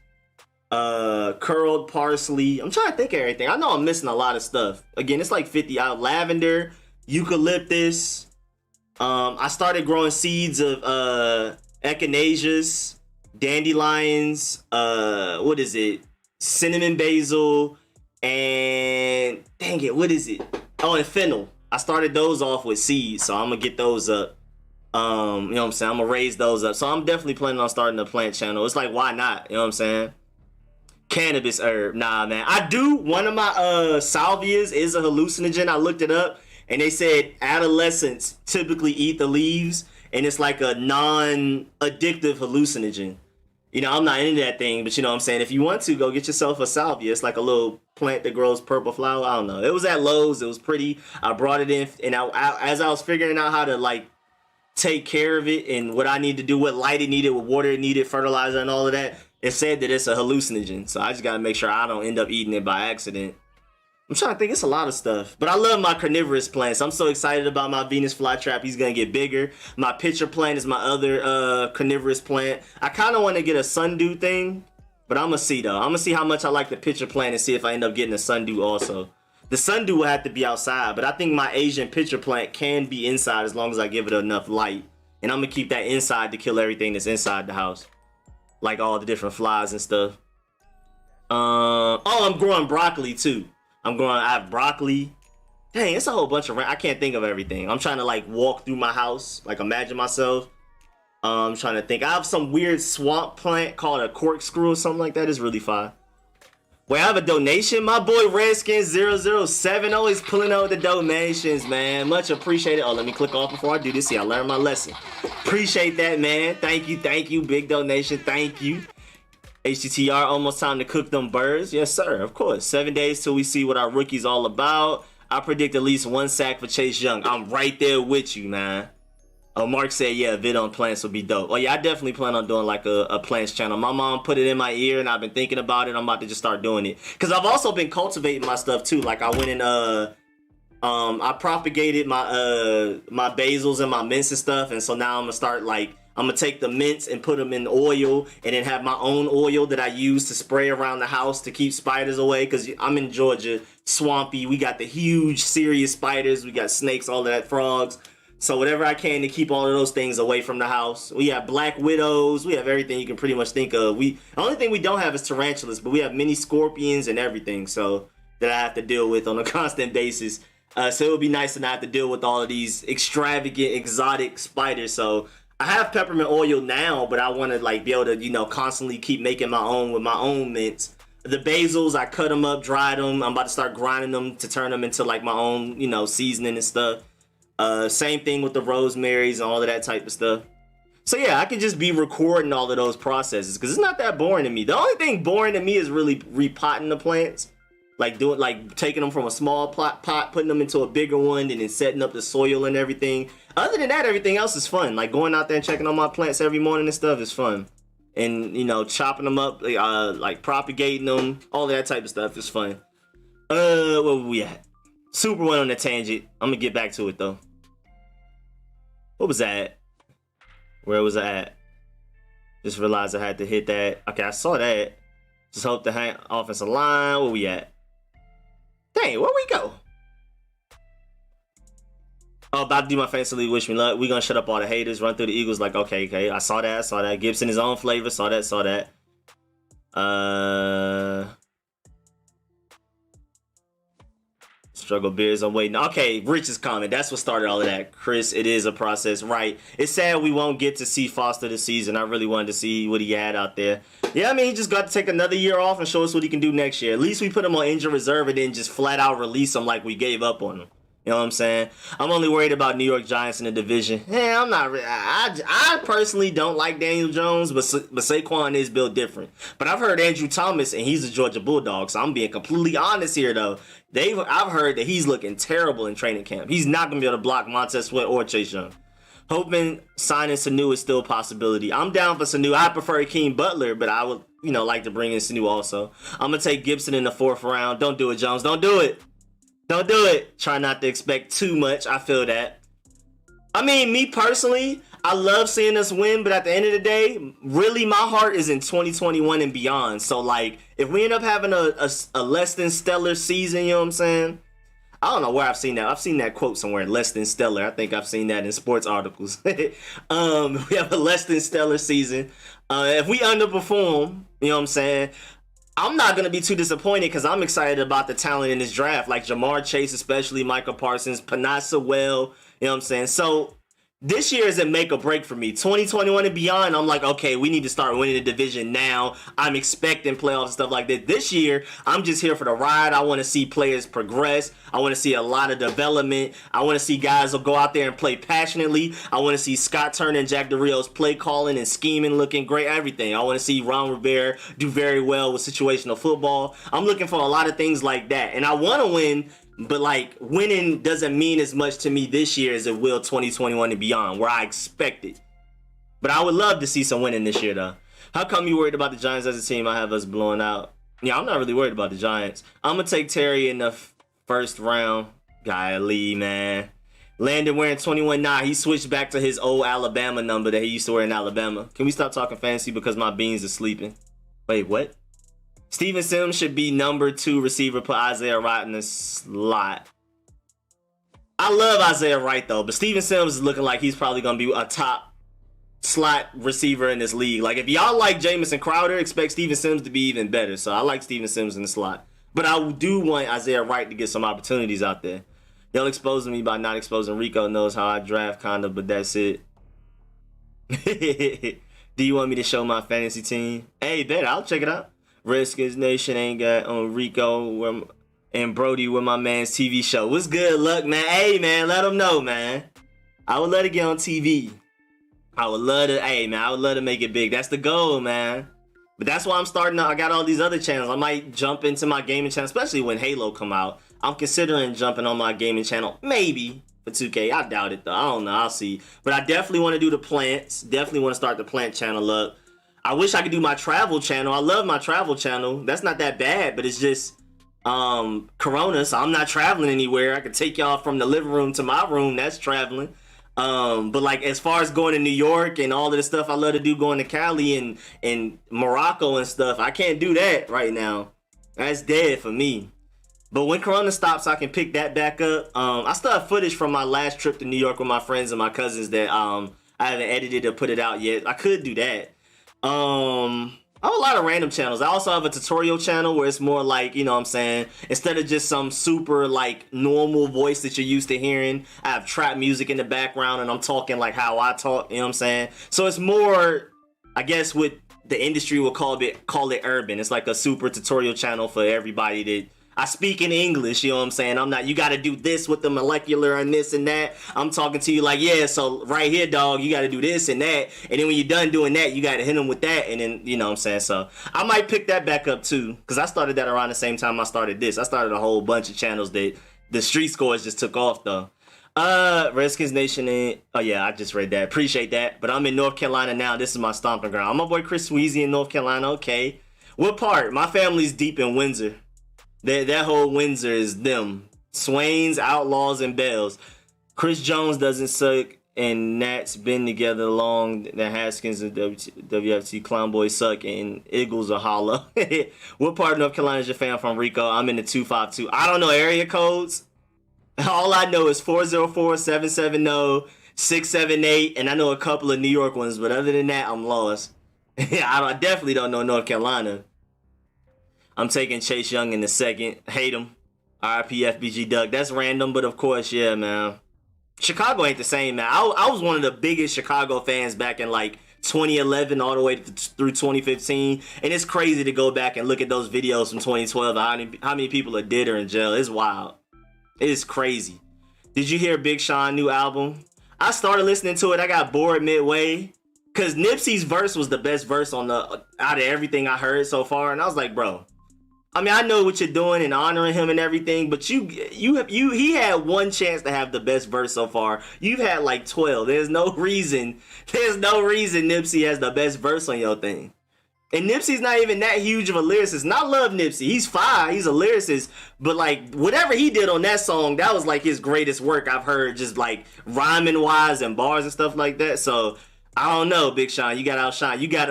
curled parsley. I'm trying to think of everything. I know I'm missing a lot of stuff. Again, it's like 50 out. Lavender, eucalyptus. I started growing seeds of echinaceas, dandelions, what is it? Cinnamon basil, and dang it, what is it? Oh, and fennel. I started those off with seeds, so I'm gonna get those up. You know what I'm saying? I'm gonna raise those up. So I'm definitely planning on starting a plant channel. It's like, why not? You know what I'm saying? Cannabis herb. Nah, man. I do. One of my salvias is a hallucinogen. I looked it up. And they said adolescents typically eat the leaves, and it's like a non-addictive hallucinogen. You know, I'm not into that thing, but you know what I'm saying? If you want to, go get yourself a salvia. It's like a little plant that grows purple flower. I don't know. It was at Lowe's. It was pretty. I brought it in, and as I was figuring out how to, like, take care of it and what I need to do, what light it needed, what water it needed, fertilizer, and all of that, it said that it's a hallucinogen. So I just got to make sure I don't end up eating it by accident. I'm trying to think. It's a lot of stuff. But I love my carnivorous plants. I'm so excited about my Venus flytrap. He's going to get bigger. My pitcher plant is my other carnivorous plant. I kind of want to get a sundew thing. But I'm going to see, though. I'm going to see how much I like the pitcher plant and see if I end up getting a sundew also. The sundew will have to be outside. But I think my Asian pitcher plant can be inside as long as I give it enough light. And I'm going to keep that inside to kill everything that's inside the house. Like all the different flies and stuff. Oh, I'm growing broccoli, too. I have broccoli. Dang, it's a whole bunch of I can't think of everything. I'm trying to like walk through my house, like imagine myself. I'm trying to think. I have some weird swamp plant called a corkscrew or something like that. It's really fine. Wait, I have a donation. My boy Redskins007 always pulling out the donations, man. Much appreciated. Oh, let me click off before I do this. See, I learned my lesson. Appreciate that, man. Thank you. Big donation. Thank you. HTTR, almost time to cook them birds. Yes, sir. Of course. 7 days till we see what our rookie's all about. I predict at least 1 sack for Chase Young. I'm right there with you, man. Oh, Mark said, yeah, a vid on plants would be dope. Oh, yeah, I definitely plan on doing like a plants channel. My mom put it in my ear, and I've been thinking about it. I'm about to just start doing it. Because I've also been cultivating my stuff, too. Like, I went and, I propagated my basils and my mints and stuff. And so now I'm going to start, like, I'm going to take the mints and put them in oil and then have my own oil that I use to spray around the house to keep spiders away. Because I'm in Georgia, swampy. We got the huge, serious spiders. We got snakes, all of that, frogs. So whatever I can to keep all of those things away from the house. We have black widows. We have everything you can pretty much think of. The only thing we don't have is tarantulas, but we have mini scorpions and everything. So that I have to deal with on a constant basis. So it would be nice to not have to deal with all of these extravagant, exotic spiders. So I have peppermint oil now, but I want to like be able to, you know, constantly keep making my own with my own mints. The basils, I cut them up, dried them. I'm about to start grinding them to turn them into like my own, you know, seasoning and stuff. Same thing with the rosemaries and all of that type of stuff. So yeah, I can just be recording all of those processes because it's not that boring to me. The only thing boring to me is really repotting the plants. Like taking them from a small pot, putting them into a bigger one, and then setting up the soil and everything. Other than that, everything else is fun. Like going out there and checking on my plants every morning and stuff is fun. And chopping them up, like propagating them, all that type of stuff is fun. Where we at? Super went on a tangent. I'm gonna get back to it though. What was that? Where was I at? Just realized I had to hit that. Okay, I saw that. Just hope the offensive line. Where we at? Dang, where we go? Oh, about to do my fancy league. Wish me luck. We gonna shut up all the haters. Run through the Eagles. Like, okay. I saw that. Gibson, his own flavor. Saw that. Struggle beers. I'm waiting. Okay, Rich is coming. That's what started all of that. Chris, it is a process, right? It's sad we won't get to see Foster this season. I really wanted to see what he had out there. Yeah, I mean, he just got to take another year off and show us what he can do next year. At least we put him on injured reserve and then just flat out release him like we gave up on him. You know what I'm saying? I'm only worried about New York Giants in the division. Yeah, I'm not. I personally don't like Daniel Jones, but Saquon is built different. But I've heard Andrew Thomas, and he's a Georgia Bulldog, so I'm being completely honest here, though. I've heard that he's looking terrible in training camp. He's not going to be able to block Montez Sweat or Chase Young. Hoping signing Sanu is still a possibility. I'm down for Sanu. I prefer Akeem Butler, but I would, like to bring in Sanu also. I'm going to take Gibson in the 4th round. Don't do it, Jones. Don't do it. Don't do it. Try not to expect too much. I feel that. I mean, me personally, I love seeing us win, but at the end of the day, really my heart is in 2021 and beyond. So, like, if we end up having a less than stellar season, you know what I'm saying? I don't know where I've seen that. I've seen that quote somewhere, less than stellar. I think I've seen that in sports articles. We have a less than stellar season. If we underperform, you know what I'm saying? I'm not going to be too disappointed because I'm excited about the talent in this draft, like Jamar Chase, especially Michael Parsons, Panay Sewell, you know what I'm saying? So this year is a make or break for me. 2021 and beyond, I'm like, okay, we need to start winning the division now. I'm expecting playoffs and stuff like that. This year, I'm just here for the ride. I want to see players progress. I want to see a lot of development. I want to see guys who go out there and play passionately. I want to see Scott Turner and Jack DeRio's play calling and scheming looking great, everything. I want to see Ron Rivera do very well with situational football. I'm looking for a lot of things like that. And I want to win, but like winning doesn't mean as much to me this year as it will 2021 and beyond, where I expect it. But I would love to see some winning this year, though. How come you worried about the Giants as a team? I have us blowing out. Yeah, I'm not really worried about the Giants. I'm going to take Terry in the 1st round. Golly, man. Landon wearing 21. Nah, he switched back to his old Alabama number that he used to wear in Alabama. Can we stop talking fantasy because my beans are sleeping? Wait, what? Steven Sims should be number 2 receiver. Put Isaiah Wright in the slot. I love Isaiah Wright, though, but Steven Sims is looking like he's probably going to be a top slot receiver in this league. Like, if y'all like Jamison Crowder, expect Steven Sims to be even better. So I like Steven Sims in the slot. But I do want Isaiah Wright to get some opportunities out there. They'll expose me by not exposing Rico. Knows how I draft, kind of, but that's it. Do you want me to show my fantasy team? Hey, bet, I'll check it out. Redskins Nation ain't got on Rico and Brody with my man's TV show. What's good, Luck, man? Hey, man, let them know, man. I would love to get on TV. I would love to make it big. That's the goal, man. But that's why I'm starting I got all these other channels. I might jump into my gaming channel, especially when Halo come out. I'm considering jumping on my gaming channel, maybe for 2K. I doubt it, though. I don't know. I'll see. But I definitely want to do the plants. Definitely want to start the plant channel up. I wish I could do my travel channel. I love my travel channel. That's not that bad, but it's just Corona, so I'm not traveling anywhere. I could take y'all from the living room to my room. That's traveling. But like as far as going to New York and all of the stuff I love to do, going to Cali and Morocco and stuff, I can't do that right now. That's dead for me. But when Corona stops, I can pick that back up. I still have footage from my last trip to New York with my friends and my cousins that I haven't edited or put it out yet. I could do that. I have a lot of random channels. I also have a tutorial channel where it's more like, you know what I'm saying, instead of just some super like normal voice that you're used to hearing, I have trap music in the background and I'm talking like how I talk, you know what I'm saying? So it's more, I guess what the industry will call it urban. It's like a super tutorial channel for everybody that I speak in English, you know what I'm saying? I'm not, you got to do this with the molecular and this and that. I'm talking to you like, yeah, so right here, dog, you got to do this and that. And then when you're done doing that, you got to hit them with that. And then, you know what I'm saying? So I might pick that back up too, because I started that around the same time I started this. I started a whole bunch of channels that the street scores just took off though. Redskins Nation oh yeah, I just read that. Appreciate that. But I'm in North Carolina now. This is my stomping ground. I'm my boy Chris Sweezy in North Carolina. Okay. What part? My family's deep in Windsor. That whole Windsor is them. Swains, Outlaws, and Bells. Chris Jones doesn't suck, and Nat's been together long. The Haskins and WFT Clown Boys suck, and Eagles are hollow. What part of North Carolina is your fan from, Rico? I'm in the 252. I don't know area codes. All I know is 404-770-678, and I know a couple of New York ones, but other than that, I'm lost. I definitely don't know North Carolina. I'm taking Chase Young in the second. Hate him. RIP FBG Doug. That's random, but of course, yeah, man. Chicago ain't the same, man. I was one of the biggest Chicago fans back in like 2011 all the way through 2015. And it's crazy to go back and look at those videos from 2012. How many people are dead or in jail. It's wild. It is crazy. Did you hear Big Sean new album? I started listening to it. I got bored midway. Because Nipsey's verse was the best verse out of everything I heard so far. And I was like, bro, I mean, I know what you're doing and honoring him and everything, but he had one chance to have the best verse so far. You've had like 12. There's no reason Nipsey has the best verse on your thing. And Nipsey's not even that huge of a lyricist. And I love Nipsey. He's fine. He's a lyricist. But like whatever he did on that song, that was like his greatest work I've heard, just like rhyming wise and bars and stuff like that. So I don't know, Big Sean. You got outshine. You got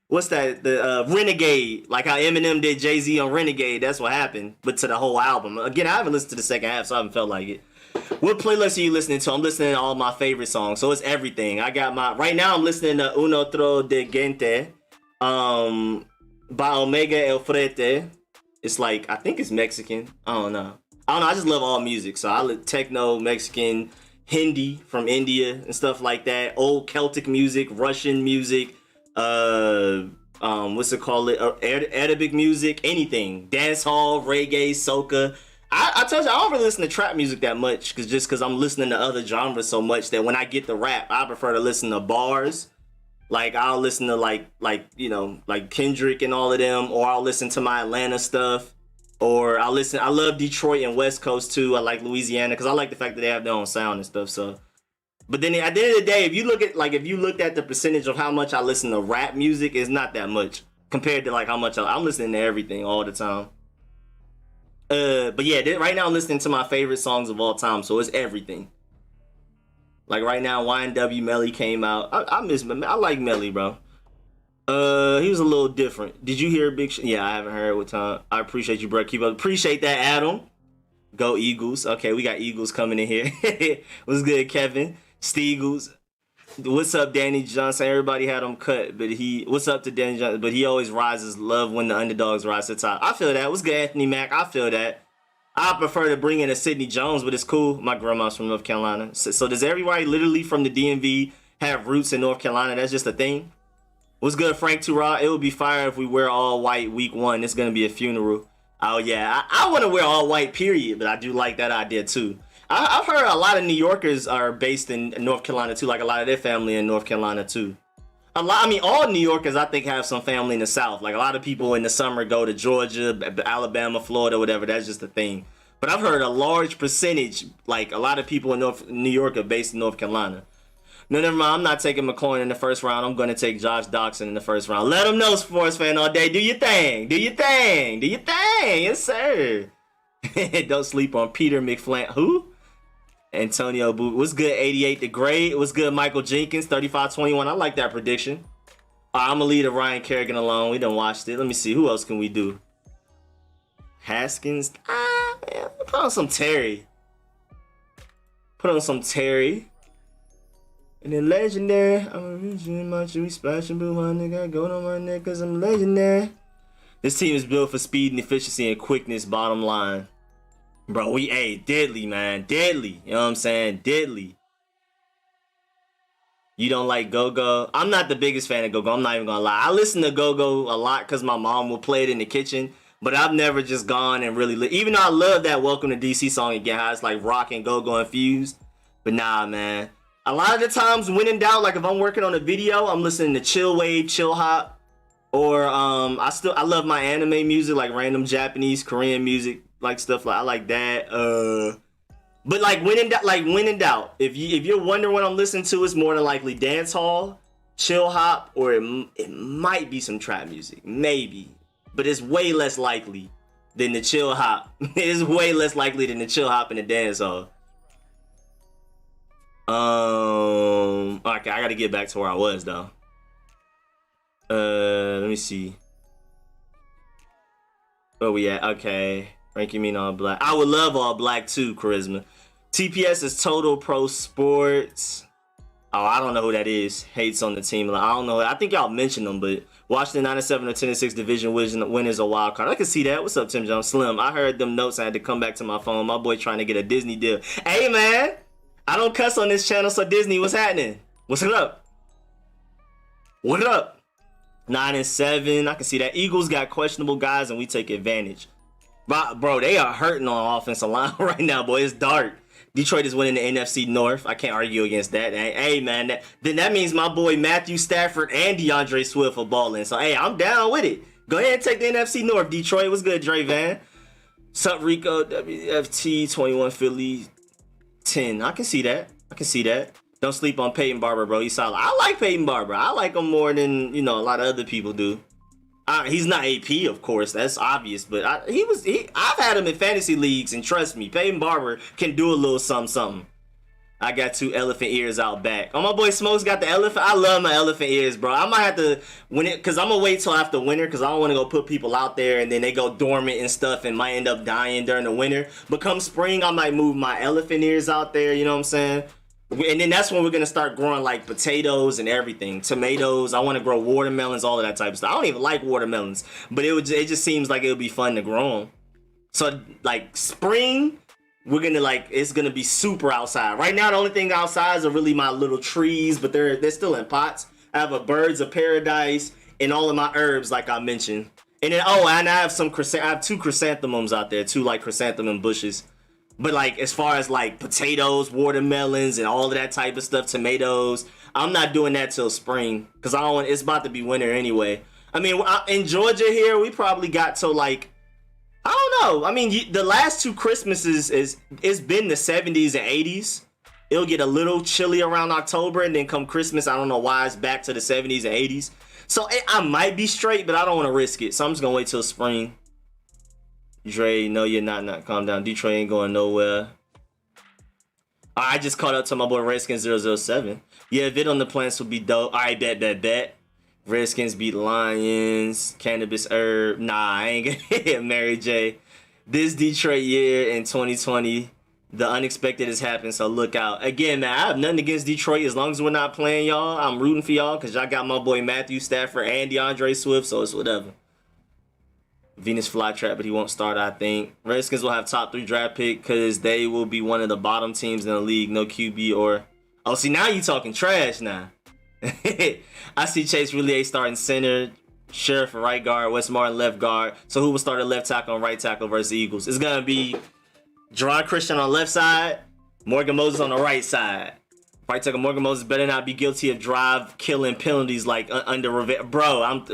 what's that? The Renegade, like how Eminem did Jay-Z on Renegade. That's what happened, but to the whole album. Again, I haven't listened to the second half, so I haven't felt like it. What playlist are you listening to? I'm listening to all my favorite songs, so it's everything. I got right now I'm listening to Un Otro de Gente, by Omega El Frete. It's like, I think it's Mexican. I don't know. I just love all music, so I like techno, Mexican, Hindi from India and stuff like that. Old Celtic music, Russian music. What's it called? Arabic music, anything, dance hall, reggae, soca. I told you I don't really listen to trap music that much because I'm listening to other genres so much that when I get the rap, I prefer to listen to bars. Like I'll listen to like Kendrick and all of them, or I'll listen to my Atlanta stuff, or I love Detroit and West Coast too. I like Louisiana because I like the fact that they have their own sound and stuff. So. But then at the end of the day, if you looked at the percentage of how much I listen to rap music, it's not that much compared to like how much I'm listening to everything all the time. But yeah, right now I'm listening to my favorite songs of all time, so it's everything. Like right now, YNW Melly came out. I like Melly, bro. He was a little different. Did you hear Big? Yeah, I haven't heard what time. I appreciate you, bro. Keep up. Appreciate that, Adam. Go Eagles. Okay, we got Eagles coming in here. What's good, Kevin? Steagles. What's up, Danny Johnson? Everybody had him cut, but what's up to Danny Johnson? But he always rises. Love when the underdogs rise to the top. I feel that. What's good, Anthony Mack? I feel that. I prefer to bring in a Sidney Jones, but it's cool. My grandma's from North Carolina. So does everybody literally from the DMV have roots in North Carolina? That's just a thing? What's good, Frank Turra? It would be fire if we wear all white week 1. It's going to be a funeral. Oh, yeah. I want to wear all white, period, but I do like that idea, too. I've heard a lot of New Yorkers are based in North Carolina too, like a lot of their family in North Carolina too. All New Yorkers I think have some family in the South. Like a lot of people in the summer go to Georgia, Alabama, Florida, whatever. That's just the thing. But I've heard a large percentage, like a lot of people in New York are based in North Carolina. No, never mind. I'm not taking McCoy in the first round. I'm going to take Josh Doxson in the first round. Let them know, sports fan all day. Do your thing. Do your thing. Do your thing. Yes, sir. Don't sleep on Peter McFlint. Who? Antonio Boo. What's good, 88 the Great? What's good, Michael Jenkins, 35-21. I like that prediction. I'm going to leave Ryan Kerrigan alone. We done watched it. Let me see. Who else can we do? Haskins. Man. Put on some Terry. And then legendary. I'm a region, my chewy splashing blue honey. Got gold on my neck because I'm legendary. This team is built for speed and efficiency and quickness, bottom line. Bro, deadly, man. Deadly. You know what I'm saying? Deadly. You don't like Go-Go? I'm not the biggest fan of Go-Go. I'm not even going to lie. I listen to Go-Go a lot because my mom will play it in the kitchen. But I've never just gone and really even though I love that Welcome to DC song again, how it's like rock and go infused. But nah, man. A lot of the times when in doubt, like if I'm working on a video, I'm listening to chill wave, chill hop, or I love my anime music, like random Japanese, Korean music, like stuff like I like that. But like when in doubt, if you're wondering what I'm listening to, it's more than likely dance hall, chill hop, or it might be some trap music, maybe, but it's way less likely than the chill hop. It's way less likely than the chill hop and the dance hall. Okay, I gotta get back to where I was though. Let me see. Where we at? Okay. Ranking mean all black. I would love all black too, Charisma. TPS is Total Pro Sports. Oh, I don't know who that is. Hates on the team. I don't know. I think y'all mentioned them, but Washington 9-7 or 10-6 division winners a wild card. I can see that. What's up, Tim Jones? Slim. I heard them notes. I had to come back to my phone. My boy trying to get a Disney deal. Hey, man. I don't cuss on this channel, so Disney, what's happening? What's it up? What up? 9-7. I can see that. Eagles got questionable guys, and we take advantage. Bro, they are hurting on offensive line right now, boy. It's dark. Detroit is winning the NFC North. I can't argue against that. Hey, man, then that means my boy Matthew Stafford and DeAndre Swift are balling. So, hey, I'm down with it. Go ahead and take the NFC North. Detroit, what's good, Dre Van? Sup, Rico, WFT, 21 Philly, 10. I can see that. Don't sleep on Peyton Barber, bro. He's solid. I like Peyton Barber. I like him more than, a lot of other people do. He's not AP, of course. That's obvious. But I've had him in fantasy leagues, and trust me, Peyton Barber can do a little something. I got 2 elephant ears out back. Oh, my boy Smokes got the elephant. I love my elephant ears, bro. I might have to because I'm gonna wait till after winter, because I don't want to go put people out there and then they go dormant and stuff and might end up dying during the winter. But come spring, I might move my elephant ears out there. You know what I'm saying? And then that's when we're gonna start growing like potatoes and everything, tomatoes. I want to grow watermelons, all of that type of stuff. I don't even like watermelons, but it just seems like it would be fun to grow them. So like spring, we're gonna it's gonna be super outside. Right now, the only thing outside are really my little trees, but they're still in pots. I have a birds of paradise and all of my herbs, like I mentioned. And then and I have I have 2 chrysanthemums out there, 2 like chrysanthemum bushes. But like as far as like potatoes, watermelons, and all of that type of stuff, tomatoes, I'm not doing that till spring, because I don't want. It's about to be winter anyway. I mean, in Georgia here, we probably got till like, I don't know. I mean, the last 2 Christmases it's been the 70s and 80s. It'll get a little chilly around October, and then come Christmas, I don't know why it's back to the 70s and 80s. So I might be straight, but I don't want to risk it. So I'm just gonna wait till spring. Dre, no, you're not. Calm down. Detroit ain't going nowhere. I just caught up to my boy Redskins 007. Yeah, Vid on the plants would be dope. All right, bet. Redskins beat Lions. Cannabis herb. Nah, I ain't gonna hit Mary J. This Detroit year in 2020, the unexpected has happened, so look out. Again, man, I have nothing against Detroit as long as we're not playing y'all. I'm rooting for y'all because y'all got my boy Matthew Stafford and DeAndre Swift, so it's whatever. Venus flytrap, but he won't start, I think. Redskins will have top 3 draft pick because they will be one of the bottom teams in the league. No QB or... Oh, see, now you talking trash now. I see Chase Roulier starting center, Sheriff at right guard, Wes Martin left guard. So who will start at left tackle and right tackle versus the Eagles? It's going to be Jerron Christian on the left side, Morgan Moses on the right side. Right tackle Morgan Moses better not be guilty of drive-killing penalties like under revenge. Bro,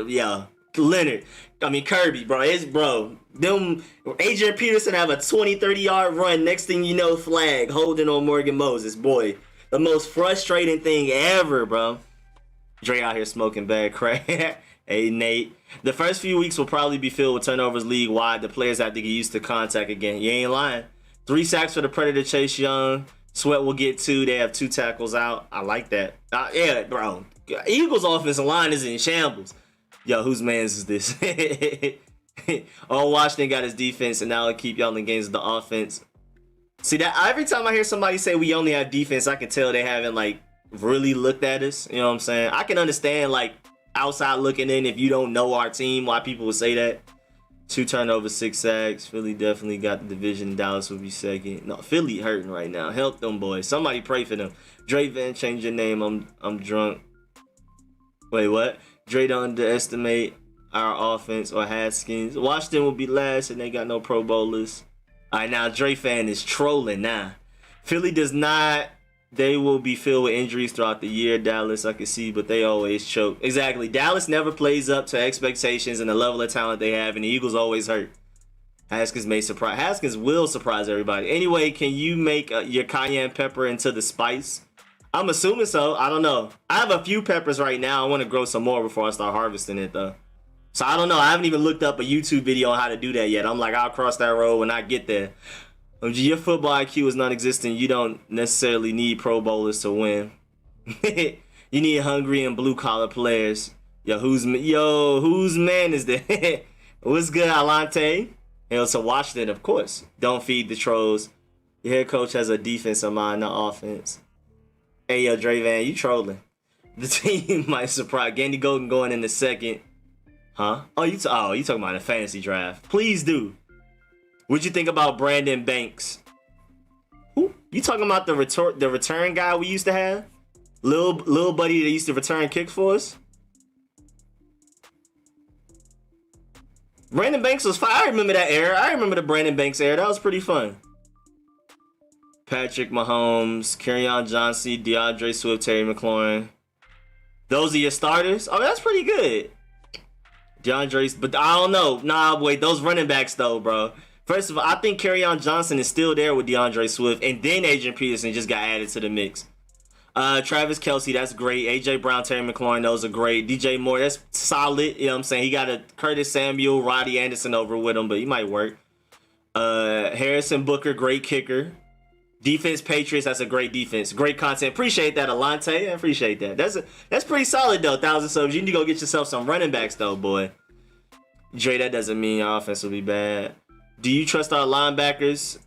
Leonard. Kirby, bro. Them Adrian Peterson have a 20-30 yard run. Next thing you know, flag holding on Morgan Moses. Boy, the most frustrating thing ever, bro. Dre out here smoking bad crack. Hey, Nate. The first few weeks will probably be filled with turnovers league-wide. The players have to get used to contact again. You ain't lying. 3 sacks for the Predator, Chase Young. Sweat will get 2. They have 2 tackles out. I like that. Yeah, bro. Eagles' offensive line is in shambles. Yo, whose mans is this? Washington got his defense, and now it'll keep y'all in games with the offense. See, that every time I hear somebody say we only have defense, I can tell they haven't, really looked at us. You know what I'm saying? I can understand, outside looking in, if you don't know our team, why people would say that. 2 turnovers, 6 sacks. Philly definitely got the division. Dallas will be second. No, Philly hurting right now. Help them boys. Somebody pray for them. Dre Van, change your name. I'm drunk. Wait, what? Dre don't underestimate our offense or Haskins. Washington will be last, and they got no Pro Bowlers. All right, now Dre fan is trolling now. Philly does not. They will be filled with injuries throughout the year. Dallas, I can see, but they always choke. Exactly. Dallas never plays up to expectations and the level of talent they have, and the Eagles always hurt. Haskins may surprise. Haskins will surprise everybody. Anyway, can you make your cayenne pepper into the spice? I'm assuming so. I don't know. I have a few peppers right now. I want to grow some more before I start harvesting it, though. So I don't know. I haven't even looked up a YouTube video on how to do that yet. I'm like, I'll cross that road when I get there. Your football IQ is non-existent. You don't necessarily need Pro Bowlers to win. You need hungry and blue-collar players. Whose man is that? What's good, Alante? To Washington, of course. Don't feed the trolls. Your head coach has a defensive mind, not offense. Hey, yo, Dre Van, you trolling. The team might surprise. Gandy Golden going in the second. Huh? Oh, you talking about a fantasy draft. Please do. What'd you think about Brandon Banks? Who? You talking about the return guy we used to have? Little buddy that used to return kicks for us? Brandon Banks was fine. I remember that era. I remember the Brandon Banks era. That was pretty fun. Patrick Mahomes, Kerryon Johnson, DeAndre Swift, Terry McLaurin. Those are your starters? Oh, that's pretty good. DeAndre, but I don't know. Nah, wait, those running backs though, bro. First of all, I think Kerryon Johnson is still there with DeAndre Swift, and then Adrian Peterson just got added to the mix. Travis Kelce, that's great. AJ Brown, Terry McLaurin, those are great. DJ Moore, that's solid. You know what I'm saying? He got a Curtis Samuel, Roddy Anderson over with him, but he might work. Harrison Booker, great kicker. Defense Patriots, that's a great defense. Great content. Appreciate that, Alante. I appreciate that. That's pretty solid though. 1,000 subs. You need to go get yourself some running backs though, boy. Dre, that doesn't mean our offense will be bad. Do you trust our linebackers?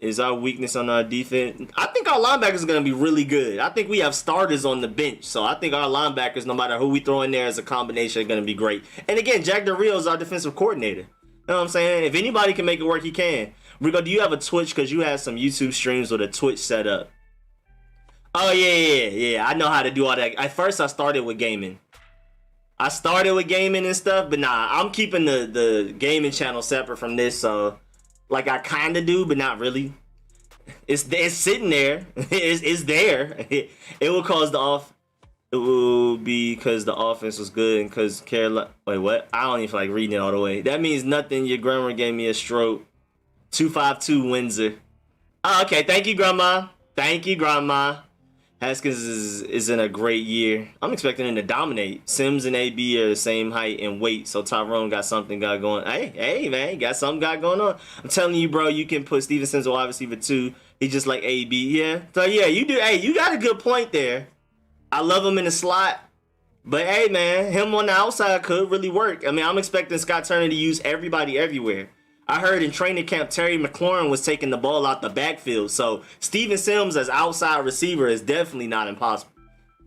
Is our weakness on our defense? I think our linebackers are going to be really good. I think we have starters on the bench. So I think our linebackers, no matter who we throw in there as a combination, are going to be great. And again, Jack Del Rio is our defensive coordinator. You know what I'm saying? If anybody can make it work, he can. Rico, do you have a Twitch? Because you have some YouTube streams with a Twitch set up. Oh, yeah. I know how to do all that. At first, I started with gaming. And stuff, but nah, I'm keeping the gaming channel separate from this, so like I kind of do, but not really. It's sitting there. It's there. It will cause it will be because the offense was good and because Carolina. Wait, what? I don't even feel like reading it all the way. That means nothing. Your grandma gave me a stroke. 252 Windsor. Oh, okay. Thank you, Grandma. Haskins is in a great year. I'm expecting him to dominate. Sims and AB are the same height and weight, so Tyrone got something going. Hey, man, got something going on. I'm telling you, bro, you can put Steven Sims a wide receiver too. He's just like AB, yeah. So yeah, you do. Hey, you got a good point there. I love him in the slot, but hey, man, him on the outside could really work. I mean, I'm expecting Scott Turner to use everybody everywhere. I heard in training camp Terry McLaurin was taking the ball out the backfield, so Steven Sims as outside receiver is definitely not impossible.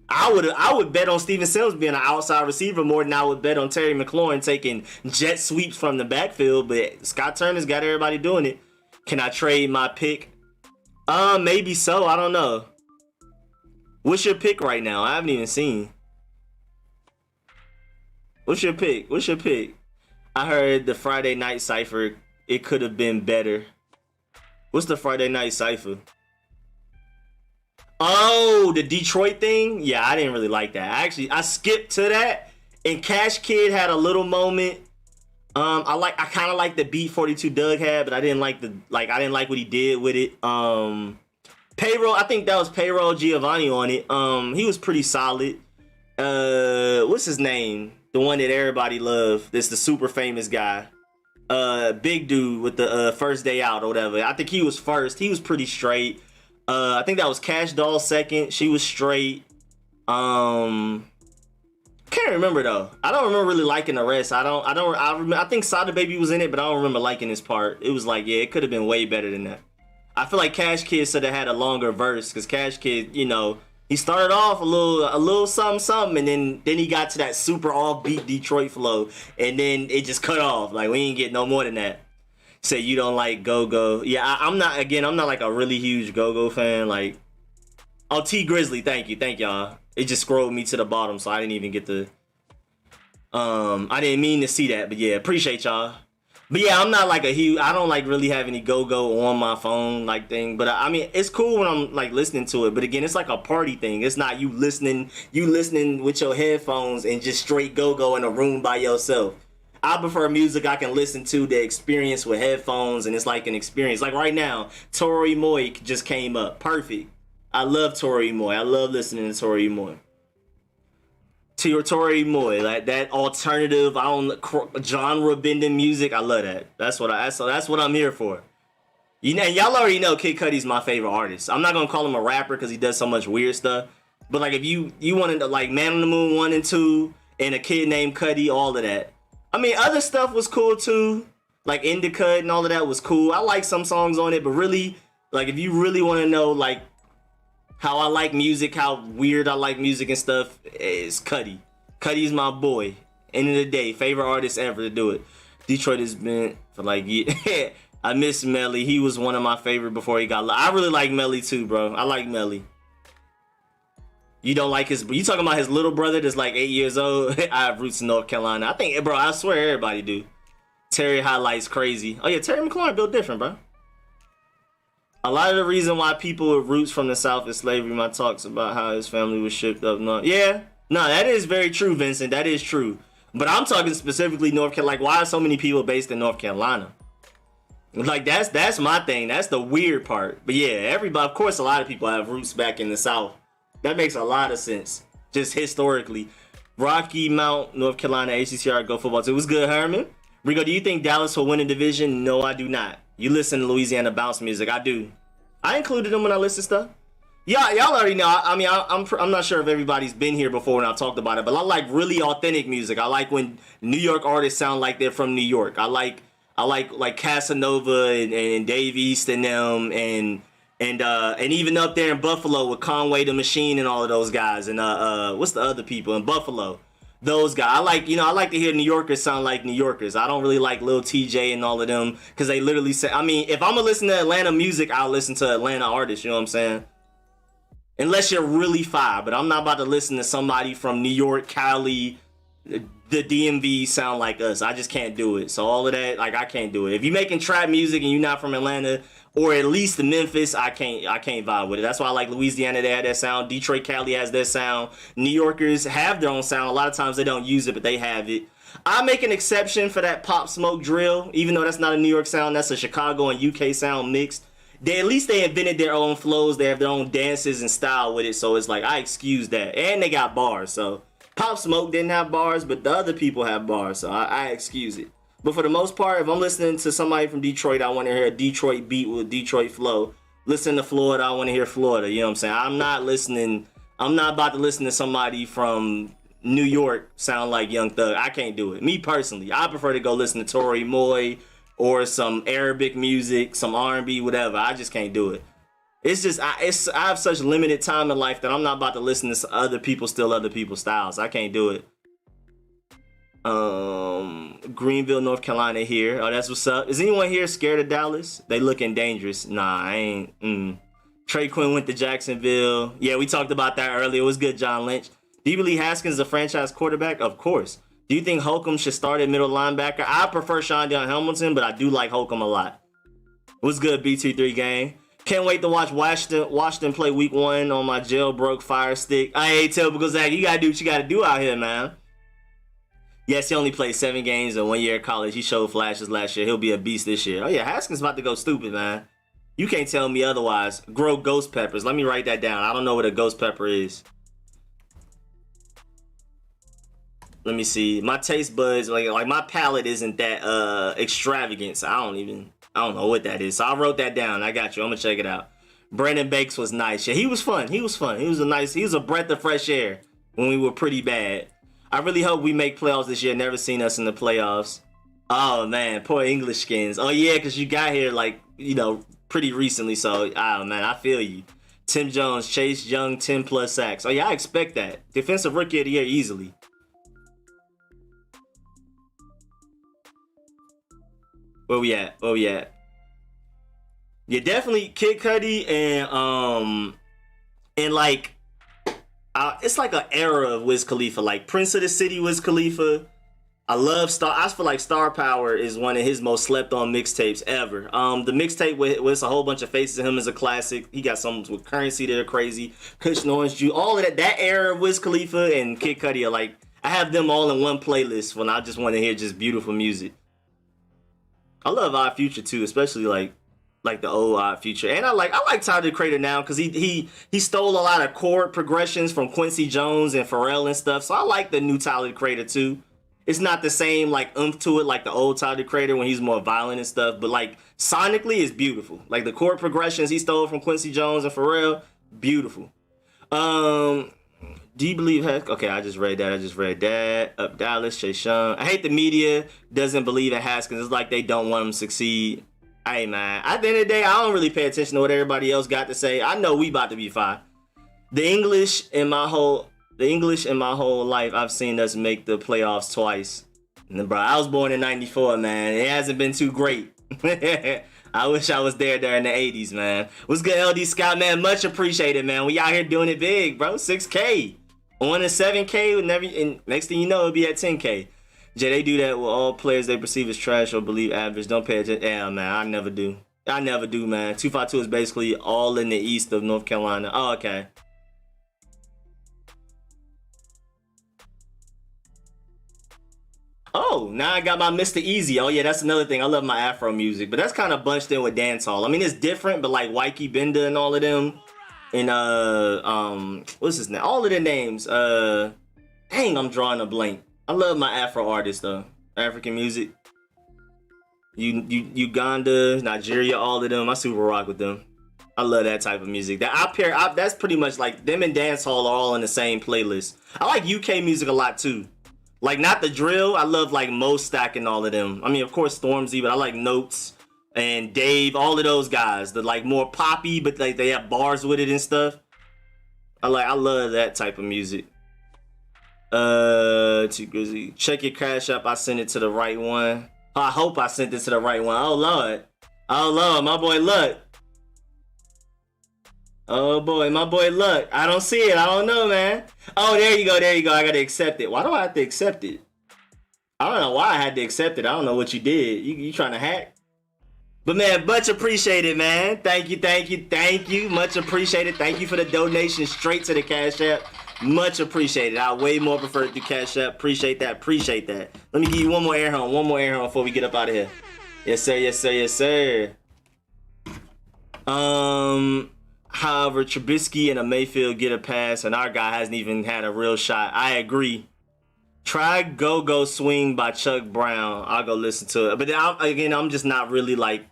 I would bet on Steven Sims being an outside receiver more than I would bet on Terry McLaurin taking jet sweeps from the backfield, but Scott Turner's got everybody doing it. Can I trade my pick? Maybe so. I don't know. What's your pick right now? I haven't even seen. What's your pick? I heard the Friday Night Cypher. It could have been better. What's the Friday Night Cypher? Oh, the Detroit thing? Yeah, I didn't really like that. I skipped to that. And Cash Kid had a little moment. I kind of like the beat 42 Doug had, but I didn't like what he did with it. Payroll, I think that was Payroll Giovanni on it. He was pretty solid. What's his name? The one that everybody loved. That's the super famous guy. Big dude with the first day out or whatever. I think he was first. He was pretty straight. I think that was Cash Doll second. She was straight. Can't remember though. I don't remember really liking the rest. I think Sada Baby was in it, but I don't remember liking his part. It was like, yeah, it could have been way better than that. I feel like Cash Kid should have had a longer verse because Cash Kid, you know, he started off a little something, and then he got to that super offbeat Detroit flow, and then it just cut off. Like, we ain't get no more than that. Say you don't like Go-Go. Yeah, I'm not like a really huge Go-Go fan. Like, oh, T Grizzly, thank y'all. It just scrolled me to the bottom, so I didn't even get the. I didn't mean to see that, but yeah, appreciate y'all. But yeah, I'm not like a huge. I don't like really have any go on my phone like thing. But I mean, it's cool when I'm like listening to it. But again, it's like a party thing. It's not you listening. You listening with your headphones and just straight go in a room by yourself. I prefer music I can listen to the experience with headphones, and it's like an experience. Like right now, Tori Moy just came up. Perfect. I love Tori Moy. I love listening to Tori Moy. Tori Moy, like that alternative, I don't genre bending music. I love that. That's what I'm here for. You know, y'all already know Kid Cudi's my favorite artist. I'm not gonna call him a rapper because he does so much weird stuff. But like if you wanted to like Man on the Moon 1 and 2 and A Kid Named Cudi, all of that. I mean, other stuff was cool too. Like Indica and all of that was cool. I like some songs on it, but really, like if you really want to know like how I like music, how weird I like music and stuff, is Cudi. Cudi's my boy. End of the day, favorite artist ever to do it. Detroit has been for like yeah. I miss Melly. He was one of my favorite before he got. I really like Melly too, bro. I like Melly. You don't like his? You talking about his little brother that's like 8 years old? I have roots in North Carolina. I think, bro. I swear everybody do. Terry highlights crazy. Oh yeah, Terry McLaurin built different, bro. A lot of the reason why people with roots from the South is slavery. My talks about how his family was shipped up north. Yeah, no, that is very true, Vincent. That is true. But I'm talking specifically North Carolina. Like, why are so many people based in North Carolina? Like, that's my thing. That's the weird part. But yeah, everybody, of course, a lot of people have roots back in the South. That makes a lot of sense, just historically. Rocky Mount, North Carolina, ACCR, go football team. It was good, Herman. Rico, do you think Dallas will win a division? No, I do not. You listen to Louisiana bounce music. I do. I included them when I listen to stuff. Yeah, y'all already know. I mean, I'm not sure if everybody's been here before when I talked about it, but I like really authentic music. I like when New York artists sound like they're from New York. I like Casanova and Dave East and them and even up there in Buffalo with Conway the Machine and all of those guys and what's the other people in Buffalo? Those guys. I like to hear New Yorkers sound like New Yorkers. I don't really like Lil TJ and all of them because they literally say, I mean, if I'm gonna listen to Atlanta music, I'll listen to Atlanta artists, you know what I'm saying? Unless you're really fire, but I'm not about to listen to somebody from New York, Cali, the DMV sound like us. I just can't do it. So all of that, like, I can't do it. If you're making trap music and you're not from Atlanta, or at least the Memphis, I can't vibe with it. That's why I like Louisiana. They have that sound. Detroit, Cali has their sound. New Yorkers have their own sound. A lot of times they don't use it, but they have it. I make an exception for that Pop Smoke drill, even though that's not a New York sound. That's a Chicago and UK sound mixed. At least they invented their own flows. They have their own dances and style with it. So it's like, I excuse that. And they got bars. So Pop Smoke didn't have bars, but the other people have bars. So I excuse it. But for the most part, if I'm listening to somebody from Detroit, I want to hear a Detroit beat with Detroit flow. Listen to Florida, I want to hear Florida. You know what I'm saying? I'm not about to listen to somebody from New York sound like Young Thug. I can't do it. Me personally, I prefer to go listen to Tori Moy or some Arabic music, some R&B, whatever. I just can't do it. It's just, I have such limited time in life that I'm not about to listen to other people's styles. I can't do it. Greenville, North Carolina here. Oh, that's what's up. Is anyone here scared of Dallas? They looking dangerous. Nah, I ain't. Trey Quinn went to Jacksonville. Yeah, we talked about that earlier. It was good, John Lynch. Do you believe Haskins is a franchise quarterback? Of course. Do you think Holcomb should start at middle linebacker? I prefer Sean Dale Hamilton, but I do like Holcomb a lot. What's good, B23 gang? Can't wait to watch Washington play week 1 on my jailbroke Fire Stick. I ain't tell because Zach, you gotta do what you gotta do out here, man. Yes, he only played 7 games in 1 year of college. He showed flashes last year. He'll be a beast this year. Oh yeah, Haskins about to go stupid, man. You can't tell me otherwise. Grow ghost peppers. Let me write that down. I don't know what a ghost pepper is. Let me see. My taste buds, like my palate isn't that extravagant, so I don't know what that is. So I wrote that down. I got you. I'm gonna check it out. Brandon Bakes was nice. Yeah, he was fun. He was a breath of fresh air when we were pretty bad. I really hope we make playoffs this year. Never seen us in the playoffs. Oh man, poor English skins. Oh yeah, because you got here like, pretty recently. So, oh man, I feel you. Tim Jones, Chase Young, 10 plus sacks. Oh yeah, I expect that. Defensive rookie of the year easily. Where we at? Yeah, definitely Kid Cudi and like, it's like an era of Wiz Khalifa, like Prince of the City Wiz Khalifa, I love Star. I feel like Star Power is one of his most slept on mixtapes ever. The mixtape with a whole bunch of faces of him is a classic. He got some with Currency that are crazy. Kush and Orange Juice, all of that. That era of Wiz Khalifa and Kid Cudi are like, I have them all in one playlist when I just want to hear just beautiful music. I love Odd Future too, especially like the old Odd Future. And I like Tyler the Creator now because he stole a lot of chord progressions from Quincy Jones and Pharrell and stuff. So I like the new Tyler the Creator too. It's not the same like oomph to it like the old Tyler the Creator when he's more violent and stuff, but like sonically it's beautiful. Like the chord progressions he stole from Quincy Jones and Pharrell, beautiful. Do you believe okay, I just read that. Up Dallas, Shay Sean. I hate the media doesn't believe in Haskins. It's like they don't want him to succeed. Hey man, at the end of the day, I don't really pay attention to what everybody else got to say. I know we about to be fine. The English in my whole life, I've seen us make the playoffs twice. And bro, I was born in '94, man. It hasn't been too great. I wish I was there during the '80s, man. What's good, LD Scott, man? Much appreciated, man. We out here doing it big, bro. 6K. On to 7K, and next thing you know, it'll be at 10K. Jay, they do that with all players they perceive as trash or believe average. Don't pay attention. Yeah, man, I never do, man. 252 is basically all in the east of North Carolina. Oh, okay. Oh, now I got my Mr. Easy. Oh, yeah, that's another thing. I love my Afro music, but that's kind of bunched in with dancehall. I mean, it's different, but like Wyke Benda and all of them. And what's his name? All of the names. Dang, I'm drawing a blank. I love my Afro artists though. African music. Uganda, Nigeria, all of them. I super rock with them. I love that type of music. That's pretty much like them and dancehall are all in the same playlist. I like UK music a lot too. Like not the drill. I love like Mo Stack and all of them. I mean, of course Stormzy, but I like Notes and Dave, all of those guys. The like more poppy, but like they have bars with it and stuff. I love that type of music. Too Grizzly. Check your Cash App. I sent it to the right one. I hope I sent it to the right one. Oh Lord. Oh Lord, my boy Luck. Oh boy, my boy Luck. I don't see it. I don't know, man. Oh, there you go. I gotta accept it. Why do I have to accept it? I don't know why I had to accept it. I don't know what you did. You trying to hack? But man, much appreciated, man. Thank you. Much appreciated. Thank you for the donation straight to the Cash App. Much appreciated. I way more prefer it through Cash App. Appreciate that. Let me give you one more air horn before we get up out of here. Yes, sir. However, Trubisky and a Mayfield get a pass, and our guy hasn't even had a real shot. I agree. Try Go Swing by Chuck Brown. I'll go listen to it. But I'm just not really like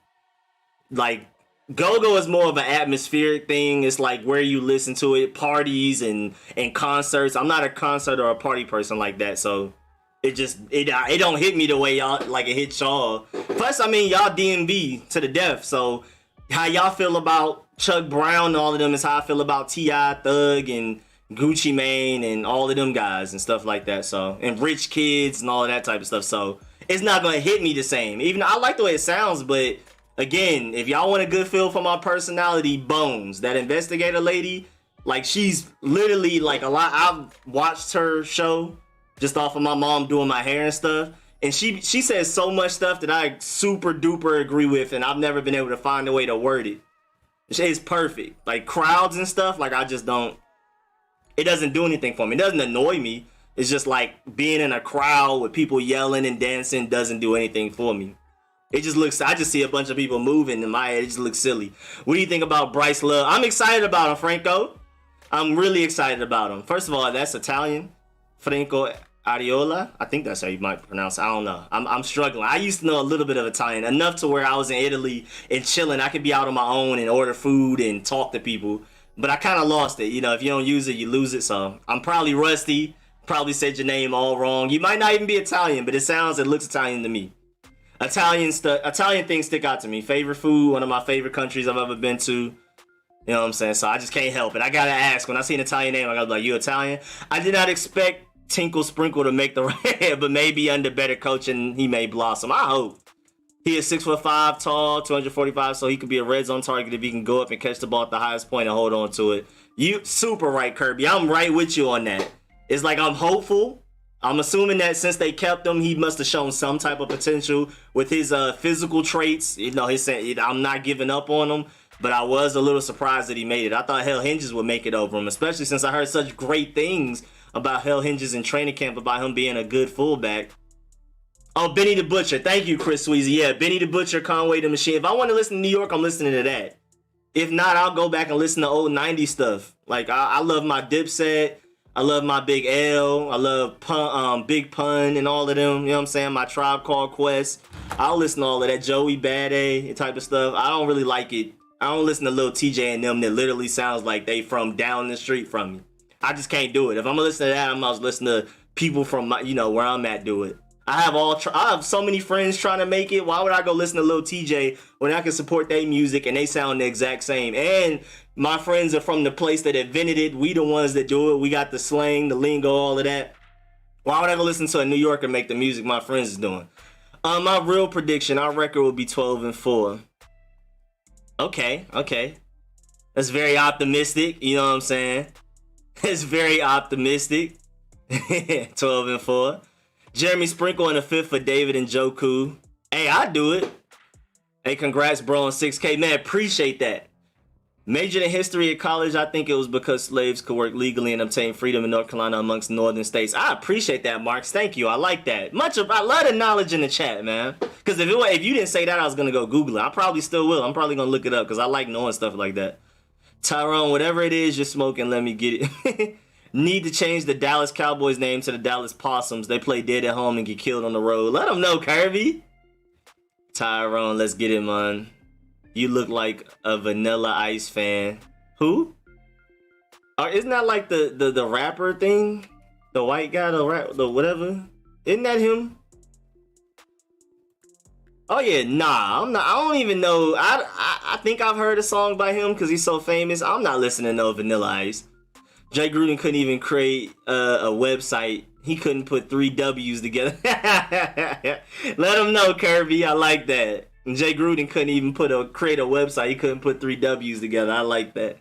Go-Go is more of an atmospheric thing. It's like where you listen to it, parties and concerts. I'm not a concert or a party person like that, so it don't hit me the way y'all like it hits y'all. Plus, I mean, y'all DMV to the death, so how y'all feel about Chuck Brown and all of them is how I feel about T.I., Thug, and Gucci Mane and all of them guys and stuff like that. So, and Rich Kids and all of that type of stuff. So it's not gonna hit me the same. Even though I like the way it sounds, but again, if y'all want a good feel for my personality, Bones, that investigator lady, like she's literally like a lot. I've watched her show just off of my mom doing my hair and stuff. And she says so much stuff that I super duper agree with, and I've never been able to find a way to word it. It's perfect. Like crowds and stuff, like I just don't. It doesn't do anything for me. It doesn't annoy me. It's just like being in a crowd with people yelling and dancing doesn't do anything for me. It just looks. I just see a bunch of people moving in my head. It just looks silly. What do you think about Bryce Love? I'm excited about him, Franco. I'm really excited about him. First of all, that's Italian. Franco Ariola, I think that's how you might pronounce it. I don't know. I'm struggling. I used to know a little bit of Italian, enough to where I was in Italy and chilling. I could be out on my own and order food and talk to people. But I kind of lost it. You know, if you don't use it, you lose it. So I'm probably rusty. Probably said your name all wrong. You might not even be Italian, but it looks Italian to me. Italian things stick out to me. Favorite food, one of my favorite countries I've ever been to. You know what I'm saying? So I just can't help it. I gotta ask. When I see an Italian name, I gotta be like, you Italian? I did not expect Tinkle Sprinkle to make the red, but maybe under better coaching, he may blossom. I hope. He is 6'5", tall, 245, so he could be a red zone target if he can go up and catch the ball at the highest point and hold on to it. You super right, Kirby. I'm right with you on that. It's like I'm hopeful, I'm assuming that since they kept him, he must have shown some type of potential with his physical traits. You know, he's saying, I'm not giving up on him, but I was a little surprised that he made it. I thought Hell Hinges would make it over him, especially since I heard such great things about Hell Hinges in training camp, about him being a good fullback. Oh, Benny the Butcher. Thank you, Chris Sweezy. Yeah, Benny the Butcher, Conway the Machine. If I want to listen to New York, I'm listening to that. If not, I'll go back and listen to old 90s stuff. Like, I love my Dipset. I love my Big L. I love Big Pun and all of them. You know what I'm saying? My Tribe Called Quest. I'll listen to all of that Joey Badass type of stuff. I don't really like it. I don't listen to Lil TJ and them that literally sounds like they from down the street from me. I just can't do it. If I'm gonna listen to that, I'm gonna listen to people from my, where I'm at do it. I have so many friends trying to make it. Why would I go listen to Lil TJ when I can support their music and they sound the exact same? And my friends are from the place that invented it. We the ones that do it. We got the slang, the lingo, all of that. Why would I go listen to a New Yorker make the music my friends is doing? My real prediction, our record will be 12-4. Okay. That's very optimistic. You know what I'm saying? It's very optimistic. 12-4. Jeremy Sprinkle in the 5th for David and Joku. Hey, I do it. Hey, congrats, bro, on 6K. Man, appreciate that. Majored in history at college, I think it was because slaves could work legally and obtain freedom in North Carolina amongst northern states. I appreciate that, Marks. Thank you. I like that. I love the knowledge in the chat, man. Because if you didn't say that, I was going to go Google it. I probably still will. I'm probably going to look it up because I like knowing stuff like that. Tyrone, whatever it is you're smoking, let me get it. Need to change the Dallas Cowboys name to the Dallas Possums. They play dead at home and get killed on the road. Let them know, Kirby. Tyrone, let's get it, man. You look like a Vanilla Ice fan. Who? Isn't that like the rapper thing? The white guy, the whatever? Isn't that him? Oh yeah, nah, I'm not. I don't even know. I think I've heard a song by him because he's so famous. I'm not listening to no Vanilla Ice. Jay Gruden couldn't even create a website. He couldn't put 3 W's together. Let him know, Kirby. I like that. And Jay Gruden couldn't even create a website. He couldn't put 3 W's together. I like that.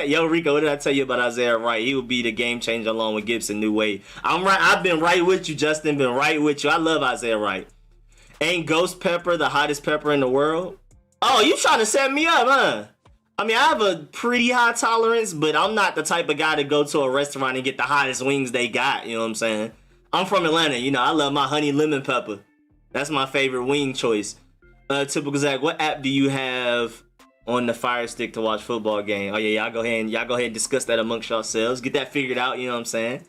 Yo, Rico, what did I tell you about Isaiah Wright? He would be the game changer along with Gibson New Wave. I'm right. I've been right with you, Justin. Been right with you. I love Isaiah Wright. Ain't Ghost Pepper the hottest pepper in the world? Oh, you trying to set me up, huh? I mean, I have a pretty high tolerance, but I'm not the type of guy to go to a restaurant and get the hottest wings they got. You know what I'm saying? I'm from Atlanta. I love my honey lemon pepper. That's my favorite wing choice. Typical Zach, what app do you have on the Fire Stick to watch football game? Oh yeah, y'all go ahead and discuss that amongst yourselves. Get that figured out. You know what I'm saying?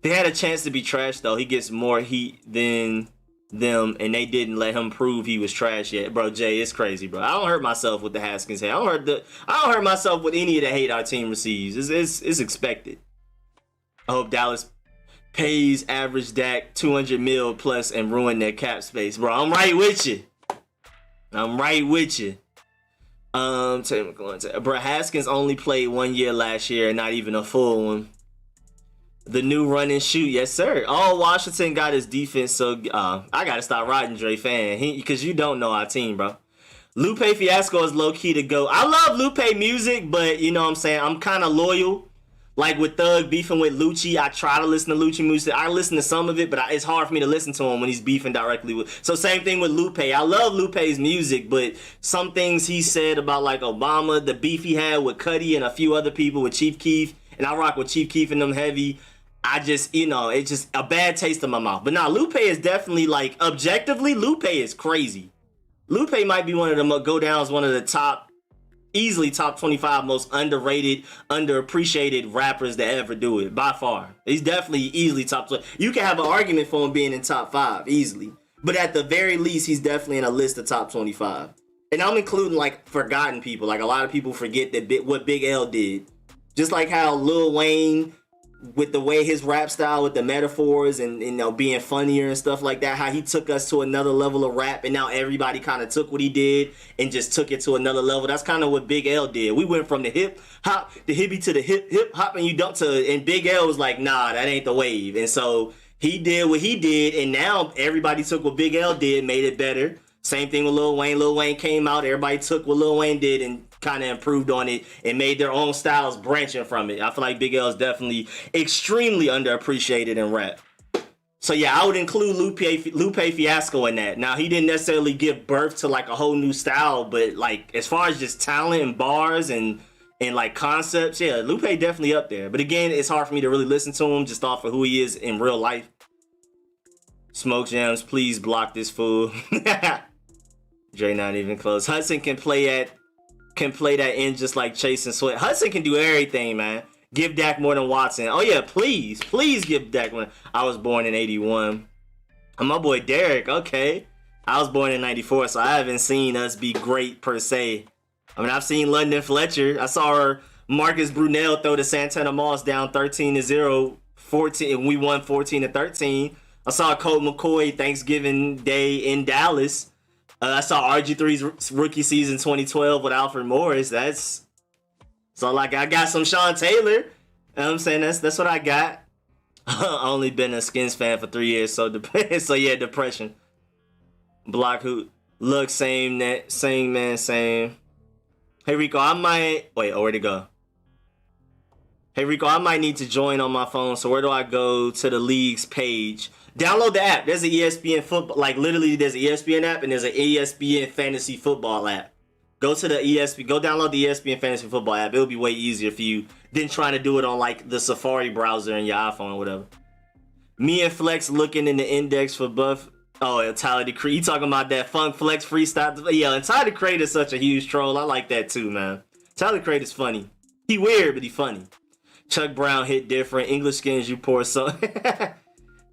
They had a chance to be trash though. He gets more heat than them, and they didn't let him prove he was trash yet. Bro, Jay, it's crazy, bro. I don't hurt myself with the Haskins hate. I don't hurt myself with any of the hate our team receives. It's expected. I hope Dallas pays average Dak 200 mil plus and ruin their cap space. Bro, I'm right with you. Bro, Haskins only played 1 year last year and not even a full one. The new run and shoot, yes sir. Oh, Washington got his defense, so I gotta stop riding Dre fan, because you don't know our team, bro. Lupe Fiasco is low key to go. I love Lupe music, but you know what I'm saying, I'm kind of loyal. Like with Thug beefing with Lucci, I try to listen to Lucci music. I listen to some of it, but it's hard for me to listen to him when he's beefing directly with. So same thing with Lupe. I love Lupe's music, but some things he said about like Obama, the beef he had with Cudi and a few other people with Chief Keef, and I rock with Chief Keef and them heavy. I just, it's just a bad taste in my mouth. But now Lupe is definitely, like, objectively, Lupe is crazy. Lupe might be one of the go down as one of the easily top 25 most underrated, underappreciated rappers that ever do it, by far. He's definitely easily top 20. You can have an argument for him being in top 5 easily. But at the very least, he's definitely in a list of top 25. And I'm including, like, forgotten people. Like, a lot of people forget what Big L did. Just like how Lil Wayne, with the way his rap style with the metaphors and being funnier and stuff like that, how he took us to another level of rap, and now everybody kind of took what he did and just took it to another level. That's kind of what Big L did. We went from the hip hop, the hippie to the hip hop, and Big L was like, nah, that ain't the wave. And so he did what he did, and now everybody took what Big L did, made it better. Same thing with Lil Wayne. Lil Wayne came out, everybody took what Lil Wayne did and kind of improved on it and made their own styles branching from it. I feel like Big L is definitely extremely underappreciated in rap. So yeah, I would include Lupe Fiasco in that. Now he didn't necessarily give birth to like a whole new style, but like as far as just talent and bars and like concepts, yeah, Lupe definitely up there. But again, it's hard for me to really listen to him just off of who he is in real life. Smoke Jams, please block this fool. Dre not even close. Hudson can play that end just like Chase and Sweat. Hudson can do everything, man. Give Dak more than Watson. Oh yeah, please give Dak more. I was born in 81. And my boy Derek, okay. I was born in 94, so I haven't seen us be great per se. I mean, I've seen London Fletcher. I saw Marcus Brunell throw to Santana Moss down 13-0, 14, and we won 14-13. I saw Colt McCoy Thanksgiving Day in Dallas. I saw RG3's rookie season 2012 with Alfred Morris. So like I got some Sean Taylor. You know what I'm saying? That's what I got. I only been a Skins fan for 3 years, so yeah, depression. Block hoot. Look, same man, same. Hey Rico, I might where'd it go? Hey Rico, I might need to join on my phone. So where do I go to the league's page? Download the app. There's an ESPN football, like literally there's an ESPN app and there's an ESPN fantasy football app. Go to the go download the ESPN fantasy football app. It'll be way easier for you than trying to do it on like the Safari browser in your iPhone or whatever. Me and Flex looking in the index for buff. Oh, Tyler the Creator. You talking about that Funk Flex freestyle? Yeah, and Tyler the Creator is such a huge troll. I like that too, man. Tyler the Creator's funny. He weird, but he funny. Chuck Brown hit different. English Skins, you poor soul.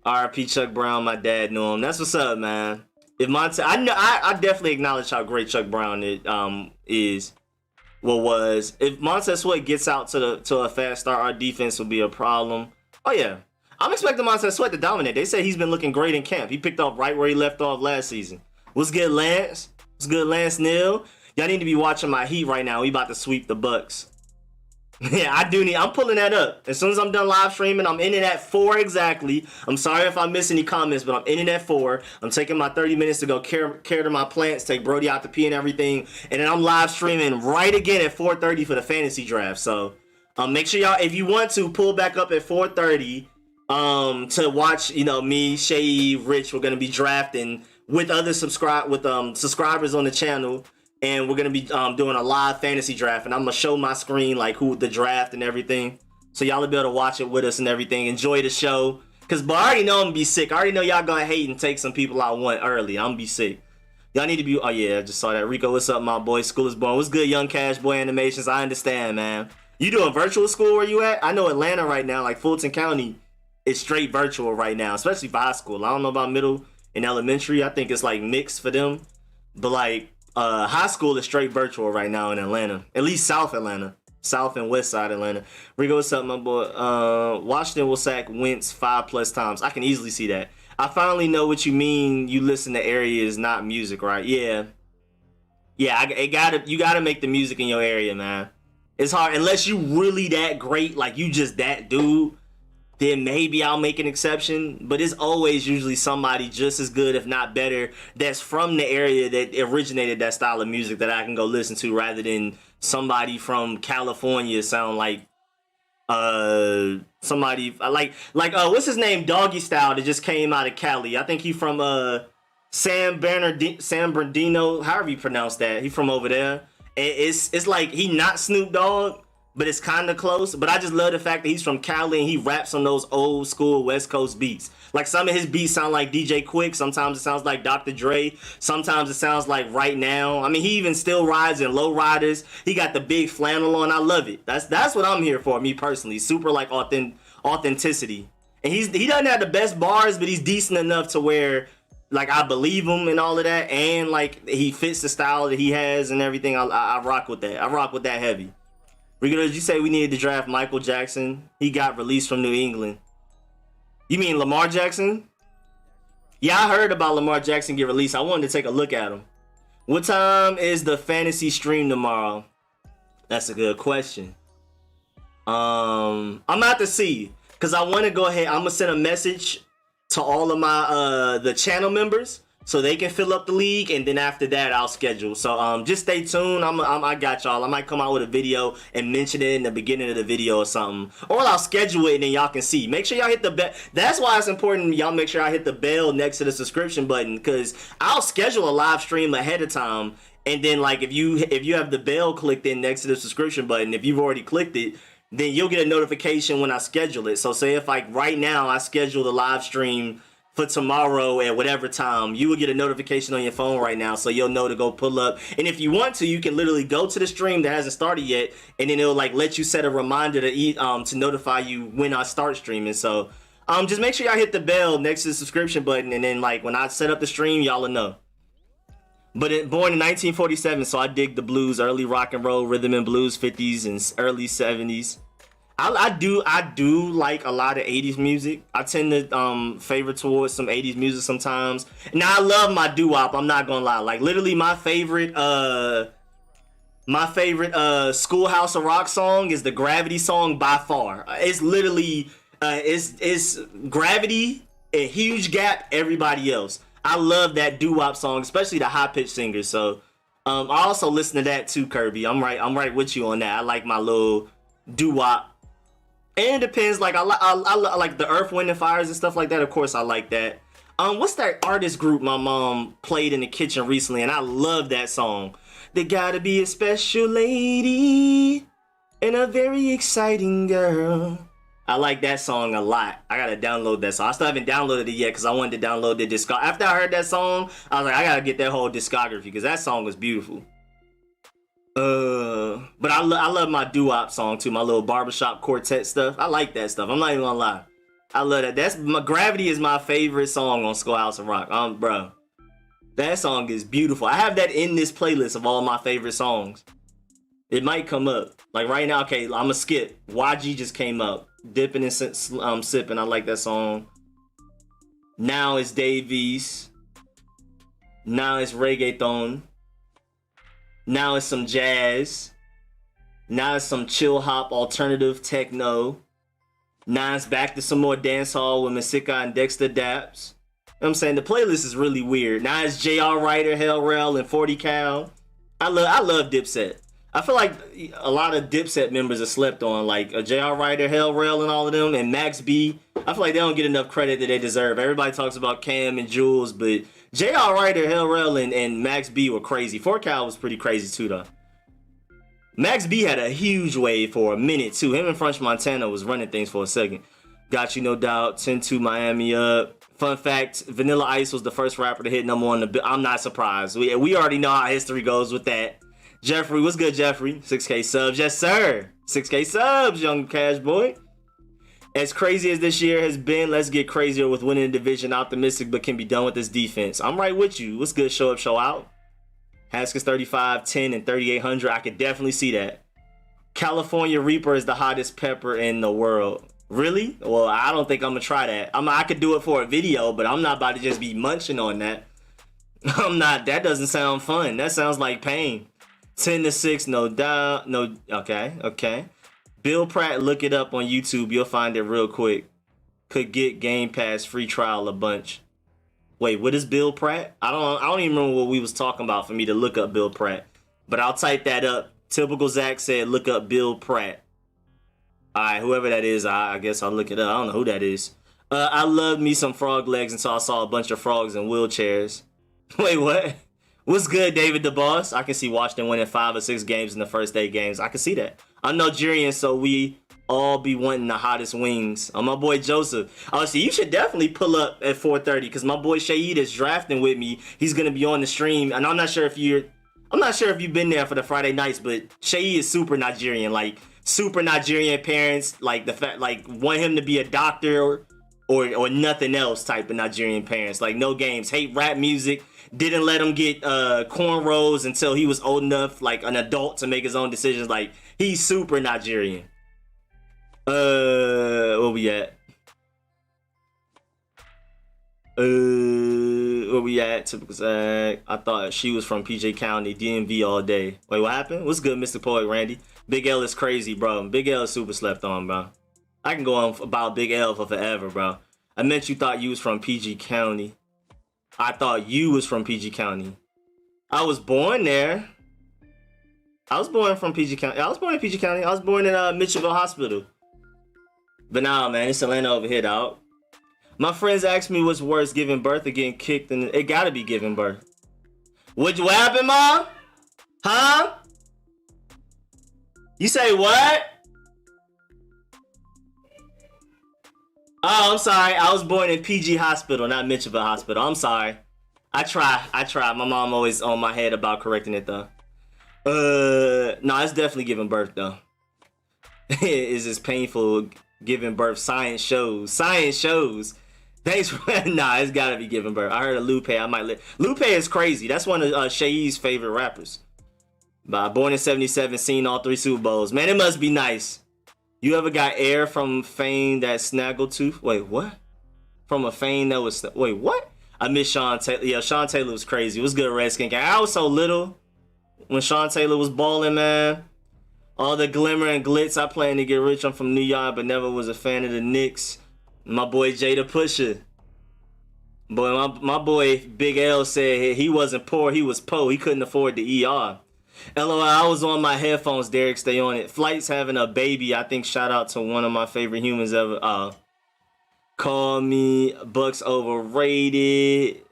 R.I.P. Chuck Brown, my dad knew him. That's what's up, man. If Monte, I definitely acknowledge how great Chuck Brown is. Was. If Montez Sweat gets out to a fast start, our defense will be a problem. Oh yeah, I'm expecting Montez Sweat to dominate. They say he's been looking great in camp. He picked up right where he left off last season. What's good, Lance? What's good, Lance Neal? Y'all need to be watching my Heat right now. We about to sweep the Bucks. Yeah, I'm pulling that up. As soon as I'm done live streaming, I'm in it at 4 exactly. I'm sorry if I miss any comments, but I'm in it at 4. I'm taking my 30 minutes to go care to my plants, take Brody out to pee and everything. And then I'm live streaming right again at 4:30 for the fantasy draft. So make sure y'all, if you want to, pull back up at 4:30 to watch, me, Shay, Rich. We're going to be drafting with other subscribers on the channel. And we're going to be doing a live fantasy draft. And I'm going to show my screen, like, who the draft and everything. So y'all will be able to watch it with us and everything. Enjoy the show. Because I already know I'm going to be sick. I already know y'all going to hate and take some people I want early. I'm going to be sick. Y'all need to be... Oh, yeah, I just saw that. Rico, what's up, my boy? School is born. What's good, Young Cash Boy Animations? I understand, man. You doing virtual school where you at? I know Atlanta right now, like Fulton County, is straight virtual right now, especially for high school. I don't know about middle and elementary. I think it's, like, mixed for them. But, like... high school is straight virtual right now in Atlanta. At least South Atlanta. South and West Side Atlanta. Rico, what's up, my boy? Washington will sack Wentz 5+ times. I can easily see that. I finally know what you mean. You listen to areas, not music, right? Yeah. Yeah, you gotta make the music in your area, man. It's hard. Unless you really that great, like you just that dude, then maybe I'll make an exception. But it's always usually somebody just as good, if not better, that's from the area that originated that style of music that I can go listen to, rather than somebody from California sound like somebody like what's his name, Doggy Style, that just came out of Cali. I think he from San Bernardino, however you pronounce that. He from over there. It's like he not Snoop Dogg, but it's kind of close. But I just love the fact that he's from Cali and he raps on those old school West Coast beats. Like some of his beats sound like DJ Quick. Sometimes it sounds like Dr. Dre. Sometimes it sounds like Right Now. I mean, he even still rides in low riders. He got the big flannel on. I love it. That's what I'm here for, me personally. Super like authenticity. And he doesn't have the best bars, but he's decent enough to where like I believe him and all of that. And like he fits the style that he has and everything. I rock with that. I rock with that heavy. Rico, did you say we needed to draft Michael Jackson? He got released from New England. You mean Lamar Jackson? Yeah, I heard about Lamar Jackson get released. I wanted to take a look at him. What time is the fantasy stream tomorrow? That's a good question. I'm about to see, because I want to go ahead. I'm gonna send a message to all of my the channel members so they can fill up the league, and then after that I'll schedule. So just stay tuned. I got y'all. I might come out with a video and mention it in the beginning of the video or something, or I'll schedule it and then y'all can see. Make sure y'all hit the bell. That's why it's important y'all make sure I hit the bell next to the subscription button, because I'll schedule a live stream ahead of time, and then like if you have the bell clicked in next to the subscription button, if you've already clicked it, then you'll get a notification when I schedule it. So say if like right now I schedule the live stream for tomorrow at whatever time, you will get a notification on your phone right now, so you'll know to go pull up. And if you want to, you can literally go to the stream that hasn't started yet, and then it'll like let you set a reminder to notify you when I start streaming. So just make sure y'all hit the bell next to the subscription button, and then like when I set up the stream, y'all will know. But born in 1947, so I dig the blues, early rock and roll, rhythm and blues, 50s and early 70s. I do like a lot of 80s music. I tend to favor towards some 80s music sometimes. Now I love my doo-wop, I'm not gonna lie. Like literally my favorite Schoolhouse of Rock song is the Gravity song by far. It's literally it's Gravity, a huge gap, everybody else. I love that doo-wop song, especially the high-pitched singers. So I also listen to that too, Kirby. I'm right with you on that. I like my little doo-wop. And it depends, like I like the Earth, Wind and Fires and stuff like that. Of course I like that. What's that artist group my mom played in the kitchen recently, and I love that song. There gotta be a special lady and a very exciting girl. I like that song a lot. I gotta download that song. I still haven't downloaded it yet because I wanted to download the discography. After I heard that song, I was like, I gotta get that whole discography because that song was beautiful. But I love my doo-wop song too, my little barbershop quartet stuff. I like that stuff. I'm not even gonna lie. I love that. Gravity is my favorite song on Schoolhouse of Rock. Bro, that song is beautiful. I have that in this playlist of all my favorite songs. It might come up. Like right now, okay, I'ma skip. YG just came up. Dipping and sipping. I like that song. Now it's Davies. Now it's reggaeton. Now it's some jazz. Now it's some chill hop, alternative techno. Now it's back to some more dancehall with Masika and Dexter Daps. You know what I'm saying? The playlist is really weird. Now it's J.R. Ryder, Hell Rel, and 40 Cal. I love Dipset. I feel like a lot of Dipset members are slept on, like J.R. Ryder, Hell Rel, and all of them, and Max B. I feel like they don't get enough credit that they deserve. Everybody talks about Cam and Jules, but J.R. Ryder, Hell Rel, and Max B were crazy. 4 Cal was pretty crazy too, though. Max B had a huge wave for a minute too. Him and French Montana was running things for a second. Got You No Doubt, 10-2 Miami Up. Fun fact, Vanilla Ice was the first rapper to hit #1. I'm not surprised. We already know how history goes with that. Jeffrey, what's good, Jeffrey? 6K subs, yes sir. 6K subs, young cash boy. As crazy as this year has been, let's get crazier with winning the division. Optimistic, but can be done with this defense. I'm right with you. What's good, show up, show out. Haskins 35, 10, and 3,800. I could definitely see that. California Reaper is the hottest pepper in the world. Really? Well, I don't think I'm gonna try that. I could do it for a video, but I'm not about to just be munching on that. I'm not. That doesn't sound fun. That sounds like pain. 10-6, no doubt. No. Okay. Bill Pratt, look it up on YouTube. You'll find it real quick. Could get Game Pass free trial a bunch. Wait, what is Bill Pratt? I don't even remember what we was talking about for me to look up Bill Pratt. But I'll type that up. Typical Zach said, look up Bill Pratt. Alright, whoever that is, I guess I'll look it up. I don't know who that is. I loved me some frog legs until I saw a bunch of frogs in wheelchairs. Wait, what? What's good, David the Boss? I can see Washington winning 5 or 6 games in the first 8 games. I can see that. I'm Nigerian, so we all be wanting the hottest wings. My boy Joseph. Oh, see, you should definitely pull up at 4:30 because my boy Shaid is drafting with me. He's gonna be on the stream, and I'm not sure if you've been there for the Friday nights, but Shaid is super Nigerian, like super Nigerian parents, like the fact, like want him to be a doctor or nothing else type of Nigerian parents, like no games, hate rap music. Didn't let him get cornrows until he was old enough, like an adult, to make his own decisions. Like, he's super Nigerian. Where we at? Where we at? Typical Zach. I thought she was from PJ County, DMV all day. Wait, what happened? What's good, Mr. Poet Randy? Big L is crazy, bro. Big L is super slept on, bro. I can go on about Big L for forever, bro. I meant you thought you was from PG County. I thought you was from PG County. I was born there. I was born from PG County. I was born in PG County. I was born in Mitchellville Hospital. But nah, man, it's Atlanta over here, dog. My friends asked me what's worse, giving birth or getting kicked, and it gotta be giving birth. What happened, Mom? Huh? You say what? Oh, I'm sorry. I was born in PG Hospital, not Mitchellville Hospital. I'm sorry. I try. My mom always on my head about correcting it, though. No, it's definitely giving birth, though. It's just painful giving birth. Science shows. Thanks for nah, it's gotta be giving birth. I heard of Lupe. I might live. Lupe is crazy. That's one of Shay's favorite rappers. Born in 77, seen all 3 Super Bowls. Man, it must be nice. You ever got air from fame that snaggletooth? Wait, what? From a fame that was... Wait, what? I miss Sean Taylor. Yeah, Sean Taylor was crazy. It was good Redskin gang. I was so little when Sean Taylor was balling, man. All the glimmer and glitz. I plan to get rich. I'm from New York, but never was a fan of the Knicks. My boy Jada Pusher. Boy, my boy Big L said he wasn't poor. He was po. He couldn't afford the ER. LOL, I was on my headphones, Derek, stay on it. Flight's having a baby. I think shout out to one of my favorite humans ever. Call me Bucks overrated.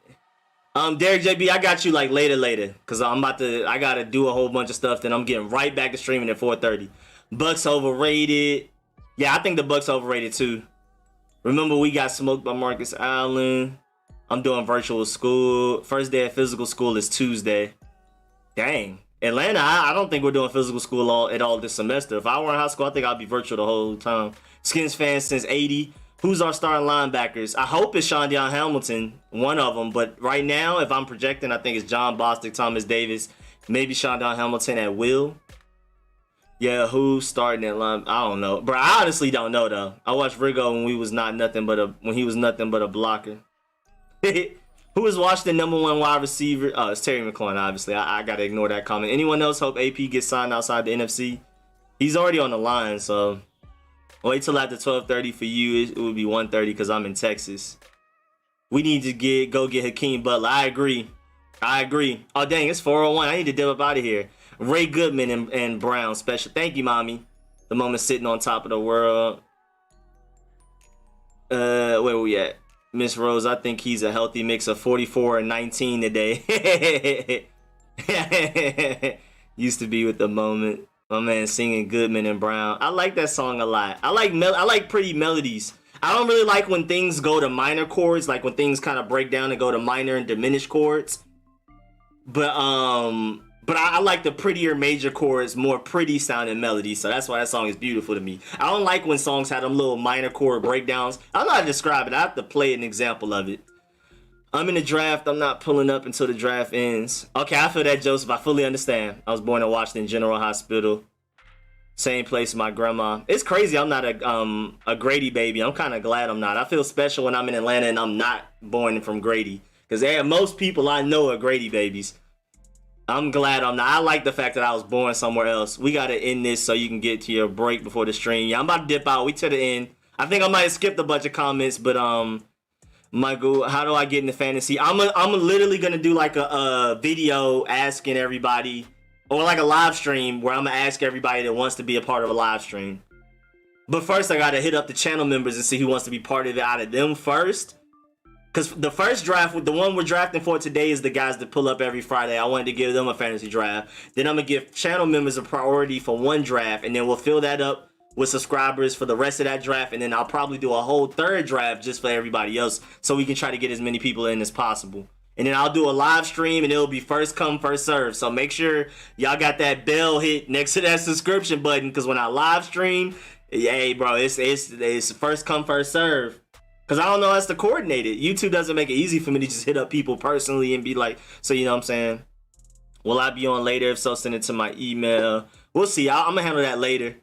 Derek JB, I got you like later. Cause I gotta do a whole bunch of stuff, then I'm getting right back to streaming at 4:30. Bucks overrated. Yeah, I think the Bucks overrated too. Remember we got smoked by Marcus Allen. I'm doing virtual school. First day of physical school is Tuesday. Dang. Atlanta, I don't think we're doing physical school at all this semester. If I were in high school, I think I'd be virtual the whole time. Skins fans since 80. Who's our starting linebackers? I hope it's Shondion Hamilton, one of them. But right now, if I'm projecting, I think it's John Bostic, Thomas Davis, maybe Shondion Hamilton at will. Yeah, who's starting at line? I don't know. Bro, I honestly don't know, though. I watched Rico when he was nothing but a blocker. Who is Washington #1 wide receiver? Oh, it's Terry McLaurin, obviously. I gotta ignore that comment. Anyone else hope AP gets signed outside the NFC? He's already on the line, so wait till after 12:30 for you. It would be 1:30 because I'm in Texas. We need to go get Hakeem Butler. I agree. Oh, dang, it's 4:01. I need to dip up out of here. Ray Goodman and Brown special. Thank you, mommy. The moment sitting on top of the world. Where we at? Miss Rose, I think he's a healthy mix of 44 and 19 today. Used to be with the moment. My man singing Goodman and Brown. I like that song a lot. I like pretty melodies. I don't really like when things go to minor chords, like when things kind of break down and go to minor and diminished chords. But I like the prettier major chords, more pretty sounding melodies. So that's why that song is beautiful to me. I don't like when songs have them little minor chord breakdowns. I don't know how to describe it. I have to play an example of it. I'm in the draft. I'm not pulling up until the draft ends. Okay, I feel that, Joseph. I fully understand. I was born in Washington General Hospital. Same place my grandma. It's crazy I'm not a Grady baby. I'm kind of glad I'm not. I feel special when I'm in Atlanta and I'm not born from Grady. Because most people I know are Grady babies. I'm glad I'm not. I like the fact that I was born somewhere else. We got to end this so you can get to your break before the stream. Yeah, I'm about to dip out. We to the end. I think I might have skipped a bunch of comments, but Michael, how do I get into fantasy? I'm literally going to do like a video asking everybody, or like a live stream where I'm going to ask everybody that wants to be a part of a live stream. But first, I got to hit up the channel members and see who wants to be part of it out of them first. Because the first draft, the one we're drafting for today, is the guys that pull up every Friday. I wanted to give them a fantasy draft. Then I'm going to give channel members a priority for one draft. And then we'll fill that up with subscribers for the rest of that draft. And then I'll probably do a whole third draft just for everybody else, so we can try to get as many people in as possible. And then I'll do a live stream, and it'll be first come, first serve. So make sure y'all got that bell hit next to that subscription button. Because when I live stream, hey, bro, it's first come, first serve. Because I don't know how to coordinate it. YouTube doesn't make it easy for me to just hit up people personally and be like, so you know what I'm saying? Will I be on later? If so, send it to my email. We'll see. I'm going to handle that later.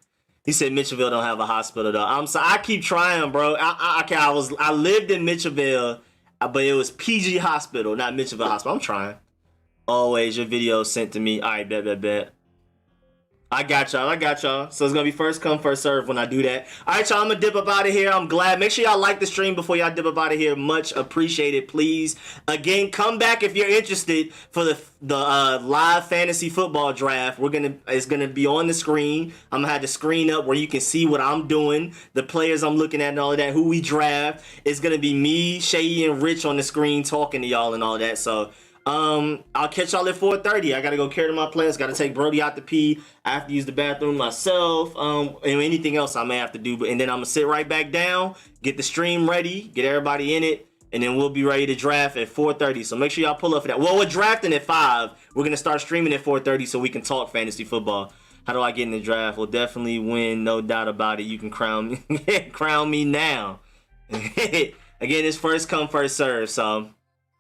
He said Mitchellville don't have a hospital, though. I keep trying, bro. I lived in Mitchellville, but it was PG Hospital, not Mitchellville Hospital. I'm trying. Always, your video sent to me. All right, bet. I got y'all. I got y'all. So it's gonna be first come, first serve when I do that. All right, y'all. I'm gonna dip up out of here. I'm glad. Make sure y'all like the stream before y'all dip up out of here. Much appreciated, please. Again, come back if you're interested for the live fantasy football draft. It's gonna be on the screen. I'm gonna have the screen up where you can see what I'm doing, the players I'm looking at, and all of that. Who we draft. It's gonna be me, Shay, and Rich on the screen talking to y'all and all that. So. I'll catch y'all at 4:30. I gotta go care to my plants. Gotta take Brody out to pee. I have to use the bathroom myself. And anything else I may have to do. And then I'm gonna sit right back down, get the stream ready, get everybody in it, and then we'll be ready to draft at 4:30. So make sure y'all pull up for that. Well, we're drafting at 5. We're gonna start streaming at 4:30 so we can talk fantasy football. How do I get in the draft? We'll definitely win, no doubt about it. You can crown me, crown me now. Again, it's first come, first serve. So.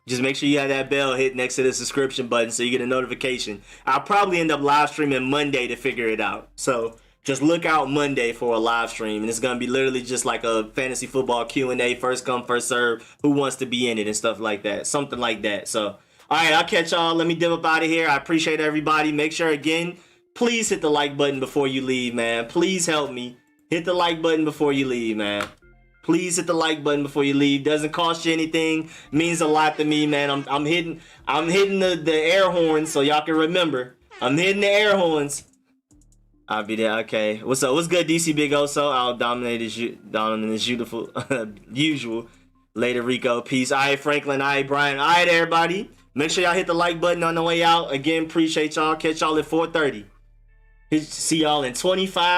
Just make sure you have that bell hit next to the subscription button so you get a notification. I'll probably end up live streaming Monday to figure it out. So just look out Monday for a live stream. And it's going to be literally just like a fantasy football Q&A, first come, first serve, who wants to be in it and stuff like that. Something like that. So, all right, I'll catch y'all. Let me dip up out of here. I appreciate everybody. Make sure, again, please hit the like button before you leave, man. Please help me. Hit the like button before you leave, man. Please hit the like button before you leave. Doesn't cost you anything. Means a lot to me, man. I'm hitting the air horns so y'all can remember. I'm hitting the air horns. I'll be there. Okay. What's up? What's good, DC Big Oso? I'll dominate as beautiful usual. Later, Rico. Peace. All right, Franklin. All right, Brian. All right, everybody. Make sure y'all hit the like button on the way out. Again, appreciate y'all. Catch y'all at 4:30. See y'all in 25.